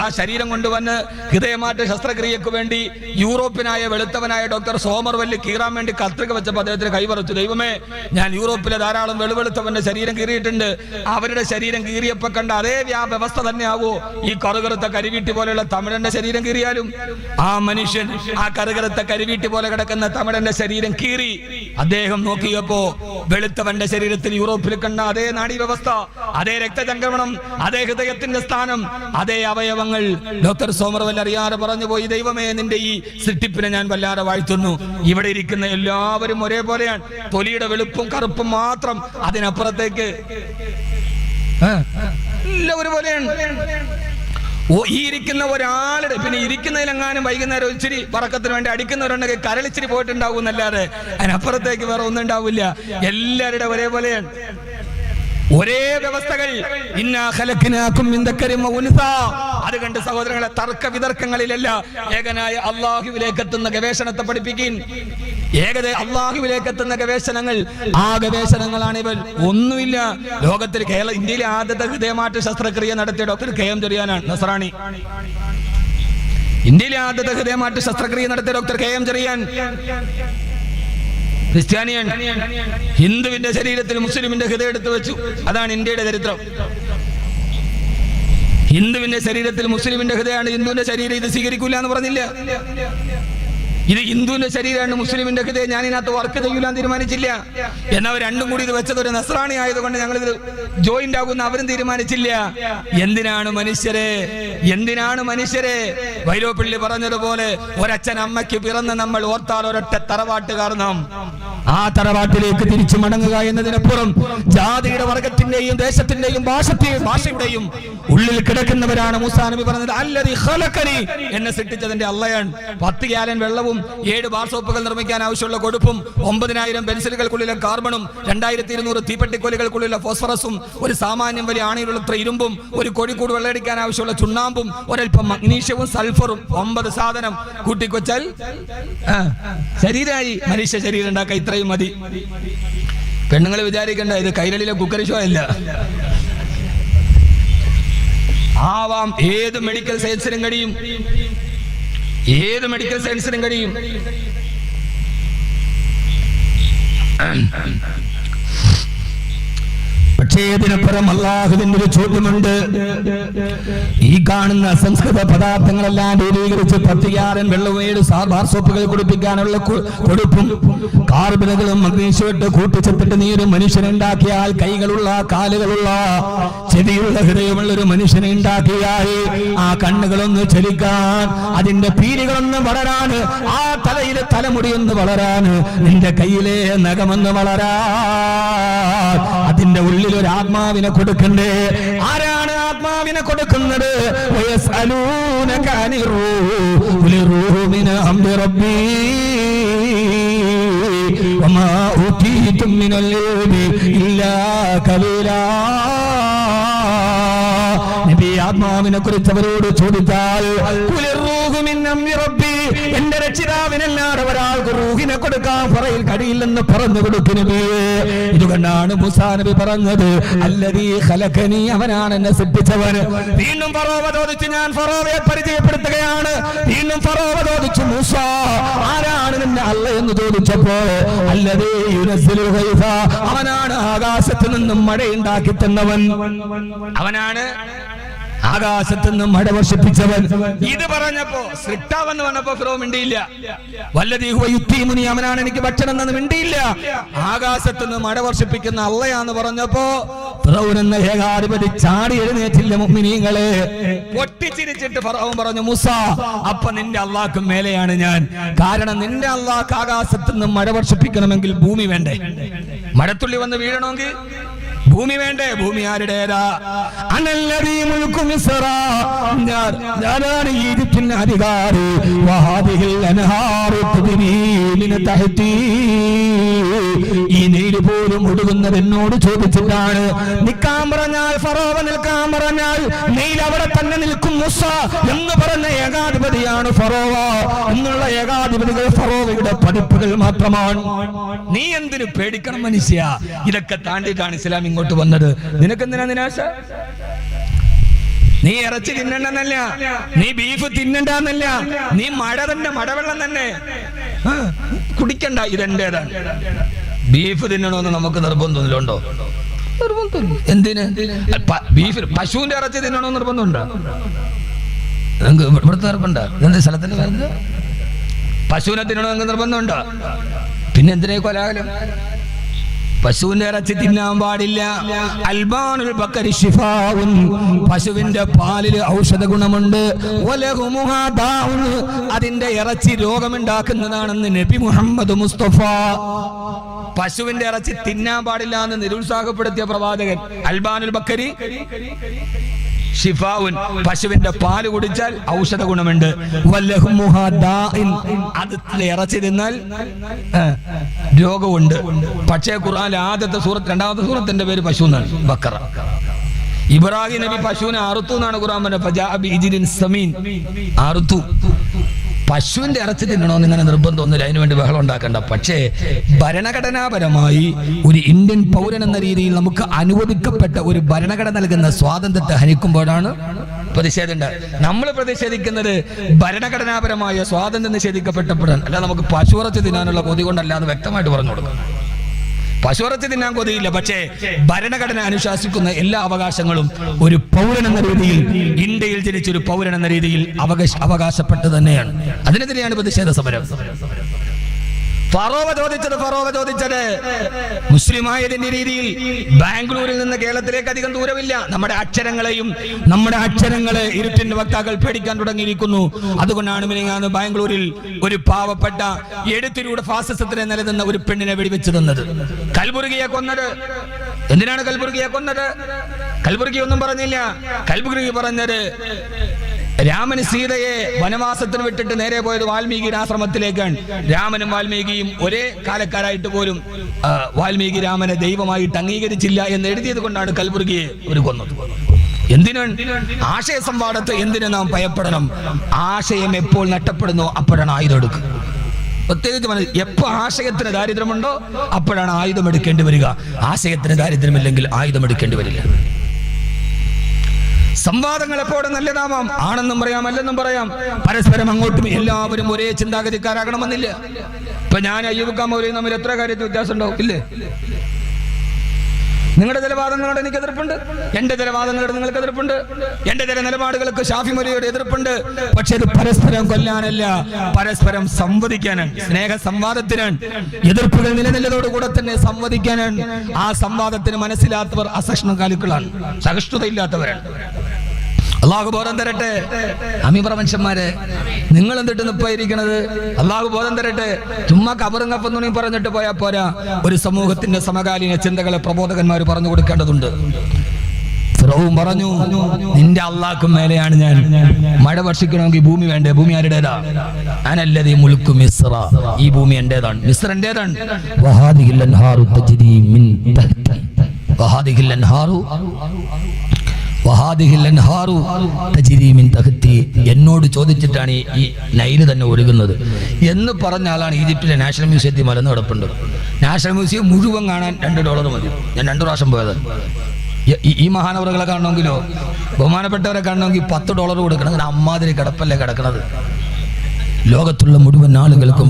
ആ ശരീരം കൊണ്ടുവന്ന് ഹൃദയമാറ്റ ശസ്ത്രക്രിയക്ക് വേണ്ടി യൂറോപ്യനായ വെളുത്തവനായ ഡോക്ടർ സോമർവെല്ല് കീറാൻ വേണ്ടി കത്രിക വെച്ചപ്പോൾ അദ്ദേഹത്തിന് കൈവറച്ചു. ദൈവമേ, ഞാൻ യൂറോപ്പിലെ ധാരാളം വെളുവെളുത്തവന്റെ ശരീരം കീറിയിട്ടുണ്ട്, അവരുടെ ശരീരം കീറിയപ്പോ കണ്ട അതേ വ്യവസ്ഥ തന്നെ ആവോ ഈ കറുകറുത്ത കരിവീട്ടി പോലെയുള്ള തമിഴന്റെ ശരീരം കീറിയാലും? ആ മനുഷ്യൻ ആ കറുകറുത്ത കരിവീട്ടി പോലെ കിടക്കുന്ന തമിഴന്റെ ശരീരം കീറി. അദ്ദേഹം നോക്കിയപ്പോ വെളുത്തവന്റെ ശരീരത്തിൽ യൂറോപ്പിൽ കണ്ട അതേ നാഡീവ്യവസ്ഥ, അതേ രക്തചംക്രമണം, അതേ ഹൃദയത്തിന്റെ സ്ഥാനം, അതേ അവയവങ്ങൾ. ഡോക്ടർ സോമർവെൽ അറിയാതെ പറഞ്ഞു പോയി, ദൈവമേ, നിന്റെ ഈ സൃഷ്ടിപ്പിനെ ഞാൻ വല്ലാതെ വാഴ്ത്തുന്നു. ഇവിടെ ഇരിക്കുന്ന എല്ലാവരും ഒരേപോലെയാണ്, തൊലിയുടെ വെളുപ്പും കറുപ്പും മാത്രം, അതിനപ്പുറത്തേക്ക് എല്ലാവരും പോലെയാണ്. ഈ ഇരിക്കുന്ന ഒരാളുടെ, പിന്നെ ഇരിക്കുന്നതിലെങ്ങാനും വൈകുന്നേരം ഇച്ചിരി പറക്കത്തിന് വേണ്ടി അടിക്കുന്നവരുണ്ടെങ്കിൽ കരളിച്ചിരി പോയിട്ടുണ്ടാവും എന്നല്ലാതെ അതിനപ്പുറത്തേക്ക് വേറെ ഒന്നും ഉണ്ടാവില്ല. എല്ലാവരുടെ ഒരേപോലെയാണ്, ഒരേ വ്യവസ്ഥകൾ. അത് കണ്ട് സഹോദരങ്ങളെ, തർക്ക വിതർക്കങ്ങളിലല്ല, ഏകനായ അള്ളാഹുവിലേക്ക് എത്തുന്ന ഗവേഷണത്തെ പഠിപ്പിക്കും. അള്ളാഹുവിലേക്ക് എത്തുന്ന ഗവേഷണങ്ങൾ, ആ ഗവേഷണങ്ങളാണ് ഇവർ. ഒന്നുമില്ല. ലോകത്തിൽ ഇന്ത്യയിലെ ആദ്യത്തെ ഹൃദയമാറ്റ ശസ്ത്രക്രിയ നടത്തിയ ഡോക്ടർ KM ചെറിയാനാണ്, നസ്രാണി. ഇന്ത്യയിലെ ആദ്യത്തെ ഹൃദയമാറ്റ ശസ്ത്രക്രിയ നടത്തിയ ഡോക്ടർ KM ചെറിയാൻ ക്രിസ്ത്യാനിയാണ്. ഹിന്ദുവിന്റെ ശരീരത്തിൽ മുസ്ലിമിന്റെ ഹൃദയം എടുത്തു വെച്ചു. അതാണ് ഇന്ത്യയുടെ ചരിത്രം. ഹിന്ദുവിന്റെ ശരീരത്തിൽ മുസ്ലിമിന്റെ ഹൃദയമാണ് ഹിന്ദുവിന്റെ ശരീരം, ഇത് സ്വീകരിക്കൂല എന്ന് പറഞ്ഞില്ല. ഇത് ഹിന്ദുവിന്റെ ശരീരമാണ്, മുസ്ലിമിന്റെ ഹൃദയം, ഞാൻ ഇതിനകത്ത് വർക്ക് ചെയ്യൂലാന്ന് തീരുമാനിച്ചില്ല. എന്നാൽ രണ്ടും കൂടി ഇത് വെച്ചത് ഒരു നസ്രാണി ആയതുകൊണ്ട് ഞങ്ങൾ ഇത് ജോയിന്റ് ആകുന്ന അവരും തീരുമാനിച്ചില്ല. എന്തിനാണ് മനുഷ്യരെ വൈലോപ്പിള്ളി പറഞ്ഞതുപോലെ ഒരച്ഛൻ അമ്മയ്ക്ക് പിറന്ന് നമ്മൾ ഓർത്താൽ ഒരൊറ്റ തറവാട്ടുകാർ നാം. ആ തറവാട്ടിലേക്ക് തിരിച്ചു മടങ്ങുക എന്നതിനപ്പുറം ജാതിയുടെ, വർഗത്തിന്റെയും ദേശത്തിന്റെയും ഭാഷയുടെയും ഉള്ളിൽ കിടക്കുന്നവരാണ് മൂസാ നബി പറഞ്ഞത്, അല്ലദീ ഖലഖനി, എന്നെ സൃഷ്ടിച്ചതിന്റെ അള്ളയാണ്. 10 ഗാലൻ വെള്ളവും 7 ബാർ സോപ്പുകൾ നിർമ്മിക്കാൻ ആവശ്യമുള്ള കൊടുപ്പും 9000 പെൻസിലുകൾക്കുള്ളിലെ കാർബണും 2200 തീപ്പെട്ടിക്കോലുകൾക്കുള്ളിലെ ഫോസ്ഫറസും ഒരു സാമാന്യം വലിയ ആണിയിലുള്ളത്ര ഇരുമ്പും ഒരു കോഴിക്കൂട് വെള്ളയടിക്കാൻ ആവശ്യമുള്ള ചുണ്ണാമ്പും ഒരൽപ്പം മഗ്നീഷ്യവും സൾഫറും 9 സാധനം കൂട്ടിക്കൊച്ചാൽ ശരീരമായി. മനുഷ്യ ശരീരം ഉണ്ടാക്കാൻ ഇത്രയും മതി. പെണ്ണുങ്ങൾ വിചാരിക്കണ്ട, ഇത് കൈരളിയിലെ കുക്കറി ഷോ അല്ല. ആവാം, ഏത് മെഡിക്കൽ സയൻസിനും കഴിയും. പക്ഷേ പക്ഷേ ഇതിനപ്പുറം അള്ളാഹുവിന്റെ ഒരു ചോദ്യമുണ്ട്. ഈ കാണുന്ന അസംസ്കൃത പദാർത്ഥങ്ങളെല്ലാം രൂപീകരിച്ച് പത്തിയാറൻ വെള്ളമേട് ബാർ സോപ്പുകൾ കുടിപ്പിക്കാനുള്ള കൊടുപ്പും കാർബണുകളും മഗ്നീഷ്യമിട്ട് കൂട്ടിച്ചെത്തിട്ട് നീര് മനുഷ്യനുണ്ടാക്കിയാൽ കൈകളുള്ള കാലുകളുള്ള ചെവിയുള്ള ഹൃദയമുള്ള ഒരു മനുഷ്യനെ ഉണ്ടാക്കിയാൽ ആ കണ്ണുകളൊന്ന് ചലിക്കാൻ, അതിന്റെ പീലികളൊന്ന് വളരാൻ, ആ തലയിലെ തലമുടിയൊന്ന് വളരാൻ, നിന്റെ കയ്യിലെ നഖമൊന്ന് വളരാൻ, അതിന്റെ ഉള്ളിൽ ഒരു ആത്മാവിനെ കൊടുക്കണ്ടേ? ആരാണ് ആത്മാവിനെ കൊടുക്കുന്നത്? ആത്മാവിനെ കുറിച്ച് അവരോട് ചോദിച്ചാൽ എന്റെ രക്ഷിതാവിനല്ലാതെ ഒരാൾക്ക് റൂഹിനെ കൊടുക്കാൻ പറയിൽ കഴിയില്ലെന്ന് പറഞ്ഞു കൊടുക്കുന്നു. ഇതുകൊണ്ടാണ് മൂസാ നബി പറഞ്ഞത് അല്ലദീ ഖലഖനി, അവനാണ് എന്നെ സൃഷ്ടിച്ചവൻ. വീണ്ടും ഫറോവ ചോദിച്ചു, ഞാൻ ഫറോവയെ പരിചയപ്പെടുത്തുകയാണ്. വീണ്ടും ഫറോവ ചോദിച്ചു, മൂസ ആരാണ് നിന്നെ അല്ല എന്ന് ചോദിച്ചപ്പോ അല്ലദീ യുനസ്സിലുൽ ഗൈസ, അവനാണ് ആകാശത്ത് നിന്നും മഴയുണ്ടാക്കി തന്നവൻ, അവനാണ് ആകാശത്ത് നിന്നും മഴ വർഷിപ്പിച്ചവൻ. ഇത് പറഞ്ഞപ്പോ സൃഷ്ടാവെന്ന് പറഞ്ഞപ്പോ ഫിറോ മിണ്ടിയില്ല. വല്ലദീ ഹുവ യുത്തീമുനി, അവനാണ് എനിക്ക് ഭക്ഷണം എന്ന് മിണ്ടിയില്ല. ആകാശത്ത് നിന്ന് മഴ വർഷിപ്പിക്കുന്ന അള്ളയാന്ന് പറഞ്ഞപ്പോ ഫിറൗൻ എന്ന ഏകാധിപതി ചാടി എഴുന്നേറ്റില്ല. മുഅ്മിനീങ്ങളെ പൊട്ടിച്ചിരിച്ചിട്ട് ഫിറൗൻ പറഞ്ഞു, മൂസ അപ്പൊ നിന്റെ അള്ളാഹ്ക്ക് മേലെയാണ് ഞാൻ. കാരണം നിന്റെ അള്ളാഹ്ക്ക് ആകാശത്ത് നിന്ന് മഴ വർഷിപ്പിക്കണമെങ്കിൽ ഭൂമി വേണ്ടേ? മഴത്തുള്ളി വന്ന് വീഴണമെങ്കിൽ ഭൂമി വേണ്ടേ? ഭൂമി ആരുടേതാ? അനല്ലദീ മുൽക്കു മിസ്റ, ഞാനാണ് ഈജിപ്തിന്റെ അധികാരി. വഹാദിഹിൽ അൻഹാറു തജ്രീ മിൻ തഹ്തി, ഈ നീര് പോലും ഒഴുകുന്നത് എന്നോട് ചോദിച്ചിട്ടാണ്. നിൽക്കാൻ പറഞ്ഞാൽ ഫറോവ നിൽക്കാൻ പറഞ്ഞാൽ നീൽ അവിടെ തന്നെ നിൽക്കും മൂസ എന്ന് പറഞ്ഞ ഏകാധിപതിയാണ് ഫറോവ. എന്നുള്ള ഏകാധിപതികൾ ഫറോവയുടെ പതിപ്പുകൾ മാത്രമാണ്. നീ എന്തിനു പേടിക്കണം മനുഷ്യ? ഇതൊക്കെ താണ്ടിട്ടാണ് ഇസ്ലാം ഇങ്ങോട്ട് വന്നത്. നിനക്കെന്തിനാ നിരാശ? നീ ഇറച്ചി തിന്നണ്ടെന്നല്ല, നീ ബീഫ് തിന്നണ്ടെന്നല്ല, നീ മഴ തന്നെ മഴവെള്ളം തന്നെ കുടിക്കണ്ട, ഇതെന്റേതാണ്. ബീഫ് തിന്നണമെന്ന് നമുക്ക് നിർബന്ധമില്ലുണ്ടോ? നിർബന്ധമില്ല. എന്തിന്? ബീഫ് പശുവിന്റെ ഇറച്ചി തിന്നണമെന്ന് നിർബന്ധമുണ്ടോ? ഇവിടുത്തെ നിർബന്ധമുണ്ടോ? എന്ത് സ്ഥലത്തിന് വരുന്നത്? പശുവിനെ തിന്നണമെന്ന് നിർബന്ധമുണ്ടോ? പിന്നെ എന്തിനാ കൊലാകലം? പശുവിന്റെ ഇറച്ചി തിന്നാൻ പാടില്ല. അൽബാനുൽ ബക്കരി ശിഫാഉൻ, പശുവിന്റെ പാലിൽ ഔഷധ ഗുണമുണ്ട്. വലഹുമുഹാ ദാഉൻ, അതിന്റെ ഇറച്ചി രോഗമുണ്ടാക്കുന്നതാണെന്ന് നബി മുഹമ്മദ് മുസ്തഫ. പശുവിന്റെ ഇറച്ചി തിന്നാൻ പാടില്ല എന്ന് നിരുത്സാഹപ്പെടുത്തിയ പ്രവാചകൻ. അൽബാനുൽ ബക്കരി ഷിഫാഉൻ, പശുവിന്റെ പാല് കുടിച്ചാൽ ഔഷധ ഗുണമുണ്ട്. വലഹുമുഹാ ദാഇൻ, അതിലെ ഇറച്ചി തിന്നാൽ രോഗമുണ്ട്. പക്ഷേ ഖുർആനിലെ ആദ്യത്തെ സൂറത്ത്, രണ്ടാമത്തെ സൂറത്തിന്റെ പേര് പശു എന്നാണ്, ബക്കറ. ഇബ്രാഹിം നബി പശുവിനെ അറുത്തു എന്നാണ് ഖുർആൻ പറഞ്ഞത്. ഫജാഅ ബിഇജ്ലിൻ സമീൻ, അറുത്തു. പശുവിന്റെ ഇറച്ചി തിന്നണമെന്ന് ഇങ്ങനെ നിർബന്ധമൊന്നുമില്ല, അതിനുവേണ്ടി ബഹളം ഉണ്ടാക്കണ്ട. പക്ഷേ ഭരണഘടനാപരമായി ഒരു ഇന്ത്യൻ പൗരൻ എന്ന രീതിയിൽ നമുക്ക് അനുവദിക്കപ്പെട്ട ഒരു ഭരണഘടന നൽകുന്ന സ്വാതന്ത്ര്യത്തെ ഹനിക്കുമ്പോഴാണ് പ്രതിഷേധം. നമ്മൾ പ്രതിഷേധിക്കുന്നത് ഭരണഘടനാപരമായ സ്വാതന്ത്ര്യം നിഷേധിക്കപ്പെട്ടപ്പോഴാണ്. അല്ല, നമുക്ക് പശുവിറച്ചി തിന്നാനുള്ള കൊതി കൊണ്ടല്ലാതെ വ്യക്തമായിട്ട് പറഞ്ഞു കൊടുക്കണം. പശുവിറച്ചി തിന്നാൻ കൊതിയില്ല, പക്ഷേ ഭരണഘടന അനുശാസിക്കുന്ന എല്ലാ അവകാശങ്ങളും ഒരു പൗരൻ എന്ന രീതിയിൽ, ഇന്ത്യയിൽ ജനിച്ചൊരു പൗരൻ എന്ന രീതിയിൽ അവകാശപ്പെട്ട് തന്നെയാണ്. അതിനെതിരെയാണ് പ്രതിഷേധ സമരം. ഫറോവ ചോദിച്ചത് മുസ്ലിമായതിന്റെ രീതിയിൽ ബാംഗ്ലൂരിൽ നിന്ന് കേരളത്തിലേക്ക് അധികം ദൂരമില്ല. നമ്മുടെ അക്ഷരങ്ങളെ ഇരുട്ടിന്റെ വക്താക്കൾ പേടിക്കാൻ തുടങ്ങിയിരിക്കുന്നു. അതുകൊണ്ടാണ് മിനിങ്ങാന്ന് ബാംഗ്ലൂരിൽ ഒരു പാവപ്പെട്ട എഴുത്തിലൂടെ ഫാസിസത്തിനെ നിലനിന്ന ഒരു പെണ്ണിനെ വെടിവെച്ച് തന്നത്. കൽബുർഗിയെ കൊന്നത് എന്തിനാണ്? കൽബുർഗിയെ കൊന്നത് കൽബുർഗി ഒന്നും പറഞ്ഞില്ല. കൽബുർഗി പറഞ്ഞത് രാമന് സീതയെ വനവാസത്തിന് വിട്ടിട്ട് നേരെ പോയത് വാൽമീകിയുടെ ആശ്രമത്തിലേക്കാണ്. രാമനും വാൽമീകിയും ഒരേ കാലക്കാരായിട്ട് പോലും വാൽമീകി രാമനെ ദൈവമായിട്ട് അംഗീകരിച്ചില്ല എന്ന് എഴുതിയത് കൊണ്ടാണ് കൽബുർഗിയെ ഒരു കൊന്നത്. എന്തിനാണ്? ആശയ സംവാദത്തെ എന്തിനു നാം ഭയപ്പെടണം? ആശയം എപ്പോൾ നഷ്ടപ്പെടുന്നോ അപ്പോഴാണ് ആയുധം എടുക്കുക. പ്രത്യേകിച്ച് എപ്പോ ആശയത്തിന് ദാരിദ്ര്യമുണ്ടോ അപ്പോഴാണ് ആയുധം എടുക്കേണ്ടി വരിക. ആശയത്തിന് ദാരിദ്ര്യമില്ലെങ്കിൽ ആയുധം എടുക്കേണ്ടി വരില്ല. സംവാദങ്ങൾ എപ്പോഴും നല്ലതാവാം. ആണെന്നും പറയാം, അല്ലെന്നും പറയാം. പരസ്പരം അങ്ങോട്ടും എല്ലാവരും ഒരേ ചിന്താഗതിക്കാരാകണമെന്നില്ല. ഇപ്പൊ ഞാൻ അയ്യൂബ് മൗലവിയും തമ്മിൽ എത്ര കാര്യത്തിൽ വ്യത്യാസം ഉണ്ടാവും? ഇല്ലേ? നിങ്ങളുടെ ചില വാദങ്ങളോട് എനിക്ക് എതിർപ്പുണ്ട്, എന്റെ ചില വാദങ്ങളോട് നിങ്ങൾക്ക് എതിർപ്പുണ്ട്, എന്റെ ചില നിലപാടുകൾക്ക് ഷാഫി മൗലവിയോട് എതിർപ്പുണ്ട്. പക്ഷെ ഇത് പരസ്പരം കൊല്ലാനല്ല, പരസ്പരം സംവദിക്കാനാണ്, സ്നേഹ സംവാദത്തിനാണ്. എതിർപ്പുകൾ നിലനില്ലതോടുകൂടെ തന്നെ സംവദിക്കാനാണ്. ആ സംവാദത്തിന് മനസ്സിലാത്തവർ അസഹിഷ്ണുക്കളാണ്, സഹിഷ്ണുതയില്ലാത്തവരാണ്. അള്ളാഹു ബോധം തരട്ടെ. അമീബറ മനുഷ്യന്മാരെ, നിങ്ങൾ എന്തിട്ട് നിപ്പായിരിക്കണത്? അള്ളാഹു ബോധം തരട്ടെ. ചുമ്മാ കബറുങ്ങപ്പെന്നു പറഞ്ഞിട്ട് പോയാൽ പോരാ. ഒരു സമൂഹത്തിന്റെ സമകാലീന ചിന്തകളെ പ്രബോധകന്മാർ പറഞ്ഞു കൊടുക്കേണ്ടതുണ്ട്. ഫിറഔൻ പറഞ്ഞു, നിന്റെ അള്ളാഹ്ക്കും മേലെയാണ് ഞാൻ. മഴ വർഷിക്കണമെങ്കിൽ ഭൂമി വേണ്ടേ? ഭൂമി ആരുടേതാ? അനല്ലദീ മുൽക്കു മിസ്റ, ഈ ഭൂമി എന്റേതാണ്, മിസ്ർ എന്റേതാണ്. വഹാദിഹിൽ അൻഹാറു തജ്രി മിൻ തഹ്തി, വഹാദിഹിൽ അൻഹാറു എന്നോട് ചോദിച്ചിട്ടാണ് ഈ നൈല് തന്നെ ഒഴുകുന്നത് എന്ന് പറഞ്ഞ ആളാണ് ഈജിപ്തിലെ നാഷണൽ മ്യൂസിയത്തിൽ മലന്ന് കിടപ്പുണ്ട്. നാഷണൽ മ്യൂസിയം മുഴുവൻ കാണാൻ $2 മതി. ഞാൻ 2 പ്രാവശ്യം പോയത്. ഈ മഹാനവറുകളെ കാണണമെങ്കിലോ ബഹുമാനപ്പെട്ടവരെ കാണണമെങ്കിൽ $10 കൊടുക്കണം. അങ്ങനെ അമ്മാതിരി കിടപ്പല്ലേ കിടക്കണത്. ലോകത്തുള്ള മുഴുവൻ ആളുകൾക്കും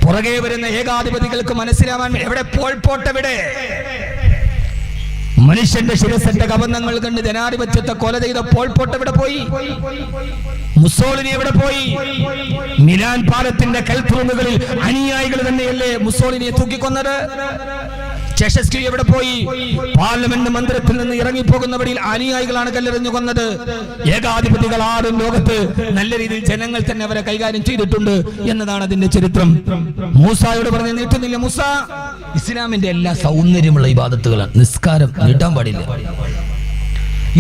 പുറകെ വരുന്ന ഏകാധിപതികൾക്ക് മനസ്സിലാവാൻ എവിടെ പോട്ടെവിടെ. മനുഷ്യന്റെ ശിരസറ്റ കബന്ധങ്ങൾ കണ്ട് ജനാധിപത്യത്തെ കൊല ചെയ്ത പോട്ടെവിടെ പോയി? മുസോളിനി എവിടെ പോയി? മിലാൻ പാലത്തിന്റെ കൽത്തുറുങ്ങുകളിൽ അനുയായികൾ തന്നെയല്ലേ മുസോളിനിയെ തൂക്കിക്കൊന്നത്? ചെഷസ്കി എവിടെ പോയി? പാർലമെന്റ് മന്ദിരത്തിൽ നിന്ന് ഇറങ്ങിപ്പോകുന്നവരിൽ അനുയായികളാണ് കല്ലെറിഞ്ഞു കൊന്നത്. ഏകാധിപതികൾ ആരും ലോകത്ത് നല്ല രീതിയിൽ ജനങ്ങൾ തന്നെ അവരെ കൈകാര്യം ചെയ്തിട്ടുണ്ട് എന്നതാണ് അതിന്റെ ചരിത്രം. മൂസായോട് പറഞ്ഞ് നീട്ടുന്നില്ല. മൂസ, ഇസ്ലാമിന്റെ എല്ലാ സൗന്ദര്യമുള്ള ഇബാദത്തുകളാണ്. നിസ്കാരം നീട്ടാൻ പാടില്ല.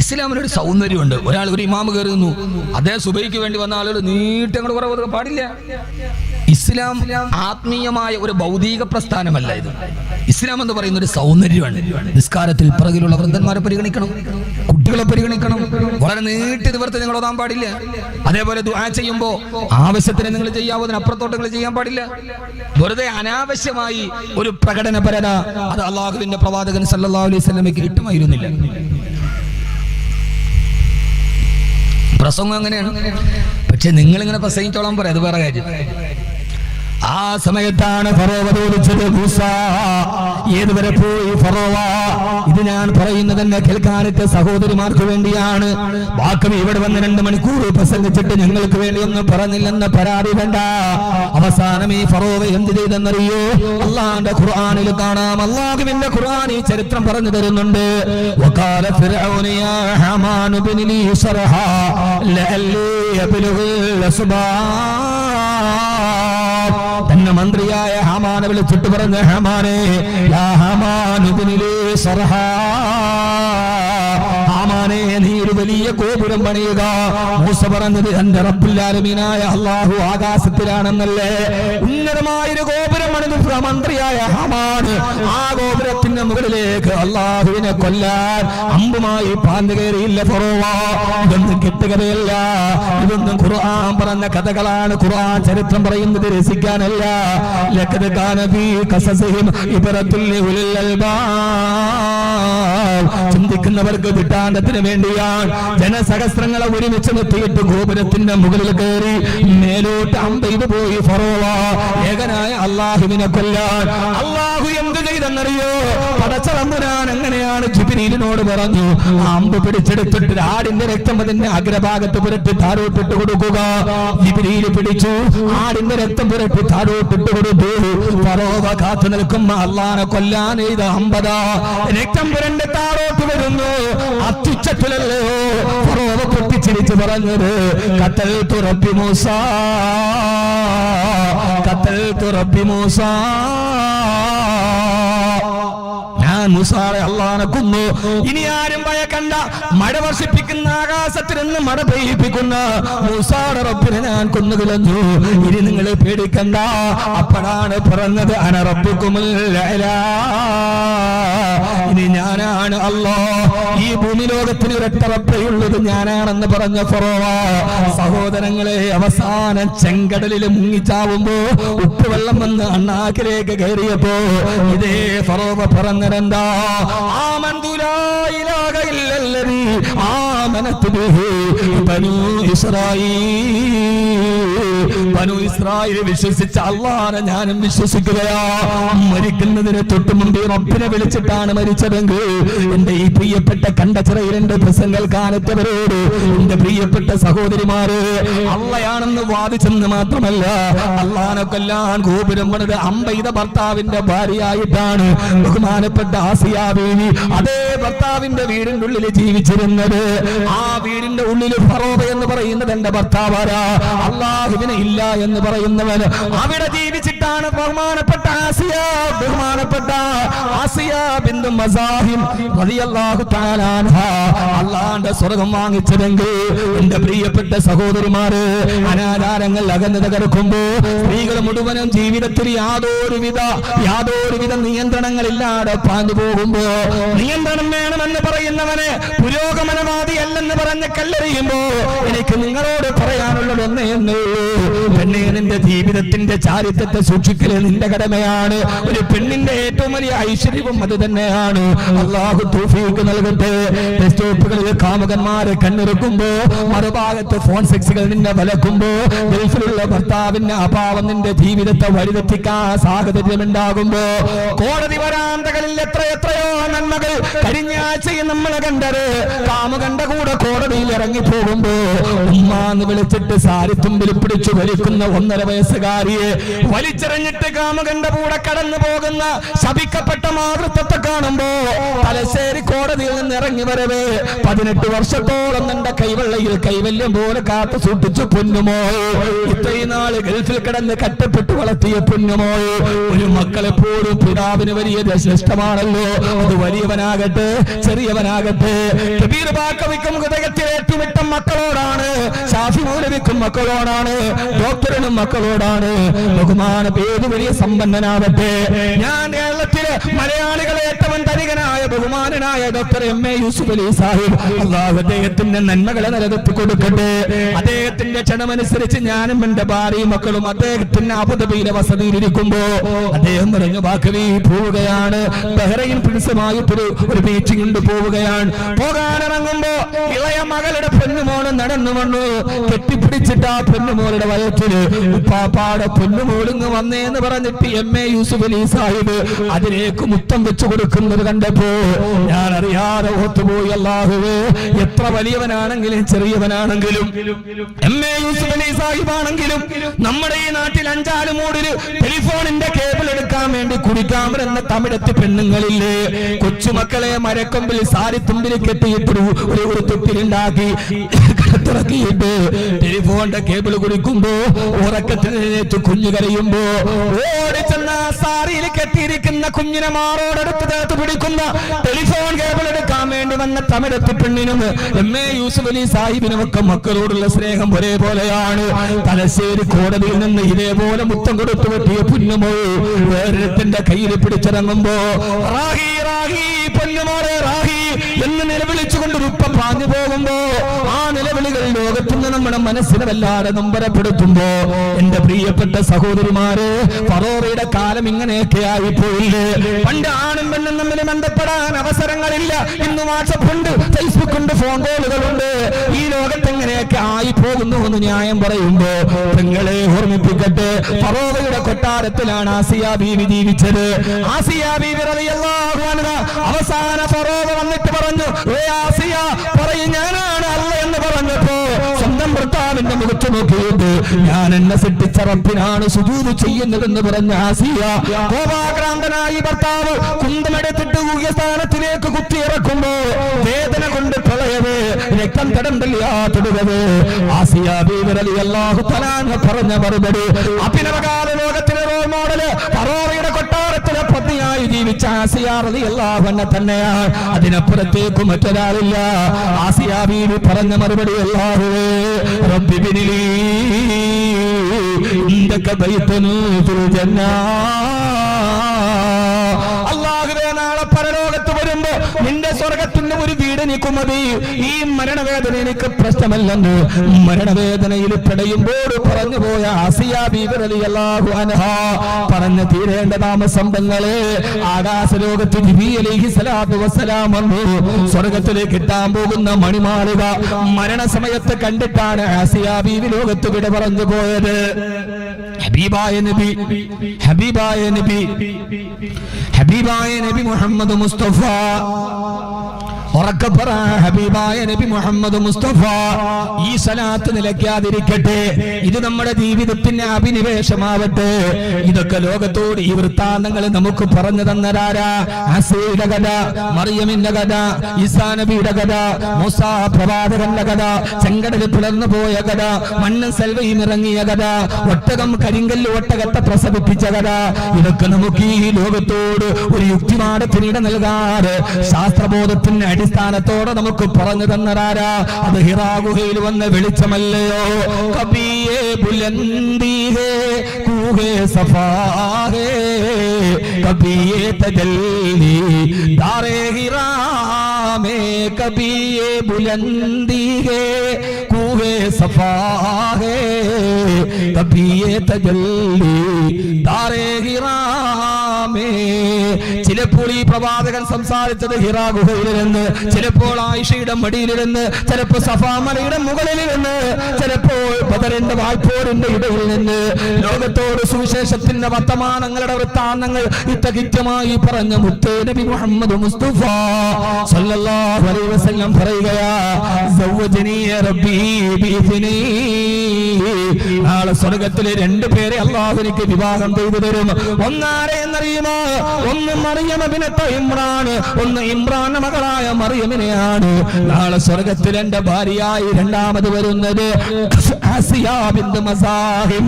ഇസ്ലാമിനൊരു സൗന്ദര്യമുണ്ട്. ഒരാൾ ഒരു ഇമാമ് കയറുന്നു, അതേ സുബൈക്ക് വേണ്ടി വന്ന ആളുകൾ നീട്ടങ്ങൾ കുറവ് പാടില്ല. ഇസ്ലാം ആത്മീയമായ ഒരു ഭൗതിക പ്രസ്ഥാനമല്ല ഇത്. ഇസ്ലാം എന്ന് പറയുന്ന ഒരു സൗന്ദര്യമാണ്. നിസ്കാരത്തിൽ പിറകിലുള്ള വൃദ്ധന്മാരെ പരിഗണിക്കണം, കുട്ടികളെ പരിഗണിക്കണം. വളരെ നീട്ടി നിവർത്തി നിങ്ങൾ ഓതാൻ പാടില്ല. അതേപോലെ ദുആ ചെയ്യുമ്പോൾ ആവശ്യത്തിന് നിങ്ങൾ ചെയ്യാവോ, അതിനപ്പുറത്തോട്ട് നിങ്ങൾ ചെയ്യാൻ പാടില്ല. വെറുതെ അനാവശ്യമായി ഒരു പ്രകടനപരത അത് അള്ളാഹുവിന്റെ പ്രവാചകൻ സല്ലല്ലാഹു അലൈഹി വസല്ലമയ്ക്ക് കിട്ടുമായിരുന്നില്ല. പ്രസംഗം അങ്ങനെയാണ്. പക്ഷെ നിങ്ങളിങ്ങനെ പ്രസംഗിച്ചോളാൻ പറയാം, അത് വേറെ കാര്യം. ആ സമയത്താണ് ഫറോവ ചോദിച്ചത്, മൂസ ഏതുവരെ പോയി ഫറോവ? ഇത് ഞാൻ പറയുന്നത് എന്നെ കേൾക്കാനത്തെ സഹോദരിമാർക്ക് വേണ്ടിയാണ്. വാക്കും ഇവിടെ വന്ന് 2 മണിക്കൂർ പ്രസംഗിച്ചിട്ട് ഞങ്ങൾക്ക് വേണ്ടി ഒന്നും പറഞ്ഞില്ലെന്ന് പരാതി വേണ്ട. അവസാനം ഈ ഫറോവ എന്ത് ചെയ്തെന്നറിയോ? അള്ളാന്റെ ഖുർആനിൽ കാണാം. അള്ളാഹുവിന്റെ ഖുർആൻ ഈ ചരിത്രം പറഞ്ഞു തരുന്നുണ്ട്. വഖാല ഫിർഔന യാ ഹമാനു ബിനി ലീ സർഹാ ലഅല്ലി യബ്ലുഗുൽ അസ്ബാബ്. തന്നെ മന്ത്രിയായ ഹാമാനെ വിളിച്ചിട്ട് പറഞ്ഞ, ഹാമാനെ യാ ഹമാനു ബിനി ലീ സർഹാ, ഹാമാനെ നീ ഒരു വലിയ ഗോപുരം പണിയുക. മൂസ പറഞ്ഞത് എന്റെ റബ്ബുൽ ആലമീനായ അല്ലാഹു ആകാശത്തിലാണെന്നല്ലേ. ഉന്നതമായൊരു ഗോപുരം പണിത് മന്ത്രിയായ ഹാമാന് ആ ഗോപുരത്തിന്റെ മുകളിലേക്ക് അല്ലാഹുവിനെ കൊല്ലാൻ അമ്പുമായി പാഞ്ഞു കയറിയില്ല ഫറോവ. ഇതൊന്നും കിട്ടുകയല്ല, ഇതൊന്നും ഖുർആൻ പറഞ്ഞ കഥകളാണ്. ഖുർആൻ ചരിത്രം പറയുന്നത് രസിക്കാനല്ല. ലഖദ് കാന ഫീ ഖസസിഹിം ഇബ്റത്തുൽ ലിഉലിൽ അൽബാബ്. ചിന്തിക്കുന്നവർക്ക് ദൃഷ്ടാന്തത്തിന് വേണ്ടിയാണ്. ജനസഹസ്രങ്ങളെ ഒരുമിച്ച് നിർത്തിയിട്ട് ഗോപുരത്തിന്റെ മുകളിൽ കയറി മേലോട്ട് അമ്പെയ്ത് പോയി ഫറോവ. ഏകനായ അള്ളാഹുവിനെ കൊല്ലാൻ അള്ളാഹു എന്ത് ചെയ്തെന്നറിയോ? പടച്ചതമ്പുരാൻ എങ്ങനെയാണ് ജിബ്രീലിനോട് പറഞ്ഞു, അമ്പ് പിടിച്ചെടുത്തിട്ട് ആടിന്റെ രക്തം അതിന്റെ അഗ്രഭാഗത്ത് പുരട്ടി താഴോട്ടിട്ട് കൊടുക്കുക. ജിബ്രീൽ പിടിച്ചു, ആടിന്റെ രക്തം പുരട്ടി താഴോട്ടിട്ട് കൊടുത്തു. ഫറോവ കാത്തു നിൽക്കുമ്പോ അള്ളാനെ കൊല്ലാൻ ചെയ്ത അമ്പതാ രക്തം പുരണ്ട് താഴോട്ട് വരുന്നു. അത്യുച്ചത്തിലല്ലോ ഫറോവ പൊട്ടിച്ചിരിച്ച് പറഞ്ഞത്, ഖതൽതു റബ്ബി മൂസ, ഖതൽതു റബ്ബി മൂസ. ഞാൻ മൂസായെ അള്ളാനെ കൊന്നു. ഇനി ആരും ഭയക്കണ്ട. മഴ വർഷിപ്പിക്കുന്ന ആകാശത്തിൽ നിന്ന് മഴ പെയ്യിപ്പിക്കുന്ന മൂസായുടെ റബ്ബിനെ ഞാൻ കൊന്നുകളഞ്ഞു. ഇനി നിങ്ങൾ പേടിക്കണ്ട. അപ്പോഴാണ് പറഞ്ഞത്, അന റബ്ബുകുമുൽ അഅ്ലാ. ഇനി ഇനി ഞാനാണ് അല്ലാഹ്, ഈ ഭൂമി ലോകത്തിന് ഒരൊറ്റ റബ്ബേയുള്ളത് ഞാനാണെന്ന് പറഞ്ഞ ഫറോവ സഹോദരങ്ങളെ അവസാനം ചെങ്കടലിൽ മുങ്ങിച്ചാവുമ്പോ ഉപ്പുവെള്ളം വന്ന് അണ്ണാക്കിലേക്ക് കയറിയപ്പോ ഇതേ ഫറോവ പറഞ്ഞതെന്താ? ആമന്തു ലാ ഇലാഹ ഇല്ലല്ലദീ ആമനത് ബിഹി ബനൂ ഇസ്രായീൽ വിശ്വസിച്ച അല്ലാഹനെ ഞാനും വിശ്വസിക്കുകയാ. മരിക്കുന്നതിന് തൊട്ട് മുമ്പ് റബ്ബിനെ വിളിച്ചിട്ടാണ് മരിച്ചതെങ്കിൽ എന്റെ ഈ പ്രിയപ്പെട്ട കണ്ടച്ചിറയിൽ എന്റെ പ്രസംഗൽ കാലത്തവരോട് എന്റെ പ്രിയപ്പെട്ട സഹോദരിമാര് അള്ളയാണെന്ന് വാദിച്ചെന്ന് മാത്രമല്ല അള്ളാനെ കൊല്ലാൻ ഗോപുരം പണിത് അമ്പെയ്ത ഭർത്താവിന്റെ ഭാര്യയായിട്ടാണ് ബഹുമാനപ്പെട്ട ആസിയാ ബീവി അതേ ഭർത്താവിന്റെ വീടിന്റെ ഉള്ളിൽ ജീവിച്ചിരുന്നത്. ആ വീടിന്റെ ഉള്ളിൽ ഫറോവ എന്ന് പറയുന്നത് എന്റെ ഭർത്താവാരാ, അള്ളാഹുവിനെ ഇല്ല എന്ന് പറയുന്നവൻ അവിടെ ജീവിച്ചിട്ടാണ് ബഹുമാനപ്പെട്ട ആസിയ ബിന്തു മസാഹിം റളിയല്ലാഹു തആല അൻഹാ അല്ലാഹുവിന്റെ സ്വർഗ്ഗം വാങ്ങിച്ചതെങ്കിൽ എന്റെ പ്രിയപ്പെട്ട സഹോദരിമാര് അനാചാരങ്ങൾ അകന്നു തകർക്കുമ്പോ സ്ത്രീകൾ മുഴുവനും ജീവിതത്തിൽ യാതൊരുവിധ നിയന്ത്രണങ്ങളില്ലാതെ പാഞ്ഞു പോകുമ്പോ നിയന്ത്രണം വേണമെന്ന് പറയുന്നവന് പുരോഗമനവാദി അല്ലെന്ന് പറഞ്ഞ് കല്ലെറിയുമ്പോ എനിക്ക് നിങ്ങളോട് പറയാനുള്ളത് ഒന്നേ പെണ്ണെ, നിന്റെ ജീവിതത്തിന്റെ ചാരിത്രത്തെ സൂക്ഷിക്കല് നിന്റെ കടമയാണ്. ഒരു പെണ്ണിന്റെ ഏറ്റവും വലിയ ഐശ്വര്യവും അത് തന്നെയാണ്. അല്ലാഹു തൗഫീഖ് നൽകട്ടെ. സ്റ്റോപ്പുകളിൽ കാമുകന്മാരെ കണ്ണിറുക്കുമ്പോ മറുഭാഗത്ത് ഫോൺ സെക്സുകൾ നിന്നെ വലക്കുമ്പോ ഗൾഫിലുള്ള ഭർത്താവിന്റെ അഭാവം നിന്റെ ജീവിതത്തെ വഴിതെറ്റിക്കാൻ സാഹചര്യമുണ്ടാകുമ്പോ കോടതി വരാന്തകളിൽ എത്രയോ നന്മകൾ കഴിഞ്ഞ ആഴ്ചയിൽ നമ്മൾ കണ്ടത്. കാമുകന്റെ കൂടെ കോടതിയിൽ ഇറങ്ങി പോകുമ്പോ ഉമ്മാന്ന് വിളിച്ചിട്ട് സാരിത്തുമ്പിൽ പിടിച്ചു വലിക്കുന്ന 1.5 വയസ്സുകാരിയെ വലിച്ചെറിഞ്ഞിട്ട് കാമുകന്റെ കൂടെ കടന്നു പോകുന്ന ശപിക്കപ്പെട്ട മാതൃത്വത്തെ കാണുമ്പോ തലശ്ശേരി കോടതിയിൽ നിന്ന് ഇറങ്ങി വരവേ 18 വർഷത്തോളം നിന്റെ കൈവെള്ളയിൽ കൈവല്യം പോലെ കാത്തു സൂക്ഷിച്ചു പൊന്നുമോയോ, ഇത്രയും നാള് ഗൾഫിൽ കിടന്ന് കട്ടപ്പെട്ടു വളർത്തിയ പൊന്നുമോയോ. ഒരു മക്കളെപ്പോഴും പിതാവിന് വലിയ ശ്രേഷ്ഠമാണല്ലോ. അത് വലിയവനാകട്ടെ ചെറിയവനാകട്ടെ. കബീർ ബാക്കവിക്കും ഹൃദയത്തിൽ ഏറ്റുമിട്ട മക്കളോടാണ്, ഷാഫി മൗലവിക്കും മക്കളോടാണ്, ഡോക്ടറിനും മക്കളോടാണ്. ബഹുമാന പേര് വലിയ സമ്പന്നനാവട്ടെ. ഞാൻ കേരളത്തിലെ മലയാളികളെ ഏറ്റവും ധനികനായ ബഹുമാനനായ ഡോക്ടർ M.A. യൂസുഫ് അലി സാഹിബ് അല്ലാഹു അദ്ദേഹത്തിന്റെ നന്മകളെ നിലനിർത്തി കൊടുക്കട്ടെ. അദ്ദേഹത്തിന്റെ ക്ഷണമനുസരിച്ച് ഞാനും എന്റെ ഭാര്യയും മക്കളും അദ്ദേഹത്തിന്റെ അബുദാബിയിലെ വസതിയിലിരിക്കുമ്പോ അദ്ദേഹം പറഞ്ഞു, ബാക്കവി പോവുകയാണ്, ബഹ്റൈൻ പ്രിൻസുമായിട്ട് ഒരു മീറ്റിംഗ് ഉണ്ട്, പോവുകയാണ്. പോകാനിറങ്ങുമ്പോ ഇളയ മകളുടെ പൊന്നുമോള് നടന്നു വന്നു. കെട്ടിപ്പിടിച്ചിട്ട് ആ പൊന്നുമോളുടെ വയറ്റില് ഉപ്പാപ്പാടെ പൊന്നുമോളിങ് വന്നേന്ന് പറഞ്ഞിട്ട് M.A. യൂസുഫ് അലി സാഹിബ് അതിലേക്ക് മുത്തം വെച്ചു കൊടുക്കുന്നത് കണ്ടപ്പോ ഞാൻ അറിയാതെ ഓത്തുപോയി. അല്ലാഹുവേ, എത്ര വലിയവനാണെങ്കിലും ചെറിയവനാണെങ്കിലും M.A. യൂസുഫ് അലി സാഹിബ് ആണെങ്കിലും നമ്മുടെ ഈ നാട്ടിൽ 5 മൂടില് ടെലിഫോണിന്റെ കേബിൾ എടുക്കാൻ വേണ്ടി കുടിക്കാൻ വരുന്ന തമിഴത്ത് പെണ്ണുങ്ങളില്ലേ, കൊച്ചുമക്കളെ മരക്കൊമ്പിൽ സാരിത്തുമ്പിൽ കെട്ടിയിട്ട് ഒരു തൊട്ടിലുണ്ടാക്കി കിടത്തിറക്കിയിട്ട് ടെലിഫോണിന്റെ കേബിൾ കുടിക്കുമ്പോ ഉറക്കത്തിൽ കുഞ്ഞു കരയുമ്പോ ഓടിച്ചെന്ന സാരിയിൽ കെട്ടിയിരിക്കുന്ന കുഞ്ഞിനെ മാറോടെടുത്ത് ചേർത്ത് പിടിക്കുന്ന ടെലിഫോൺ കേബിൾ എടുക്കാൻ വേണ്ടി വന്ന തമിഴത്ത് പെണ്ണിനും M.A. യൂസുഫ് അലി സാഹിബിനും ഒക്കെ മക്കളോടുള്ള സ്നേഹം ഒരേപോലെയാണ്. തലശ്ശേരി കോടതിയിൽ നിന്ന് ഇതേപോലെ മുത്തം കൊടുത്തു വെട്ടിയ പുന്നുമോ വേറൊരുത്തിന്റെ കയ്യിൽ പിടിച്ചിറങ്ങുമ്പോ റാഹി റാഹി പൊന്നുമോളെ റാഹി എന്ന് നിലവിളിച്ചുകൊണ്ട് ഉപ്പ പാഞ്ഞു പോകുമ്പോ ആ നിലവിളികൾ ലോകത്തുനിന്ന് നമ്മുടെ മനസ്സിനെ വല്ലാതെ നൊമ്പരപ്പെടുത്തുമ്പോ എന്റെ പ്രിയപ്പെട്ട സഹോദരിമാരെ, ഫറോവയുടെ കാലം ഇങ്ങനെയൊക്കെ ആയിപ്പോയില്ലേ. പണ്ട് ആണും പെണ്ണും തമ്മിൽ ബന്ധപ്പെടാൻ അവസരങ്ങളില്ല. ഇന്ന് വാട്സപ്പ് ഉണ്ട്, ഫേസ്ബുക്ക് ഉണ്ട്, ഫോൺ കോളുകളുണ്ട്. ഈ ലോകത്ത് എങ്ങനെയൊക്കെ ആയി പോകുന്നു എന്ന് ന്യായം പറയുമ്പോ പെങ്ങളെ ഓർമ്മിപ്പിക്കട്ടെ, ഫറോവയുടെ കൊട്ടാരത്തിലാണ് ആസിയാ ബീവി ജീവിച്ചത്. ആസിയാ ബീവി റളിയല്ലാഹു അൻഹാ അവസാന ഫറോവ വന്നിട്ട് പറഞ്ഞു, ആസിയ പറയും ഞാനാണ് അല്ല എന്ന് പറഞ്ഞപ്പോ സ്വന്തം ഭർത്താവിന്റെ മുഖത്ത് നോക്കിയിട്ട് ഞാൻ എന്നെ സൃഷ്ടിച്ച റബ്ബിനാണ് സുജൂദ് ചെയ്യുന്നതെന്ന് പറഞ്ഞ ആസിയ കോപാക്രാന്തനായി ഭർത്താവ് കുന്തമെടുത്തിട്ട് സ്ഥാനത്തിലേക്ക് കുത്തിയിറക്കുമ്പോ വേദന കൊണ്ട് പ്രളയവേ രക്തം തടമ്പല്ലാത്തിടുകവേ ആസിയ ബീവി റളിയല്ലാഹു തആല പറഞ്ഞ മറുപടി അഭിനവകാല ലോകത്തിലെ റോൾ മോഡല് ഫറോവയുടെ കൊട്ടാരത്തിലെ പത്നിയായി ജീവിച്ച ആസിയ റളിയല്ലാഹു അൻഹ തന്നെയാണ്. അതിനപ്പുറത്തേക്ക് മറ്റൊരാളില്ല. ആസിയ ബീവി പറഞ്ഞ മറുപടി അല്ലാഹുവേ റബ്ബി ബിനിലി ഇൻദക ബൈതൻ ഫിൽ ജന്ന. അല്ലാഹുവേ നാളെ പരലോകത്ത് വരുമ്പോ സ്വർഗത്തിന്റെ ഒരു വീട് എനിക്ക് മതി, ഈ മരണവേദന എനിക്ക് പ്രശ്നമല്ലെന്ന് മരണവേദനയിൽ പിടയുമ്പോൾ പറഞ്ഞു പോയ ആസിയ ബീവി റളിയല്ലാഹു അൻഹാ പറഞ്ഞു തീരേണ്ട നാമസംഭവങ്ങളെ ആകാശലോകത്ത് ജിബ്രീൽ അലൈഹിസ്സലാത്തു വസ്സലാം വന്നു. സ്വർഗത്തിലേക്ക് എത്താൻ പോകുന്ന മണിമാളിക മരണസമയത്ത് കണ്ടിട്ടാണ് ആസിയ ബീവി ലോകത്ത് വിട പറഞ്ഞു പോയത്. ഹബീബായ നബി മുഹമ്മദ് മുസ്തഫ, ഉറക്കപ്പറ ഹബീബായ നബി മുഹമ്മദ് മുസ്തഫ. ഈ സലാത്ത് നിലയ്ക്കാതിരിക്കട്ടെ, ഇത് നമ്മുടെ ജീവിതത്തിന്റെ അഭിനിവേശമാവട്ടെ. ഇതൊക്കെ ലോകത്തോട് ഈ വൃത്താന്തങ്ങൾ നമുക്ക് പറഞ്ഞു തന്നതാരാ? ആസയുടെ കഥ, മറിയമിന്റെ കഥ, ഈസാ നബിയുടെ കഥ, മൂസാ പ്രവാചകന്റെ കഥ, ചെങ്കടൽ പിളർന്നു പോയ കഥ, മണ്ണും സെൽവയും ഇറങ്ങിയ കഥ, ഒട്ടകം കരിങ്കല്ല് ഒട്ടകത്തെ പ്രസവിപ്പിച്ച കഥ. ഇതൊക്കെ നമുക്ക് ഈ ലോകത്തോട് ഒരു യുക്തിവാദത്തിനിട നൽകാറ് ശാസ്ത്രബോധത്തിന്റെ അടിസ്ഥാനത്തോടെ നമുക്ക് പറഞ്ഞു തന്നതാരാ? അത് ഹിറാ ഗുഹയിൽ വന്ന വെളിച്ചമല്ലയോ? കബിയേ ബുലന്ദി ഹേ കൂഹേ സഫാ ഹേ, കബിയേ തജല്ലി ദാരേ ഹിറാ മേ, കബിയേ ബുലന്ദി ഹേ കൂഹേ സഫാ ഹേ, കബിയേ തജല്ലി ദാരേ ഹിറാ മേ. ചിലപ്പോൾ ഈ പ്രവാചകൻ സംസാരിച്ചത് ഹിറാ ഗുഹയിലിരുന്ന്, ചിലപ്പോൾ ആയിഷയുടെ മടിയിലിരുന്ന്, ചിലപ്പോൾ സഫാ മലയുടെ മുകളിലിരുന്ന്, ചിലപ്പോൾ ബദറിന്റെ വായ്പോരിന്റെ ഇടയിൽ നിന്ന് ലോകത്തോട് സുവിശേഷത്തിന്റെ വർത്തമാനങ്ങളുടെ വൃത്താന്തങ്ങൾ ഇത്തകിത്യമായി പറഞ്ഞ മുത്തേ നബി മുഹമ്മദ് മുസ്തഫ സല്ലല്ലാഹു അലൈഹി വസല്ലം പറയുകയാ, സവ്വജനി റബ്ബി ബിഇസ്നി. നാളെ സ്വർഗത്തിലെ രണ്ടുപേരെ അല്ലാഹു എനിക്ക് വിവാഹം ചെയ്തു തരും. ഒന്നാരെ എന്നറിയുമോ? ഒന്ന് മറിയം ബിനത്ത് ഇമ്രാൻ, ഒന്ന് ഇമ്രാന്റെ മകളായ മറിയമിനെയാണ് നാളെ സ്വർഗത്തിൽ എന്റെ ഭാര്യയായി രണ്ടാമത് വരുന്നത് ആസിയ ബിന്ത് മസാഹിം.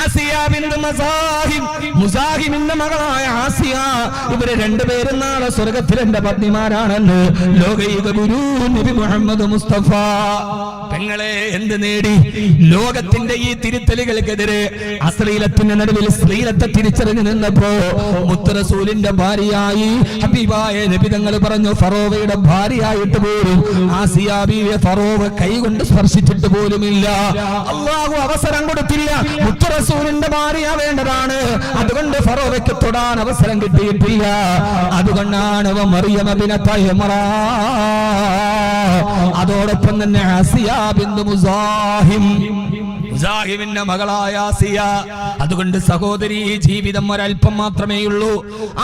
ആസിയ ബിന്ത് മസാഹിം, മുസാഹിമിന്റെ മകളായ ആസിയ. ഇവര് രണ്ടുപേരും നാളെ സ്വർഗത്തിൽ എന്റെ പത്നിമാരാണെന്ന് ലോകൈക ഗുരു നബി മുഹമ്മദ് മുസ്തഫ. പെങ്ങളെ എന്ത് നേടി? ലോകത്തിന്റെ ഈ തിരുത്തലുകൾക്കെതിരെ അശ്ലീലത്തിന്റെ നടുവിൽ ശ്ലീലത്തെ തിരിച്ചറിഞ്ഞു നിന്നപ്പോ മുത്ത് റസൂലിന്റെ ഭാര്യയായി ഹബീബായ നബി തങ്ങൾ പറഞ്ഞു, ഫറോവയുടെ ഭാര്യയായിട്ട് പോലും ആസിയ ബീവിയെ ഫറോവ കൈകൊണ്ട് സ്പർശിച്ചിട്ട് പോലുമില്ല. അല്ലാഹു അവസരം കൊടുത്തില്ല. മുത്ത് റസൂലിന്റെ ഭാര്യ വേണ്ടതാണ്, അതുകൊണ്ട് ഫറോവയ്ക്ക് തൊടാൻ അവസരം കിട്ടിയിട്ടില്ല. അതുകൊണ്ടാണ് മറിയം ബിനത്ത് ഇമ്രാൻ, അതോടൊപ്പം തന്നെ ആസിയ ബിന്ത് മുസാഹിം, മുസാഹിമിന്റെ മകളായ ആസിയ. അതുകൊണ്ട് സഹോദരി, ജീവിതം ഒരല്പം മാത്രമേ ഉള്ളൂ.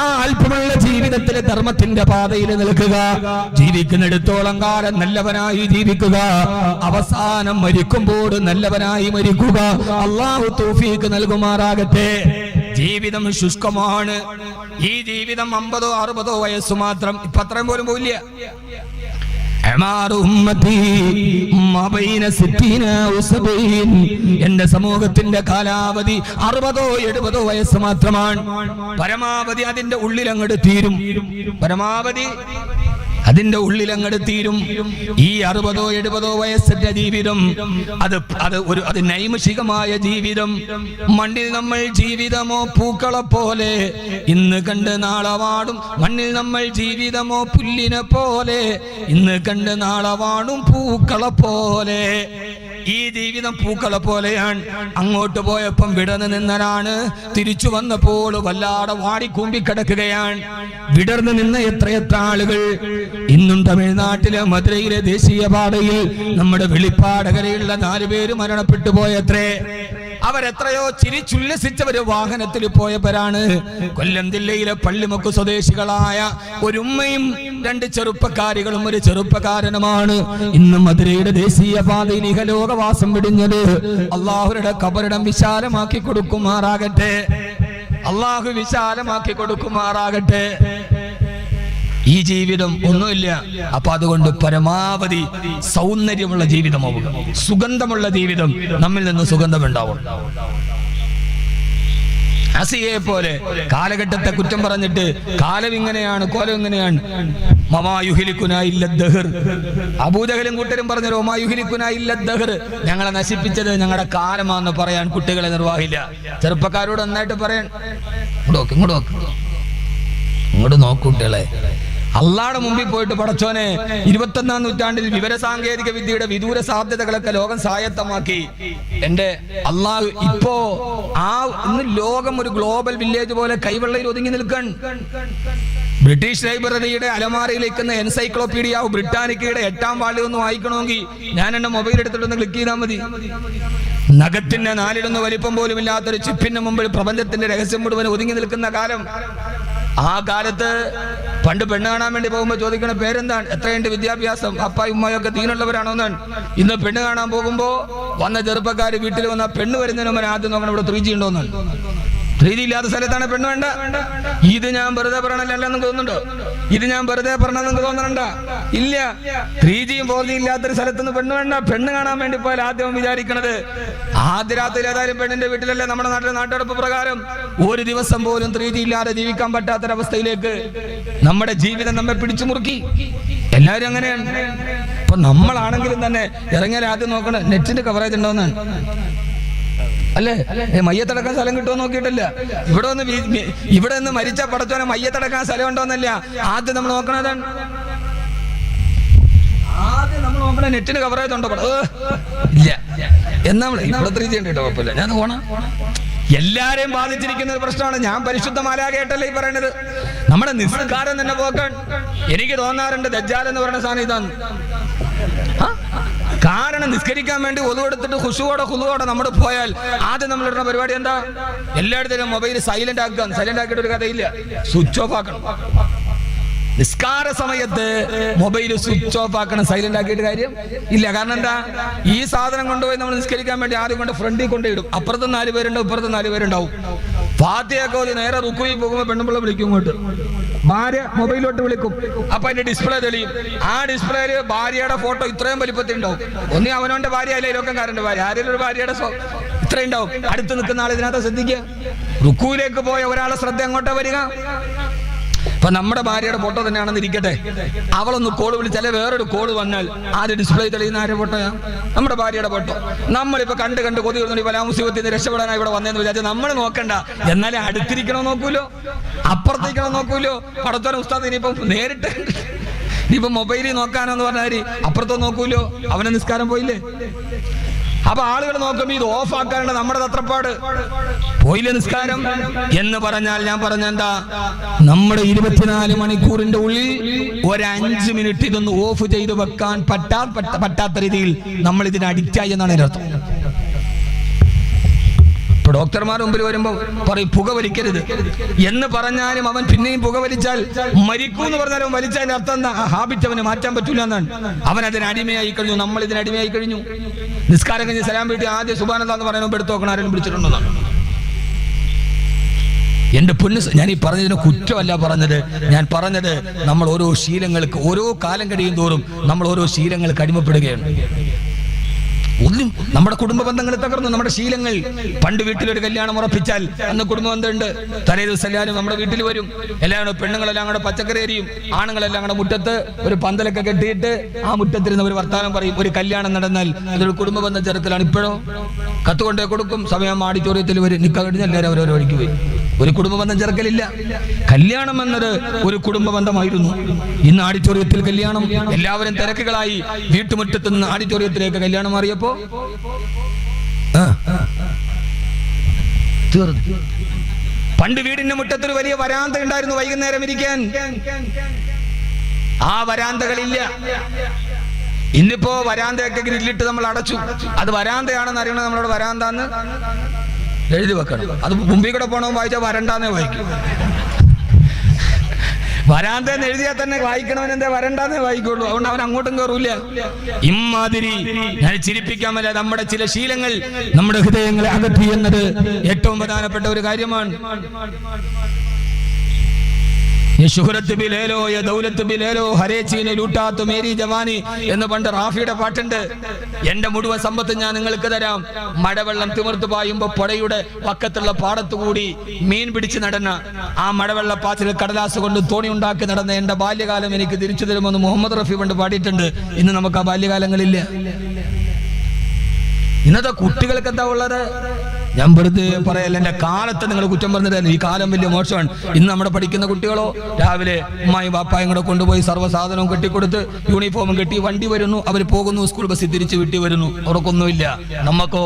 ആ അല്പമുള്ള ജീവിതത്തിൽ ധർമ്മത്തിന്റെ പാതയിൽ നിൽക്കുക, ജീവിക്കുന്നിടത്തോളം കാലം നല്ലവനായി ജീവിക്കുക, അവസാനം മരിക്കുമ്പോൾ നല്ലവനായി മരിക്കുക. അല്ലാഹു തൗഫീഖ് നൽകുമാറാകട്ടെ. ജീവിതം ശുഷ്കമാണ്. ഈ ജീവിതം 50 60 വയസ്സ് മാത്രം. ഇപ്പൊ അത്രയും പോലും പോയില്ല. എന്റെ സമൂഹത്തിന്റെ കാലാവധി 60 70 വയസ്സ് മാത്രമാണ്. പരമാവധി അതിന്റെ ഉള്ളിൽ അങ്ങോട്ട് തീരും. പരമാവധി അതിന്റെ ഉള്ളിൽ അങ്ങോട്ട് തീരും. ഈ 60 70 വയസ്സിന്റെ ജീവിതം അത് നൈമിഷികമായ ജീവിതം. മണ്ണിൽ നമ്മൾ ജീവിതമോ പൂക്കളെ പോലെ ഇന്ന് കണ്ട് നാളെ വാടും. മണ്ണിൽ നമ്മൾ ജീവിതമോ പുല്ലിനെ പോലെ ഇന്ന് കണ്ട് നാളെ വാടും പൂക്കളെ പോലെ. ഈ ജീവിതം പൂക്കളെ പോലെയാണ്. അങ്ങോട്ട് പോയപ്പം വിടർന്നു നിന്നതാണ്, തിരിച്ചു വന്നപ്പോൾ വല്ലാതെ വാടിക്കൂമ്പിക്കിടക്കുകയാണ്. വിടർന്നു നിന്ന എത്രയെത്ര ആളുകൾ ഇന്നും തമിഴ്നാട്ടിലെ മധുരയിലെ ദേശീയപാതയിൽ നമ്മുടെ വെളിപ്പാടകരയുള്ള 4 പേര് മരണപ്പെട്ടു പോയത്രേ. അവരെത്രയോ ചിരിച്ചുല്ലസിച്ചവര് വാഹനത്തിൽ പോയവരാണ്. കൊല്ലം ജില്ലയിലെ പള്ളിമുക്ക് സ്വദേശികളായ ഒരു ഉമ്മയും 2 ചെറുപ്പക്കാരികളും ഒരു ചെറുപ്പക്കാരനുമാണ് ഇന്ന് മധുരയുടെ ദേശീയപാതയിൽ ഇഹലോകവാസം വിടിഞ്ഞത്. അള്ളാഹുരുടെ ഖബറിടം വിശാലമാക്കി കൊടുക്കുമാറാകട്ടെ. അള്ളാഹു വിശാലമാക്കി കൊടുക്കുമാറാകട്ടെ. ഈ ജീവിതം ഒന്നുമില്ല. അപ്പൊ അതുകൊണ്ട് പരമാവധി സൗന്ദര്യമുള്ള ജീവിതമാവുക, സുഗന്ധമുള്ള ജീവിതം. നമ്മിൽ നിന്ന് സുഗന്ധമുണ്ടാവും. ആസിയയെ പോലെ കാലഘട്ടത്തെ കുറ്റം പറഞ്ഞിട്ട് കാലം ഇങ്ങനെയാണ്, കോലം ഇങ്ങനെയാണ്. അബൂജഹലും കൂട്ടരും പറഞ്ഞു, ഞങ്ങളെ നശിപ്പിച്ചത് ഞങ്ങളുടെ കാലമാണെന്ന് പറയാൻ കുട്ടികളെ നിർവാഹില്ല. ചെറുപ്പക്കാരോട് നന്നായിട്ട് പറയാൻ, ഇങ്ങോട്ട് നോക്കൂ കുട്ടികളെ, അള്ളാഹുടെ മുമ്പിൽ പോയിട്ട് പടച്ചോനെ 21-ാം നൂറ്റാണ്ടിൽ വിവരസാങ്കേതിക വിദ്യയുടെ വിദൂര സാധ്യതകളൊക്കെ ലോകം സ്വായത്തമാക്കി. എന്റെ അള്ളാഹു ഇപ്പോ ഇന്ന് ലോകം ഒരു ഗ്ലോബൽ വില്ലേജ് പോലെ കൈവെള്ളയിൽ ഒതുങ്ങി നിൽക്കാൻ. ബ്രിട്ടീഷ് ലൈബ്രറിയുടെ അലമാരയിലേക്കുന്ന എൻസൈക്ലോപീഡിയ ബ്രിട്ടാനിക്കയുടെ 8ാം വാള്യം ഒന്ന് വായിക്കണമെങ്കിൽ ഞാൻ എന്റെ മൊബൈൽ എടുത്തിട്ടൊന്ന് ക്ലിക്ക് ചെയ്താൽ മതി. നഖത്തിന്റെ 4 വലിപ്പം പോലും ഇല്ലാത്തൊരു ചിപ്പിന് മുമ്പിൽ പ്രപഞ്ചത്തിന്റെ രഹസ്യം മുഴുവൻ ഒതുങ്ങി നിൽക്കുന്ന കാലം. ആ കാലത്ത് പണ്ട് പെണ്ണ് കാണാൻ വേണ്ടി പോകുമ്പോൾ ചോദിക്കണ പേരെന്താണ്, എത്രയുണ്ട് വിദ്യാഭ്യാസം, അപ്പായും ഉമ്മയൊക്കെ തീനുള്ളവരാണോ എന്നാണ്. ഇന്ന് പെണ്ണ് കാണാൻ പോകുമ്പോ വന്ന ചെറുപ്പക്കാർ വീട്ടിൽ വന്ന പെണ്ണ് വരുന്നതിന് മുമ്പ് ആദ്യം നോക്കണം ഇവിടെ 3G ഉണ്ടോന്നാണ്. 3G ഇല്ലാത്ത സ്ഥലത്താണ് പെണ്ണ് വേണ്ട. ഇത് ഞാൻ വെറുതെ പറയണല്ലോ നിങ്ങൾക്ക് തോന്നുന്നുണ്ടോ? ഇത് ഞാൻ വെറുതെ പറഞ്ഞെന്ന് നിങ്ങൾക്ക് തോന്നണ്ട? ഇല്ല. 3Gയും 4G ഇല്ലാത്തൊരു സ്ഥലത്തുനിന്ന് പെണ്ണ് വേണ്ട. പെണ്ണ് കാണാൻ വേണ്ടി പോയാൽ ആദ്യം വിചാരിക്കണത് ആദ്യ രാത്രി ഏതായാലും പെണ്ണിന്റെ വീട്ടിലല്ലേ. നമ്മുടെ നാട്ടിലെ നാട്ടെടുപ്പ് പ്രകാരം ഒരു ദിവസം പോലും 3G ഇല്ലാതെ ജീവിക്കാൻ പറ്റാത്തൊരവസ്ഥയിലേക്ക് നമ്മുടെ ജീവിതം നമ്മെ പിടിച്ചു മുറുക്കി. എല്ലാവരും അങ്ങനെയാണ്. ഇപ്പൊ നമ്മളാണെങ്കിലും തന്നെ ഇറങ്ങിയാൽ ആദ്യം നോക്കണം നെറ്റിന്റെ കവറേജ് ഉണ്ടോന്നാണ്. അല്ലേ? മയ്യത്തടക്കാൻ സ്ഥലം കിട്ടുമോ നോക്കിയിട്ടില്ല. ഇവിടെ നിന്ന് മരിച്ച പടച്ചോനെ മയ്യത്തടക്കാൻ സ്ഥലം ഉണ്ടോന്നല്ല ആദ്യം നമ്മൾ നോക്കണതാണ്. ആദ്യം നമ്മൾ നോക്കണ നെറ്റിന് കവറേജ് ഉണ്ടോ ഇല്ല. എന്നാ ഇവിടെ 3G ഉണ്ട് കേട്ടോ, കുഴപ്പമില്ല, ഞാൻ പോണം. എല്ലാരെയും ബാധിച്ചിരിക്കുന്ന ഒരു പ്രശ്നമാണ്. ഞാൻ പരിശുദ്ധ മാലാഖയായിട്ടല്ലേ ഈ പറയണത്. നമ്മുടെ നിസ്കാരം തന്നെ പോക്കാൻ എനിക്ക് തോന്നാറുണ്ട് ദജ്ജാൽ എന്ന് പറയുന്ന സാധനം ഇതാണ്. കാരണം നിസ്കരിക്കാൻ വേണ്ടി ഒതുവെടുത്തിട്ട് ഹുശുവോടെ നമ്മൾ പോയാൽ ആദ്യം നമ്മൾ ഇടുന്ന പരിപാടി എന്താ? എല്ലായിടത്തും മൊബൈൽ സൈലന്റ് ആക്കുക. സൈലന്റ് ആക്കിയിട്ട് ഒരു കഥയില്ല, സ്വിച്ച് ഓഫ് ആക്കണം. നിസ്കാര സമയത്ത് മൊബൈൽ സ്വിച്ച് ഓഫ് ആക്കണം, സൈലന്റ് ആക്കിയിട്ട് കാര്യം ഇല്ല. കാരണം എന്താ? ഈ സാധനം കൊണ്ടുപോയി നമ്മൾ നിസ്കരിക്കാൻ വേണ്ടി ആദ്യം കൊണ്ട് ഫ്രണ്ടിൽ കൊണ്ടിടും. അപ്പുറത്തും 4 പേരുണ്ടാവും, ഇപ്പുറത്തും 4 പേരുണ്ടാവും. ഫാത്തിഹയൊക്കെ നേരെ റുക്കുവിൽ പോകുമ്പോൾ പെണ്ണുപിള്ള വിളിക്കും ഇങ്ങോട്ട്, ഭാര്യ മൊബൈലോട്ട് വിളിക്കും. അപ്പൊ അതിന്റെ ഡിസ്പ്ലേ തെളിയും. ആ ഡിസ്പ്ലേയിൽ ഭാര്യയുടെ ഫോട്ടോ ഇത്രയും വലിപ്പത്തിൽ ഉണ്ടാവും. ഒന്നി അവനവന്റെ ഭാര്യ അല്ലെ ലോകംകാരന്റെ ഭാര്യ, ആരെങ്കിലും ഒരു ഭാര്യയുടെ ഇത്രയും ഉണ്ടാവും. അടുത്ത് നിൽക്കുന്ന ആൾ ഇതിനകത്ത് ശ്രദ്ധിക്കുക. റുക്കുവിലേക്ക് പോയ ഒരാളെ ശ്രദ്ധ അങ്ങോട്ടാ വരിക. അപ്പൊ നമ്മുടെ ഭാര്യയുടെ ഫോട്ടോ തന്നെയാണെന്ന് ഇരിക്കട്ടെ, അവളൊന്ന് കോള് വിളിച്ചാൽ വേറൊരു കോള് വന്നാൽ ആദ്യം ഡിസ്പ്ലേ തെളിയുന്ന ആരുടെ ഫോട്ടോയാ? നമ്മുടെ ഭാര്യയുടെ ഫോട്ടോ. നമ്മളിപ്പോ കണ്ട് കൊതി വരുന്നു പലാമുസിബത്തിൽ നിന്ന് രക്ഷപ്പെടാനായി ഇവിടെ വന്നതെന്ന് വിചാരിച്ചാൽ നമ്മൾ നോക്കണ്ട. എന്നാലും അടുത്തിരിക്കണോ നോക്കൂലോ, അപ്പുറത്തേക്കണോ നോക്കൂലോ. പടത്തോര ഉസ്താദ് ഇനിയിപ്പം നേരിട്ട് ഇനിയിപ്പോ മൊബൈലിൽ നോക്കാനോന്ന് പറഞ്ഞാൽ അപ്പുറത്തോ നോക്കൂലോ, അവനെ നിസ്കാരം പോയില്ലേ. അപ്പൊ ആളുകൾ നോക്കുമ്പോ ഇത് ഓഫ് ആക്കാനുള്ള നമ്മുടെ തത്രപ്പാട് പോയില്ലേ നിസ്കാരം എന്ന് പറഞ്ഞാൽ ഞാൻ പറഞ്ഞെന്താ, നമ്മുടെ 24 മണിക്കൂറിന്റെ ഉള്ളിൽ ഒരു 5 മിനിറ്റ് ഇതൊന്ന് ഓഫ് ചെയ്ത് വെക്കാൻ പറ്റാത്ത രീതിയിൽ നമ്മൾ ഇതിന് അഡിക്റ്റായി എന്നാണ് എൻ്റെ അർത്ഥം. ഇപ്പൊ ഡോക്ടർമാർ മുമ്പിൽ വരുമ്പോൾ പറയും പുക വലിക്കരുത് എന്ന് പറഞ്ഞാലും അവൻ പിന്നെയും പുക വലിച്ചാൽ മരിക്കൂ എന്ന് പറഞ്ഞാലും വലിച്ചതിന്റെ അർത്ഥം എന്താ? ഹാബിറ്റ് അവന് മാറ്റാൻ പറ്റൂല എന്നാണ്. അവൻ അതിന് അടിമയായി കഴിഞ്ഞു, നമ്മൾ ഇതിന് അടിമയായി കഴിഞ്ഞു. നിസ്കാരം കഴിഞ്ഞ് സലാം വീട്ടി ആദ്യം സുബ്ഹാനല്ലാഹ് എന്ന് പറയുമ്പോൾ എടുത്തു നോക്കണം ആരെങ്കിലും വിളിച്ചിട്ടുണ്ടെന്നാണ്. എന്റെ പൊന്ന്, ഞാൻ ഈ പറഞ്ഞതിന് കുറ്റമല്ല പറഞ്ഞത്. ഞാൻ പറഞ്ഞത് നമ്മൾ ഓരോ ശീലങ്ങൾക്ക് ഓരോ കാലം കഴിയും തോറും നമ്മൾ ഓരോ ശീലങ്ങൾക്ക് അടിമപ്പെടുകയാണ്. ഒന്നും നമ്മുടെ കുടുംബ ബന്ധങ്ങൾ തകർന്നു. നമ്മുടെ ശീലങ്ങൾ, പണ്ട് വീട്ടിലൊരു കല്യാണം ഉറപ്പിച്ചാൽ അന്ന് കുടുംബ ബന്ധമുണ്ട്. തലേ ദിവസം എല്ലാവരും നമ്മുടെ വീട്ടിൽ വരും. എല്ലാവരും പെണ്ണുങ്ങളെല്ലാം കൂടെ പച്ചക്കറി അരിയും, ആണുങ്ങളെല്ലാം കൂടെ മുറ്റത്ത് ഒരു പന്തലൊക്കെ കെട്ടിയിട്ട് ആ മുറ്റത്തിരുന്ന് ഒരു വർത്താനം പറയും. ഒരു കല്യാണം നടന്നാൽ അതൊരു കുടുംബ ബന്ധം ചേർക്കലാണ്. ഇപ്പോഴോ കത്തുകൊണ്ടേ കൊടുക്കും, സമയം ഓഡിറ്റോറിയത്തിൽ വരും, നിക്ക കഴിഞ്ഞ് എല്ലാവരും അവരവരെ വഴിക്ക് പോയി. ഒരു കുടുംബ ബന്ധം ചേർക്കലില്ല. കല്യാണം എന്നത് ഒരു കുടുംബ ബന്ധമായിരുന്നു. ഇന്ന് ഓഡിറ്റോറിയത്തിൽ കല്യാണം. എല്ലാവരും തിരക്കുകളായി വീട്ടുമുറ്റത്ത് നിന്ന് ഓഡിറ്റോറിയത്തിലേക്ക് കല്യാണം മാറിയപ്പോ പണ്ട് വീടിന്റെ മുറ്റത്തൊരു വലിയ വരാന്ത ഉണ്ടായിരുന്നു വൈകുന്നേരം ഇരിക്കാൻ. ആ വരാന്തകളില്ല. ഇന്നിപ്പോ വരാന്തയൊക്കെ ഗ്രില്ലിട്ട് നമ്മൾ അടച്ചു. അത് വരാന്തയാണെന്ന് അറിയണം. നമ്മളോട് വരാന്താന്ന് എഴുതി വെക്കണം. അത് മുമ്പിൽ കൂടെ പോകണമെന്ന് വായിച്ചാൽ വരണ്ടാന്നേ വായിക്കും. വരാന്തെന്ന് എഴുതിയാൽ തന്നെ വായിക്കണവൻ എന്താ വരണ്ടാന്നേ വായിക്കുള്ളൂ. അതുകൊണ്ട് അവൻ അങ്ങോട്ടും കയറൂല. ഇമ്മാതിരി ഞാൻ ചിരിപ്പിക്കാൻ പറ്റില്ല. നമ്മുടെ ചില ശീലങ്ങൾ നമ്മുടെ ഹൃദയങ്ങളെ അകറ്റി എന്നത് ഏറ്റവും പ്രധാനപ്പെട്ട ഒരു കാര്യമാണ്. എന്ന് പണ്ട് റാഫിയുടെ പാട്ടുണ്ട്. എന്റെ മുഴുവൻ സമ്പത്ത് ഞാൻ നിങ്ങൾക്ക് തരാം. മഴവെള്ളം തിമിർത്ത് പായുമ്പോ പുഴയുടെ പക്കത്തുള്ള പാടത്തുകൂടി മീൻ പിടിച്ച് നടന്ന ആ മഴവെള്ള പാച്ചിൽ കടലാസ് കൊണ്ട് തോണി ഉണ്ടാക്കി നടന്ന എന്റെ ബാല്യകാലം എനിക്ക് തിരിച്ചു തരുമെന്ന് മുഹമ്മദ് റഫി പണ്ട് പാടിയിട്ടുണ്ട്. ഇന്ന് നമുക്ക് ആ ബാല്യകാലങ്ങളില്ല. ഇന്നത്തെ കുട്ടികൾക്ക് എന്താ ഉള്ളത്? ഞാൻ വെറുതെ പറയല്ല, എന്റെ കാലത്തെ നിങ്ങൾ കുറ്റം പറഞ്ഞില്ല. ഈ കാലം വലിയ മോശമാണ്. ഇന്ന് നമ്മുടെ പഠിക്കുന്ന കുട്ടികളോ രാവിലെ ഉമ്മായും ബാപ്പായും കൂടെ കൊണ്ടുപോയി സർവ്വസാധനവും കെട്ടിക്കൊടുത്ത് യൂണിഫോമും കെട്ടി വണ്ടി വരുന്നു, അവർ പോകുന്നു, സ്കൂൾ ബസ്സിൽ തിരിച്ച് വീട്ടിൽ വരുന്നു, അവർക്കൊന്നുമില്ല. നമുക്കോ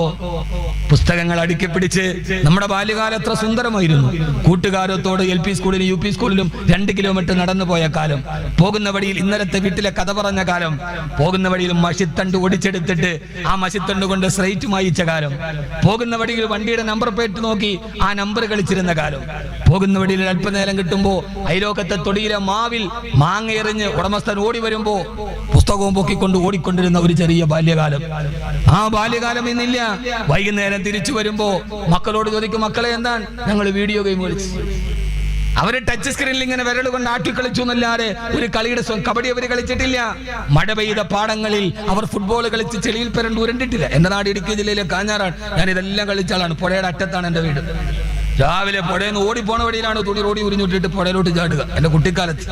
പുസ്തകങ്ങൾ അടുക്കി പിടിച്ച് നമ്മുടെ ബാല്യകാലം എത്ര സുന്ദരമായിരുന്നു. കൂട്ടുകാരത്തോട് LP സ്കൂളിലും UP സ്കൂളിലും 2 കിലോമീറ്റർ നടന്നു പോയ കാലം, പോകുന്ന വഴിയിൽ ഇന്നലത്തെ വീട്ടിലെ കഥ പറഞ്ഞ കാലം, പോകുന്ന വഴിയിൽ മഷിത്തണ്ട് ഒടിച്ചെടുത്തിട്ട് ആ മഷിത്തണ്ട് കൊണ്ട് സ്ട്രൈറ്റ് മായിച്ച കാലം, പോകുന്ന വഴിയിൽ വണ്ടിയുടെ നമ്പർ പ്ലേറ്റ് നോക്കി ആ നമ്പർ കളിച്ചിരുന്ന കാലം, പോകുന്ന വഴിയിൽ അല്പനേരം കിട്ടുമ്പോ അയലോക്കത്തെ തൊടിയിലെ മാവിൽ മാങ്ങ എറിഞ്ഞ് ഉടമസ്ഥൻ ഓടി വരുമ്പോ പുസ്തകവും പൊക്കിക്കൊണ്ട് ഓടിക്കൊണ്ടിരുന്ന ഒരു ചെറിയ ബാല്യകാലം. ആ ബാല്യകാലം ഇന്നില്ല. വൈകുന്നേരം തിരിച്ചു വരുമ്പോ മക്കളോട് ചോദിക്കും, മക്കളെ എന്താണ്? ഞങ്ങൾ വീഡിയോ ഗെയിം കളിച്ചു. അവര് ടച്ച് സ്ക്രീനിൽ ഇങ്ങനെ വിരൽ കൊണ്ട് ആട്ടിക്കളിച്ചു എന്നല്ലാതെ ഒരു കളിയുടെ കബഡി അവർ കളിച്ചിട്ടില്ല. മഴ പെയ്ത പാടങ്ങളിൽ അവർ ഫുട്ബോൾ കളിച്ച് ചെളിയിൽ പെരണ്ട് ഉരണ്ടിട്ടില്ല. എന്റെ നാട് ഇടുക്കി ജില്ലയിലെ കാഞ്ഞാറാണ്. ഞാൻ ഇതെല്ലാം കളിച്ച ആളാണ്. പുഴയുടെ അറ്റത്താണ് എന്റെ വീട്. രാവിലെ പുഴയിൽ നിന്ന് ഓടിപ്പോണ വഴിയിലാണ് തുണി റോഡി ഉരിഞ്ഞിട്ടിട്ട് പുഴയിലോട്ട് ചാടുക. എന്റെ കുട്ടിക്കാലത്ത്.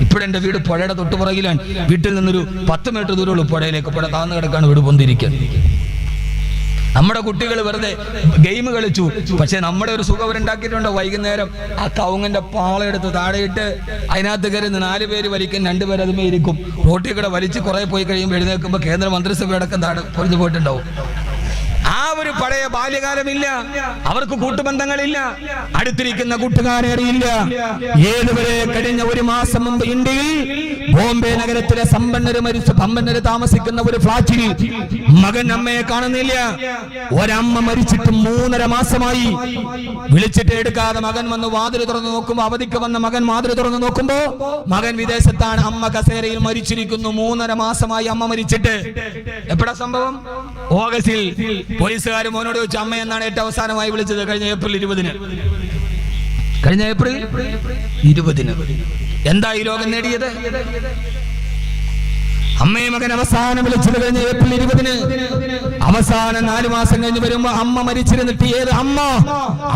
ഇപ്പോഴെന്റെ വീട് പുഴയുടെ തൊട്ടുപുറകിലാണ്. വീട്ടിൽ നിന്നൊരു 10 മീറ്റർ ദൂരമുള്ളൂ പുഴയിലേക്ക്. പുഴ താഴ്ന്നു കിടക്കാണ് വീട് പൊന്തിരിക്കാൻ. നമ്മുടെ കുട്ടികൾ വെറുതെ ഗെയിം കളിച്ചു. പക്ഷെ നമ്മുടെ ഒരു സുഖം അവരുണ്ടാക്കിയിട്ടുണ്ടോ? വൈകുന്നേരം ആ കവുങ്ങന്റെ പാളയെടുത്ത് താഴെയിട്ട് അതിനകത്ത് കയറി 4 പേര് വലിക്കും, 2 പേര് അതുമേ ഇരിക്കും. റോട്ടിൽ കൂടെ വലിച്ച് കുറെ പോയി കഴിയുമ്പോൾ എഴുന്നേൽക്കുമ്പോൾ കേന്ദ്ര മന്ത്രിസഭയടക്കം താഴെ പൊറിഞ്ഞു പോയിട്ടുണ്ടാവും. ആ ഒരു പഴയ ബാല്യകാലമില്ല. അവർക്ക് കൂട്ടുബന്ധങ്ങളില്ല. അടുത്തിരിക്കുന്ന കൂട്ടുകാരെ അറിയില്ല. ഏതുവരെ കഴിഞ്ഞ 1 മാസം മുമ്പ് ഇന്ത്യയിൽ ബോംബെ നഗരത്തിലെ സമ്പന്നര് താമസിക്കുന്ന ഒരു ഫ്ലാറ്റിൽ മകൻ അമ്മയെ കാണുന്നില്ല. ഒരമ്മ മരിച്ചിട്ട് 3.5 മാസമായി. വിളിച്ചിട്ട് എടുക്കാതെ മകൻ വന്ന് വാതിൽ തുറന്നു നോക്കുമ്പോ, അവധിക്ക് വന്ന മകൻ വാതിൽ തുറന്നു നോക്കുമ്പോ മകൻ വിദേശത്താണ്. അമ്മ കസേരയിൽ മരിച്ചിരിക്കുന്നു. 3.5 മാസമായി അമ്മ മരിച്ചിട്ട്. എപ്പോഴാ സംഭവം? ഓഗസ്റ്റിൽ പോലീസുകാർ മോനോട് ചോദിച്ചു, അമ്മ എന്നാണ് ഏറ്റവും അവസാനമായി വിളിച്ചത്? കഴിഞ്ഞ ഏപ്രിൽ 20-ന്. കഴിഞ്ഞ ഏപ്രിൽ 20-ന്. എന്താ ഈ ലോകം നേടിയത്? അമ്മയെ മകൻ അവസാനം വിളിച്ചത് കഴിഞ്ഞ ഏപ്രിൽ 20-ന്. അവസാനം 4 മാസം കഴിഞ്ഞ് വരുമ്പോ അമ്മ മരിച്ചിരുന്നിട്ട് ഏത് അമ്മ?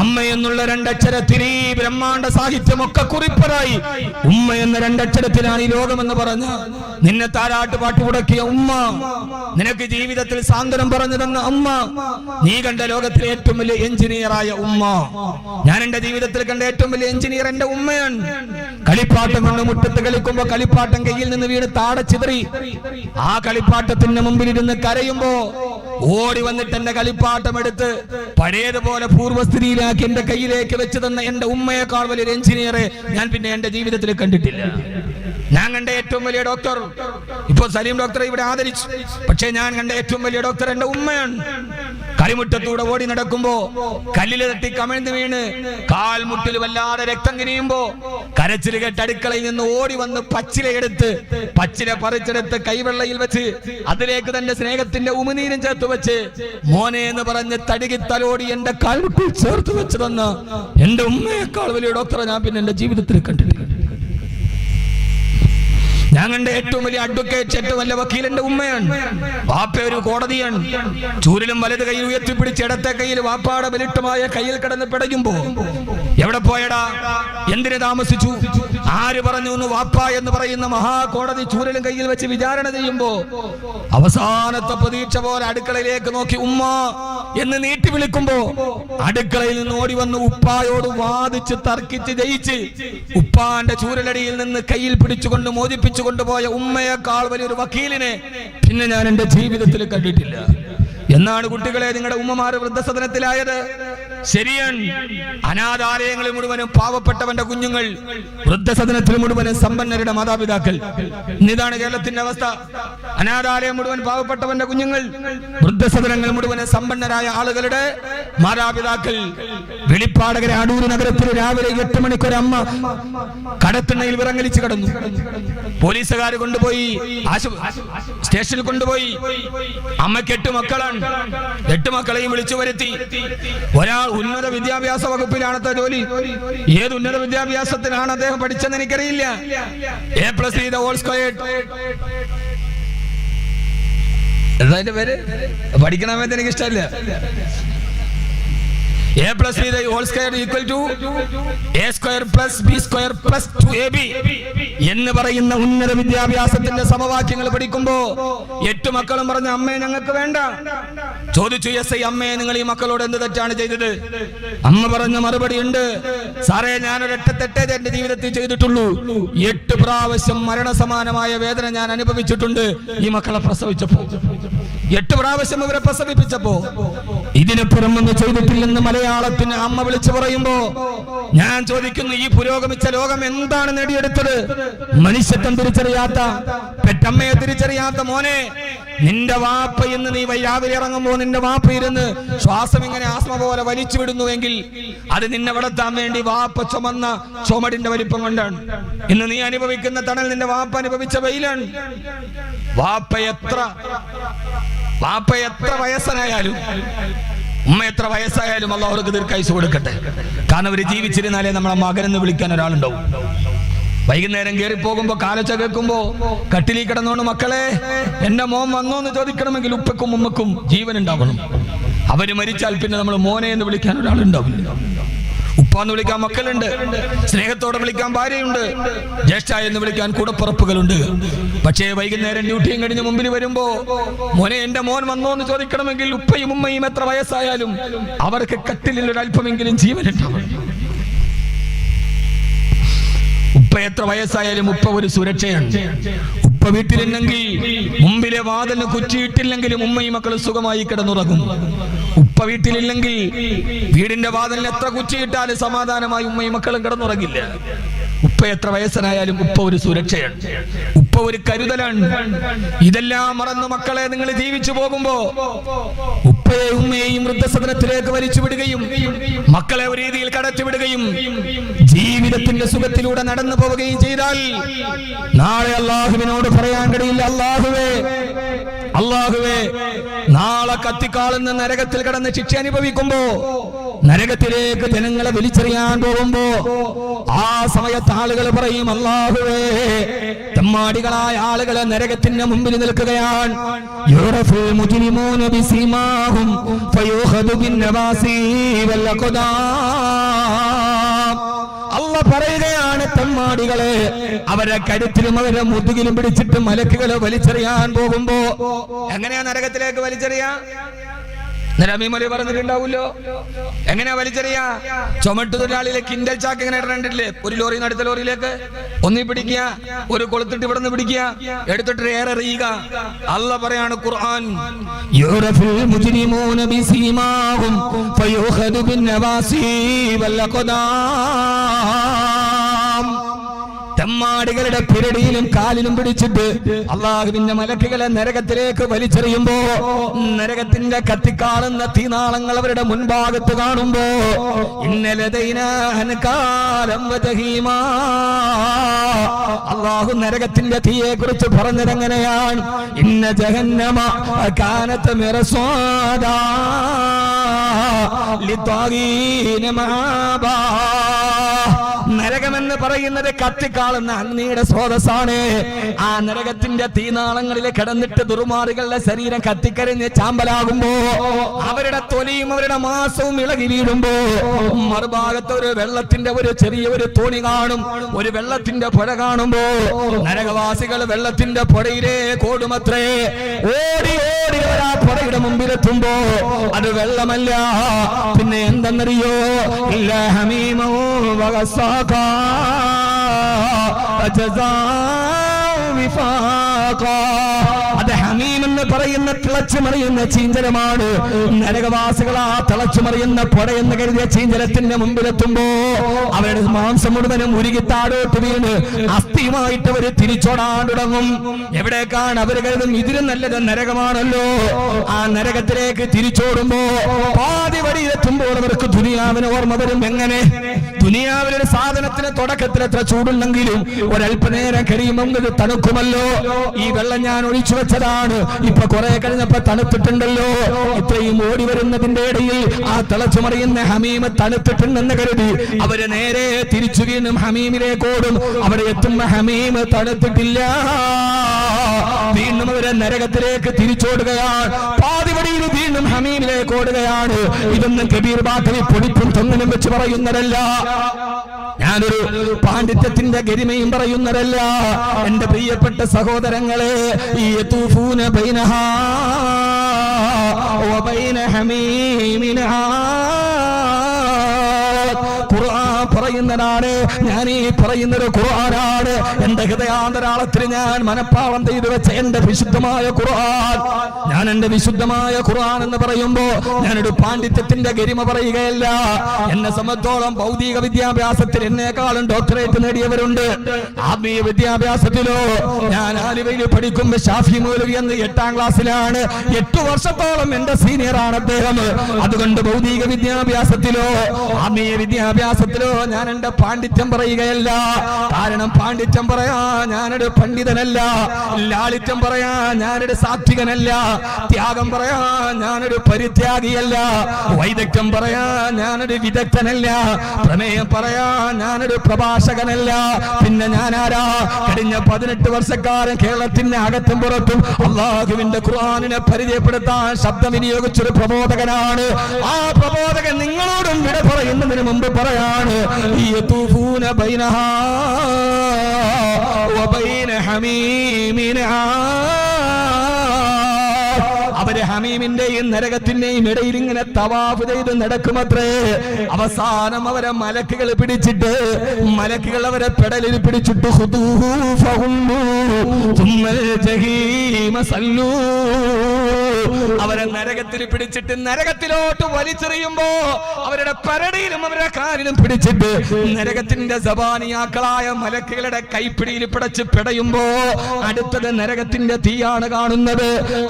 അമ്മ എന്നുള്ള 2 അക്ഷരത്തിൽ ഈ ബ്രഹ്മാണ്ഡ സാഹിത്യമൊക്കെ കുറിപ്പതായി. ഉമ്മ എന്ന 2 അക്ഷരത്തിലാണ് ഈ ലോകമെന്ന് പറഞ്ഞ് നിന്നെ താരാട്ട് പാട്ട് മുടക്കിയ ഉമ്മ, നിനക്ക് ജീവിതത്തിൽ സാന്ത്വനം പറഞ്ഞു തന്ന അമ്മ, നീ കണ്ട ലോകത്തിലെ ഏറ്റവും വലിയ എഞ്ചിനീയറായ ഉമ്മ. ഞാൻ എന്റെ ജീവിതത്തിൽ കണ്ട ഏറ്റവും വലിയ എഞ്ചിനീയർ എന്റെ ഉമ്മയാണ്. കളിപ്പാട്ടം കൊണ്ട് മുറ്റത്ത് കളിക്കുമ്പോ കളിപ്പാട്ടം കയ്യിൽ നിന്ന് വീണ് താഴെ ചിതറി. ആ കളിപ്പാട്ടത്തിന്റെ മുമ്പിലിരുന്ന് കരയുമ്പോ ഓടി വന്നിട്ട് എന്റെ കളിപ്പാട്ടം എടുത്ത് പഴയതുപോലെ പൂർവ്വസ്ഥിതിയിലാക്കി എന്റെ കയ്യിലേക്ക് വെച്ച് തന്ന എന്റെ ഉമ്മയെക്കാൾ വലിയൊരു എഞ്ചിനീയറെ ഞാൻ പിന്നെ എന്റെ ജീവിതത്തിൽ കണ്ടിട്ടില്ല. ഞാൻ കണ്ട ഏറ്റവും വലിയ ഡോക്ടർ, ഇപ്പോൾ സലീം ഡോക്ടറെ ഇവിടെ ആദരിച്ചു, പക്ഷേ ഞാൻ കണ്ട ഏറ്റവും വലിയ ഡോക്ടർ എന്റെ ഉമ്മയാണ്. കളിമുറ്റത്തൂടെ ഓടി നടക്കുമ്പോ കല്ലില് തട്ടി കമിഴ്ന്ന് വീണ് കാൽമുട്ടിൽ വല്ലാതെ രക്തം കിനിയുമ്പോ കരച്ചിൽ കേട്ട് അടുക്കളയിൽ നിന്ന് ഓടി വന്ന് പച്ചില പറിച്ചെടുത്ത് കൈവെള്ളയിൽ വെച്ച് അതിലേക്ക് തന്റെ സ്നേഹത്തിന്റെ ഉമിനീരും ചേർത്ത് വെച്ച് മോനെ എന്ന് പറഞ്ഞ് തടുകി തലോടി എന്റെ കാൽമുട്ടിൽ ചേർത്ത് വെച്ച് തന്ന എന്റെ ഉമ്മയെക്കാൾ വലിയ ഡോക്ടറെ ഞാൻ പിന്നെ എന്റെ ജീവിതത്തിൽ കണ്ടിട്ടില്ല. ഞാൻ കണ്ട ഏറ്റവും വലിയ അഡ്വക്കേറ്റ്, ഏറ്റവും വലിയ വക്കീൽ എന്റെ ഉമ്മയാണ്. വാപ്പ ഒരു കോടതിയാണ്. ചൂരിലും വലത് കൈയിൽ ഉയർത്തിപ്പിടിച്ച് ഇടത്തെ കയ്യിൽ വാപ്പാടെ ബലിട്ടമായ കയ്യിൽ കിടന്ന് പിടയുമ്പോ എവിടെ പോയടാ? എന്തിനു താമസിച്ചു? ആര് പറഞ്ഞു എന്ന് വാപ്പ എന്ന് പറയുന്ന മഹാകോടതി ചൂരലും കയ്യിൽ വെച്ച് വിചാരണ ചെയ്യുമ്പോ അവസാനത്തെ പ്രതീക്ഷ പോലെ അടുക്കളയിലേക്ക് നോക്കി ഉമ്മ എന്ന് നീട്ടി വിളിക്കുമ്പോ അടുക്കളയിൽ നിന്ന് ഓടി വന്ന് ഉപ്പായോട് വാദിച്ച് തർക്കിച്ച് ജയിച്ച് ഉപ്പാന്റെ ചൂരലടിയിൽ നിന്ന് കയ്യിൽ പിടിച്ചുകൊണ്ട് മോചിപ്പിച്ചു കൊണ്ടുപോയ ഉമ്മയെക്കാൾ വലിയൊരു വക്കീലിനെ പിന്നെ ഞാൻ എന്റെ ജീവിതത്തിൽ കണ്ടിട്ടില്ല. എന്നാണ് കുട്ടികളെ നിങ്ങളുടെ ഉമ്മമാര് വൃദ്ധസദനത്തിലായത്? ശരിയാണ്. അനാഥാലയങ്ങളിൽ മുഴുവനും പാവപ്പെട്ടവന്റെ കുഞ്ഞുങ്ങൾ, വൃദ്ധസദനത്തിൽ മുഴുവനും സമ്പന്നരുടെ മാതാപിതാക്കൾ. ഇതാണ് കേരളത്തിന്റെ അവസ്ഥ. അനാഥാലയം മുഴുവൻ പാവപ്പെട്ടവന്റെ കുഞ്ഞുങ്ങൾ, വൃദ്ധസദനങ്ങൾ മുഴുവനും സമ്പന്നരായ ആളുകളുടെ മാതാപിതാക്കൾ. വെളിപ്പാടകരെ അടൂർ നഗരത്തിൽ രാവിലെ 8 മണിക്കൊരു അമ്മ കടത്തിണ്ണയിൽ വിറങ്ങലിച്ച് കിടന്നു. പോലീസുകാർ കൊണ്ടുപോയി സ്റ്റേഷനിൽ കൊണ്ടുപോയി. അമ്മയ്ക്ക് 8 മക്കളാണ്. 8 മക്കളെയും വിളിച്ചു വരുത്തി. ഒരാൾ ഉന്നത വിദ്യാഭ്യാസ വകുപ്പിലാണത്തെ ജോലി. ഏത് ഉന്നത വിദ്യാഭ്യാസത്തിനാണ് അദ്ദേഹം പഠിച്ചെന്ന് എനിക്കറിയില്ല. A+C² എന്താ അതിന്റെ പേര്? പഠിക്കണമെന്ന് എനിക്ക് ഇഷ്ടമല്ല. A plus b the whole square equal to a square plus b square plus 2ab എന്ന് പറയുന്ന ഉന്നത വിദ്യാഭ്യാസത്തിന്റെ സമവാക്യങ്ങൾ പഠിക്കുമ്പോ 8 മക്കളും പറഞ്ഞ അമ്മേ ഞങ്ങൾക്ക് വേണ്ട. ചോദിച്ചു എസ് ഐ, അമ്മേ നിങ്ങൾ ഈ മക്കളോട് എന്ത് തെറ്റാണ് ചെയ്തത്? അമ്മ പറഞ്ഞ മറുപടി ഉണ്ട്, സാറേ ഞാനൊരൊറ്റ തെറ്റേ എന്റെ ജീവിതത്തിൽ ചെയ്തിട്ടുള്ളൂ. 8 പ്രാവശ്യം മരണസമാനമായ വേദന ഞാൻ അനുഭവിച്ചിട്ടുണ്ട് ഈ മക്കളെ പ്രസവിച്ചപ്പോ. 8 പ്രാവശ്യം അവരെ പ്രസവിപ്പിച്ചപ്പോ. ഇതിനപ്പുറം ഒന്നും ചെയ്തിട്ടില്ലെന്ന് മലയാളത്തിന് അമ്മ വിളിച്ചു പറയുമ്പോ ഞാൻ ചോദിക്കുന്നു, ഈ പുരോഗമിച്ച ലോകം എന്താണ് നേടിയെടുത്തത്? മനുഷ്യത്വം തിരിച്ചറിയാത്ത, പെറ്റമ്മയെ തിരിച്ചറിയാത്ത മോനെ, നിന്റെ വാപ്പ ഇന്ന് നീ രാവിലെ ഇറങ്ങുമ്പോ നിന്റെ വാപ്പ ഇരുന്ന് ശ്വാസം ഇങ്ങനെ ആസ്മ പോലെ വലിച്ചു വിടുന്നുവെങ്കിൽ അത് നിന്നെ വളർത്താൻ വേണ്ടി വാപ്പ ചുമന്ന ചുമടിന്റെ വലിപ്പം കൊണ്ടാണ്. ഇന്ന് നീ അനുഭവിക്കുന്ന തണൽ നിന്റെ വാപ്പ അനുഭവിച്ച വെയിലാണ്. വാപ്പ എത്ര വയസ്സനായാലും, ഉമ്മ എത്ര വയസ്സായാലും അല്ലാഹു ദീർഘായുസ്സ് കൊടുക്കട്ടെ. കാരണം അവര് ജീവിച്ചിരുന്നാലേ നമ്മളെ മകനെന്ന് വിളിക്കാൻ ഒരാളുണ്ടാവും. വൈകുന്നേരം കയറി പോകുമ്പോ കാലച്ച കേൾക്കുമ്പോ കട്ടിലി കിടന്നോണ്ട് മക്കളെ എന്റെ മോൻ വന്നോ എന്ന് ചോദിക്കണമെങ്കിൽ ഉപ്പക്കും ഉമ്മക്കും ജീവൻ ഉണ്ടാവണം. അവര് മരിച്ചാൽ പിന്നെ നമ്മൾ മോനെ എന്ന് വിളിക്കാൻ ഒരാളുണ്ടാവില്ല. ഉപ്പാന്ന് വിളിക്കാൻ മക്കളുണ്ട്, സ്നേഹത്തോടെ വിളിക്കാൻ ഭാര്യയുണ്ട്, ജ്യേഷ്ഠ എന്ന് വിളിക്കാൻ കൂടപ്പുറപ്പുകളുണ്ട്. പക്ഷേ വൈകുന്നേരം ഡ്യൂട്ടിയും കഴിഞ്ഞ് മുമ്പിൽ വരുമ്പോ മോനെ എന്റെ മോൻ വന്നോ എന്ന് ചോദിക്കണമെങ്കിൽ ഉപ്പയും ഉമ്മയും എത്ര വയസ്സായാലും അവർക്ക് കട്ടിലിൽ ഒരല്പമെങ്കിലും ജീവനുണ്ടാവണം. ഉപ്പ എത്ര വയസ്സായാലും ഉപ്പ ഒരു സുരക്ഷയാണ്. ഉപ്പ വീട്ടിലില്ലെങ്കിൽ, മുമ്പിലെ വാതിലിന് കുറ്റിയിട്ടില്ലെങ്കിലും ഉമ്മയും മക്കളും സുഖമായി കിടന്നുറങ്ങും. ഉപ്പ വീട്ടിലില്ലെങ്കിൽ വീടിന്റെ വാതിലിന് എത്ര കുറ്റിയിട്ടാലും സമാധാനമായി ഉമ്മയും മക്കളും കിടന്നുറങ്ങില്ല. ഉപ്പ എത്ര വയസ്സനായാലും ഉപ്പ ഒരു സുരക്ഷയാണ്, ഉപ്പ ഒരു കരുതലാണ്. ഇതെല്ലാം മറന്ന് മക്കളെ നിങ്ങൾ ജീവിച്ചു പോകുമ്പോ ഉപ്പയെയും ഉമ്മയെയും വൃദ്ധസദനത്തിലേക്ക് വലിച്ചു വിടുകയും മക്കളെ ഒരു രീതിയിൽ കടത്തിവിടുകയും ജീവിതത്തിന്റെ സുഖത്തിലൂടെ നടന്നു പോവുകയും ചെയ്താൽ നാളെ അല്ലാഹുവിനോട് പറയാൻ കഴിയില്ല, അല്ലാഹുവേ നാളെ കത്തിക്കാളുന്ന നരകത്തിൽ കടന്ന് ശിക്ഷ അനുഭവിക്കുമ്പോ, നരകത്തിലേക്ക് ജനങ്ങളെ വലിച്ചെറിയാൻ പോകുമ്പോ ആ സമയത്ത് ആളുകൾ പറയും, അല്ലാഹുവേ തെമ്മാടികളായ ആളുകളെ നരകത്തിന്റെ മുമ്പിൽ നിൽക്കുകയാണ്. യുറഫുൽ മുജ്രിമൂന ബിസിമാഹും ഫയുഖദു ബിന്നവാസി വൽ അഖദാം. അല്ലാഹു പറയുകയാണ്, തെമ്മാടികളെ അവരെ കഴുത്തിലും അവരെ മുതുകിലും പിടിച്ചിട്ട് മലക്കുകളെ വലിച്ചെറിയാൻ പോകുമ്പോ എങ്ങനെയാ നരകത്തിലേക്ക് വലിച്ചെറിയാ? നബിമൊഴി പറഞ്ഞിട്ടുണ്ടാവൂല്ലോ. എങ്ങനെയാ വലിച്ചെറിയാ? ചുമട്ടു തൊഴിലാളിയിലെ കിൻഡൽ ചാക്ക് എങ്ങനെ ഇടണ്ടില്ലേ? ഒരു ലോറിയിൽ നിന്ന് അടുത്ത ലോറിയിലേക്ക് ഒന്നി പിടിക്കുക, ഒരു കൊളുത്തിട്ട് ഇവിടെ നിന്ന് പിടിക്കുക, എടുത്തിട്ട് ഏറെ എറിയുക. അല്ലാഹു പറയാണ് ഖുർആൻ, യുറഫുൽ മുജ്രിമൂന ബിസീമാഹും ഫയുഖദു ബിന്നവാസി വൽ അഖദാം. തെമ്മാടികളുടെ പിരടിയിലും കാലിലും പിടിച്ചിട്ട് അല്ലാഹുവിന്റെ മലക്കുകളെ നരകത്തിലേക്ക് വലിച്ചെറിയുമ്പോ നരകത്തിന്റെ കത്തിക്കാളുന്ന തീനാളങ്ങൾ അവരുടെ മുൻഭാഗത്ത് കാണുമ്പോ അല്ലാഹു നരകത്തിന്റെ തീയെ കുറിച്ച് പറഞ്ഞതെങ്ങനെയാണ്? ഇന്ന ജഹന്നമ കാനത് മിർസാദാ ലിത്വാഗീന മആബാ. നരകമെന്ന് പറയുന്നത് കത്തിക്കാളുന്ന അഗ്നിയുടെ സ്രോതസ്സാണ്. ആ നരകത്തിന്റെ തീനാളങ്ങളിൽ കിടന്നിട്ട് ദുർമാർഗങ്ങളുടെ ശരീരം കത്തിക്കരിഞ്ഞ് ചാമ്പലാകുമ്പോ അവരുടെ തൊലിയും അവരുടെ മാംസവും ഇളകി വീഴുമ്പോ മറുഭാഗത്ത് ഒരു വെള്ളത്തിന്റെ ഒരു ചെറിയ ഒരു തോണി കാണും, ഒരു വെള്ളത്തിന്റെ പുഴ കാണുമ്പോ നരകവാസികൾ വെള്ളത്തിന്റെ പുഴയിലെ കോടുമത്രേ. ഓടി ഓടി ആ പുഴയുടെ മുമ്പിലെത്തുമ്പോ അത് വെള്ളമല്ല, പിന്നെ എന്തെന്നറിയോ? ഇല്ല ഹമീമോ വഗസാഖാ അത് ഹമീം എന്ന് പറയുന്ന തിളച്ചുമറിയുന്ന ചീഞ്ചലമാണ്. നരകവാസികൾ ആ തിളച്ചുമറിയുന്ന പുഴയെന്ന് കരുതിയ ചീഞ്ചലത്തിന്റെ മുമ്പിലെത്തുമ്പോ അവരുടെ മാംസം മുഴുവനും ഉരുകി താഴോട്ട് വീണ് അസ്ഥിയുമായിട്ട് അവര് തിരിച്ചോടാൻ തുടങ്ങും. എവിടേക്കാണ് അവർ കരുതും? ഇതിലും നല്ലത് നരകമാണല്ലോ. ആ നരകത്തിലേക്ക് തിരിച്ചോടുമ്പോ പാതി വഴിയിലെത്തുമ്പോൾ അവർക്ക് ദുനിയാവിന് ഓർമ്മ വരും. എങ്ങനെ? ദുനിയാവിലൊരു സാധനത്തിന് തുടക്കത്തിൽ എത്ര ചൂടുണ്ടെങ്കിലും ഒരല്പനേരം കഴിയുമ്പോൾ ഇത് തണുക്കുമല്ലോ. ഈ വെള്ളം ഞാൻ ഒഴിച്ചു വെച്ചതാണ്, ഇപ്പൊ കുറെ കഴിഞ്ഞപ്പോ തണുത്തിട്ടുണ്ടല്ലോ. ഇത്രയും ഓടി വരുന്നതിന്റെ ഇടയിൽ ആ തിളച്ചുമറിയുന്ന ഹമീം തണുത്തിട്ടുണ്ടെന്ന് കരുതി അവര് നേരെ തിരിച്ചു വീണ്ടും ഹമീമിലേക്ക് ഓടും. അവിടെ എത്തുമ്പോ ഹമീം തണുത്തിട്ടില്ല. വീണ്ടും അവരെ നരകത്തിലേക്ക് തിരിച്ചോടുകയാണ്. പാതിവടിയിൽ വീണ്ടും ഹമീമിലേക്ക് ഓടുകയാണ്. ഇതൊന്നും കബീർ ബാക്കവി പൊടിപ്പും തൊങ്ങനും വെച്ച് പറയുന്നതല്ല, ഞാനൊരു പാണ്ഡിത്യത്തിന്റെ ഗരിമയും പറയുന്നതല്ല. എന്റെ പ്രിയപ്പെട്ട സഹോദരങ്ങളെ, ഈ യതൂഫൂന ബൈനഹാ വബൈന ഹമീമിനാ ഖുർആൻ പറയുന്നതാണ്. ഞാൻ ഈ പറയുന്നത് ഖുർആനാണ്. എന്റെ ഹൃദയാന്തരാളത്തിൽ ഞാൻ മനഃപ്പാഠം ചെയ്തു വെച്ച എന്റെ വിശുദ്ധമായ ഖുർആൻ. ഞാൻ എന്റെ വിശുദ്ധമായ ഖുർആൻ എന്ന് പറയുമ്പോ ഞാനൊരു പാണ്ഡിത്യത്തിന്റെ ഗരിമ പറയുകയല്ല. എന്നെ സംബന്ധിച്ചോളം ഭൗതിക വിദ്യാഭ്യാസത്തിൽ എന്നെക്കാളും ഡോക്ടറേറ്റ് നേടിയവരുണ്ട്. ആത്മീയ വിദ്യാഭ്യാസത്തിലോ ഞാൻ ആലുവയിൽ പഠിക്കുമ്പോ ഷാഫി മൗലവി എന്ന് 8ാം ക്ലാസ്സിലാണ്. 8 വർഷത്തോളം എന്റെ സീനിയറാണ് അദ്ദേഹം. അതുകൊണ്ട് ഭൗതിക വിദ്യാഭ്യാസത്തിലോ ആത്മീയ വിദ്യാഭ്യാസത്തിലോ ഞാൻ എന്റെ പാണ്ഡിത്യം പറയുകയല്ല. കാരണം പാണ്ഡിത്യം പറയാ ഞാനൊരു പണ്ഡിതനല്ല, ലാളിത്യം പറയാ ഞാനൊരു സാത്വികനല്ല, ത്യാഗം പറയാ ഞാനൊരു പരിത്യാഗിയല്ല, വൈദഗ്ധ്യം പറയാ ഞാനൊരു വിദഗ്ധനല്ല, പ്രമേയം പറയാ ഞാനൊരു പ്രഭാഷകനല്ല. പിന്നെ ഞാനാരാ? കഴിഞ്ഞ 18 വർഷക്കാലം കേരളത്തിന്റെ അകത്തും പുറത്തും അള്ളാഹുവിന്റെ ഖുർആനിനെ പരിചയപ്പെടുത്താൻ ശബ്ദം വിനിയോഗിച്ചൊരു പ്രബോധകനാണ്. ആ പ്രബോധകൻ നിങ്ങളോടും വിട പറയുന്നതിന് മുമ്പ് പറയാണ്, യതൂഫൂന ബൈനഹാ വബൈന ഹമീമിനാ. അവര് ഹമീമിന്റെയും നരകത്തിന്റെയും ഇടയിൽ ഇങ്ങനെ തവാഫ് ചെയ്ത് നടക്കുമത്രേ. അവസാനം അവരെ മലക്കുകൾ പിടിച്ചിട്ട്, മലക്കുകൾ അവരെ പെടലിൽ പിടിച്ചിട്ട് അവരെ നരകത്തിൽ പിടിച്ചിട്ട് നരകത്തിലോട്ട് വലിച്ചെറിയുമ്പോ അവരുടെ പരടിയിലും അവരുടെ കാലിലും പിടിച്ചിട്ട് നരകത്തിന്റെ സബാനിയാക്കളായ മലക്കുകളുടെ കൈപ്പിടിയിൽ പിടച്ച് പിടയുമ്പോ അടുത്തത് നരകത്തിന്റെ തീയാണ് കാണുന്നത്.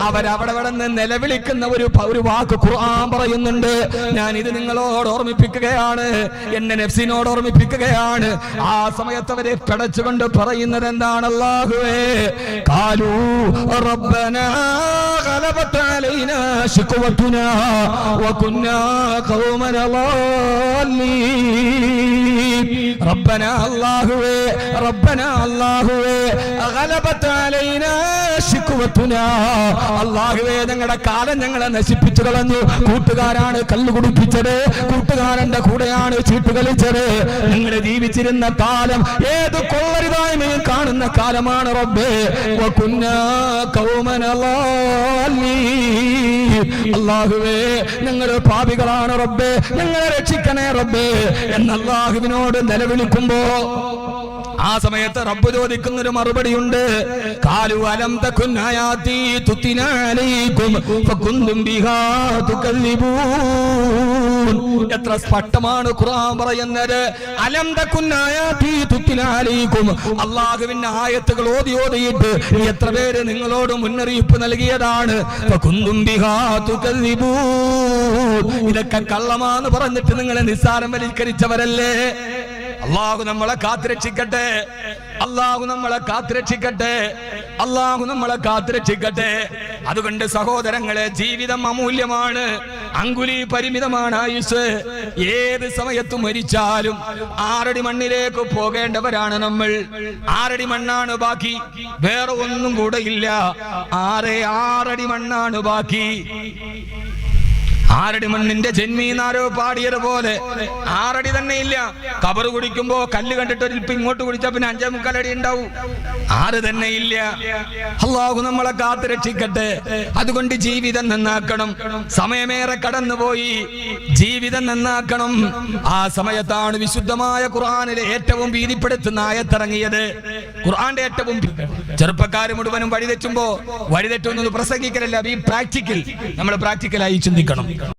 അവരവിടെ നിലവിളിക്കുന്ന ഒരു വാക്ക് ഖുർആൻ പറയുന്നുണ്ട്. ഞാൻ ഇത് നിങ്ങളോട് ഓർമ്മിപ്പിക്കുകയാണ്, എന്റെ നഫ്സിനോട് ഓർമ്മിപ്പിക്കുകയാണ്. ആ സമയത്ത് അവരെ പിടച്ചുകൊണ്ട് പറയുന്നത് എന്താണ്? അല്ലാഹുവേ, ഖാലൂ റബ്ബനാ ഗലബത അലൈനാ ശിഖവതുനാ വകുന്നാ ഖൗമൻ ളാലീൻ. റബ്ബനാ അല്ലാഹുവേ, റബ്ബനാ അല്ലാഹുവേ, ഗലബത അലൈനാ ശിഖവതുനാ. അല്ലാഹുവേ, ഞങ്ങളുടെ കാലം ഞങ്ങളെ നശിപ്പിച്ചു കളഞ്ഞു. കൂട്ടുകാരാണ് കല്ല് കുടിപ്പിച്ചത്, കൂട്ടുകാരന്റെ കൂടെയാണ് ചീട്ട് കളിച്ചത്. ഞങ്ങൾ ജീവിച്ചിരുന്ന കാലം ഏത് കൊള്ളരുതായ്മയും കാണുന്ന കാലമാണ് റബ്ബേ. വകുന്നാ ഖൗമൻ ളാലീൻ. അല്ലാഹുവേ, ഞങ്ങൾ പാപികളാണ് റബ്ബേ, ഞങ്ങളെ രക്ഷിക്കണേ റബ്ബേ എന്ന് അല്ലാഹുവിനോട് നിലവിളിക്കുമ്പോ ആ സമയത്ത് റബ്ബ് ചോദിക്കുന്നൊരു മറുപടിയുണ്ട്. ഖാലു അലം തകുൻ ആയാതി തുതിനാ അലൈകും ഫകുന്തും ബിഹാ തുകല്ലിബൂൻ. എത്ര സ്പഷ്ടമാണ് ഖുർആൻ പറയുന്നത്. അലം തകുൻ ആയാതി തുതിനാ അലൈകും. അല്ലാഹുവിന്റെ ആയത്തുകൾ ഓതിയിട്ട് എത്ര പേര് നിങ്ങളോട് മുന്നറിയിപ്പ് നൽകിയതാണ്. ഫകുന്തും ബിഹാ തുകല്ലിബൂൻ. ഇതൊക്കെ കള്ളമാന്ന് പറഞ്ഞിട്ട് നിങ്ങളെ നിസ്സാരം വലിക്കരിച്ചവരല്ലേ. അല്ലാഹു നമ്മളെ കാത്തുരക്ഷിക്കട്ടെ, അല്ലാഹു നമ്മളെ കാത്തുരക്ഷിക്കട്ടെ, അല്ലാഹു നമ്മളെ കാത്തുരക്ഷിക്കട്ടെ. അതുകൊണ്ട് സഹോദരങ്ങളെ, ജീവിതം അമൂല്യമാണ്, അങ്കുലി പരിമിതമാണ് ആയുസ്. ഏത് സമയത്തും മരിച്ചാലും 6 അടി മണ്ണിലേക്ക് പോകേണ്ടവരാണ് നമ്മൾ. 6 അടി മണ്ണാണ് ബാക്കി, വേറെ ഒന്നും കൂടെ ഇല്ല. 6 അടി മണ്ണാണ് ബാക്കി. 6 അടി മണ്ണിന്റെ ജന്മീന്നാരോ പാടിയത് പോലെ 6 അടി തന്നെ ഇല്ല. കബറ് കുടിക്കുമ്പോ കല്ല് കണ്ടിട്ട് ഒരു ഇങ്ങോട്ട് കുടിച്ചാ പിന്നെ 5.25 അടി ഉണ്ടാവും. 6 തന്നെ ഇല്ല. അല്ലാഹു നമ്മളെ കാത്തു രക്ഷിക്കട്ടെ. അതുകൊണ്ട് ജീവിതം നന്നാക്കണം. സമയമേറെ കടന്നുപോയി, ജീവിതം നന്നാക്കണം. ആ സമയത്താണ് വിശുദ്ധമായ ഖുർആനിലെ ഏറ്റവും ഭീതിപ്പെടുത്തുന്ന ആയത്തിറങ്ങിയത്. ഖുർആന്റെ ഏറ്റവും ചെറുപ്പക്കാർ മുഴുവനും വഴിതെറ്റുമ്പോ വഴിതെറ്റുന്നത് പ്രസംഗിക്കലല്ല, ഈ പ്രാക്ടിക്കൽ. നമ്മൾ പ്രാക്ടിക്കലായി ചിന്തിക്കണം.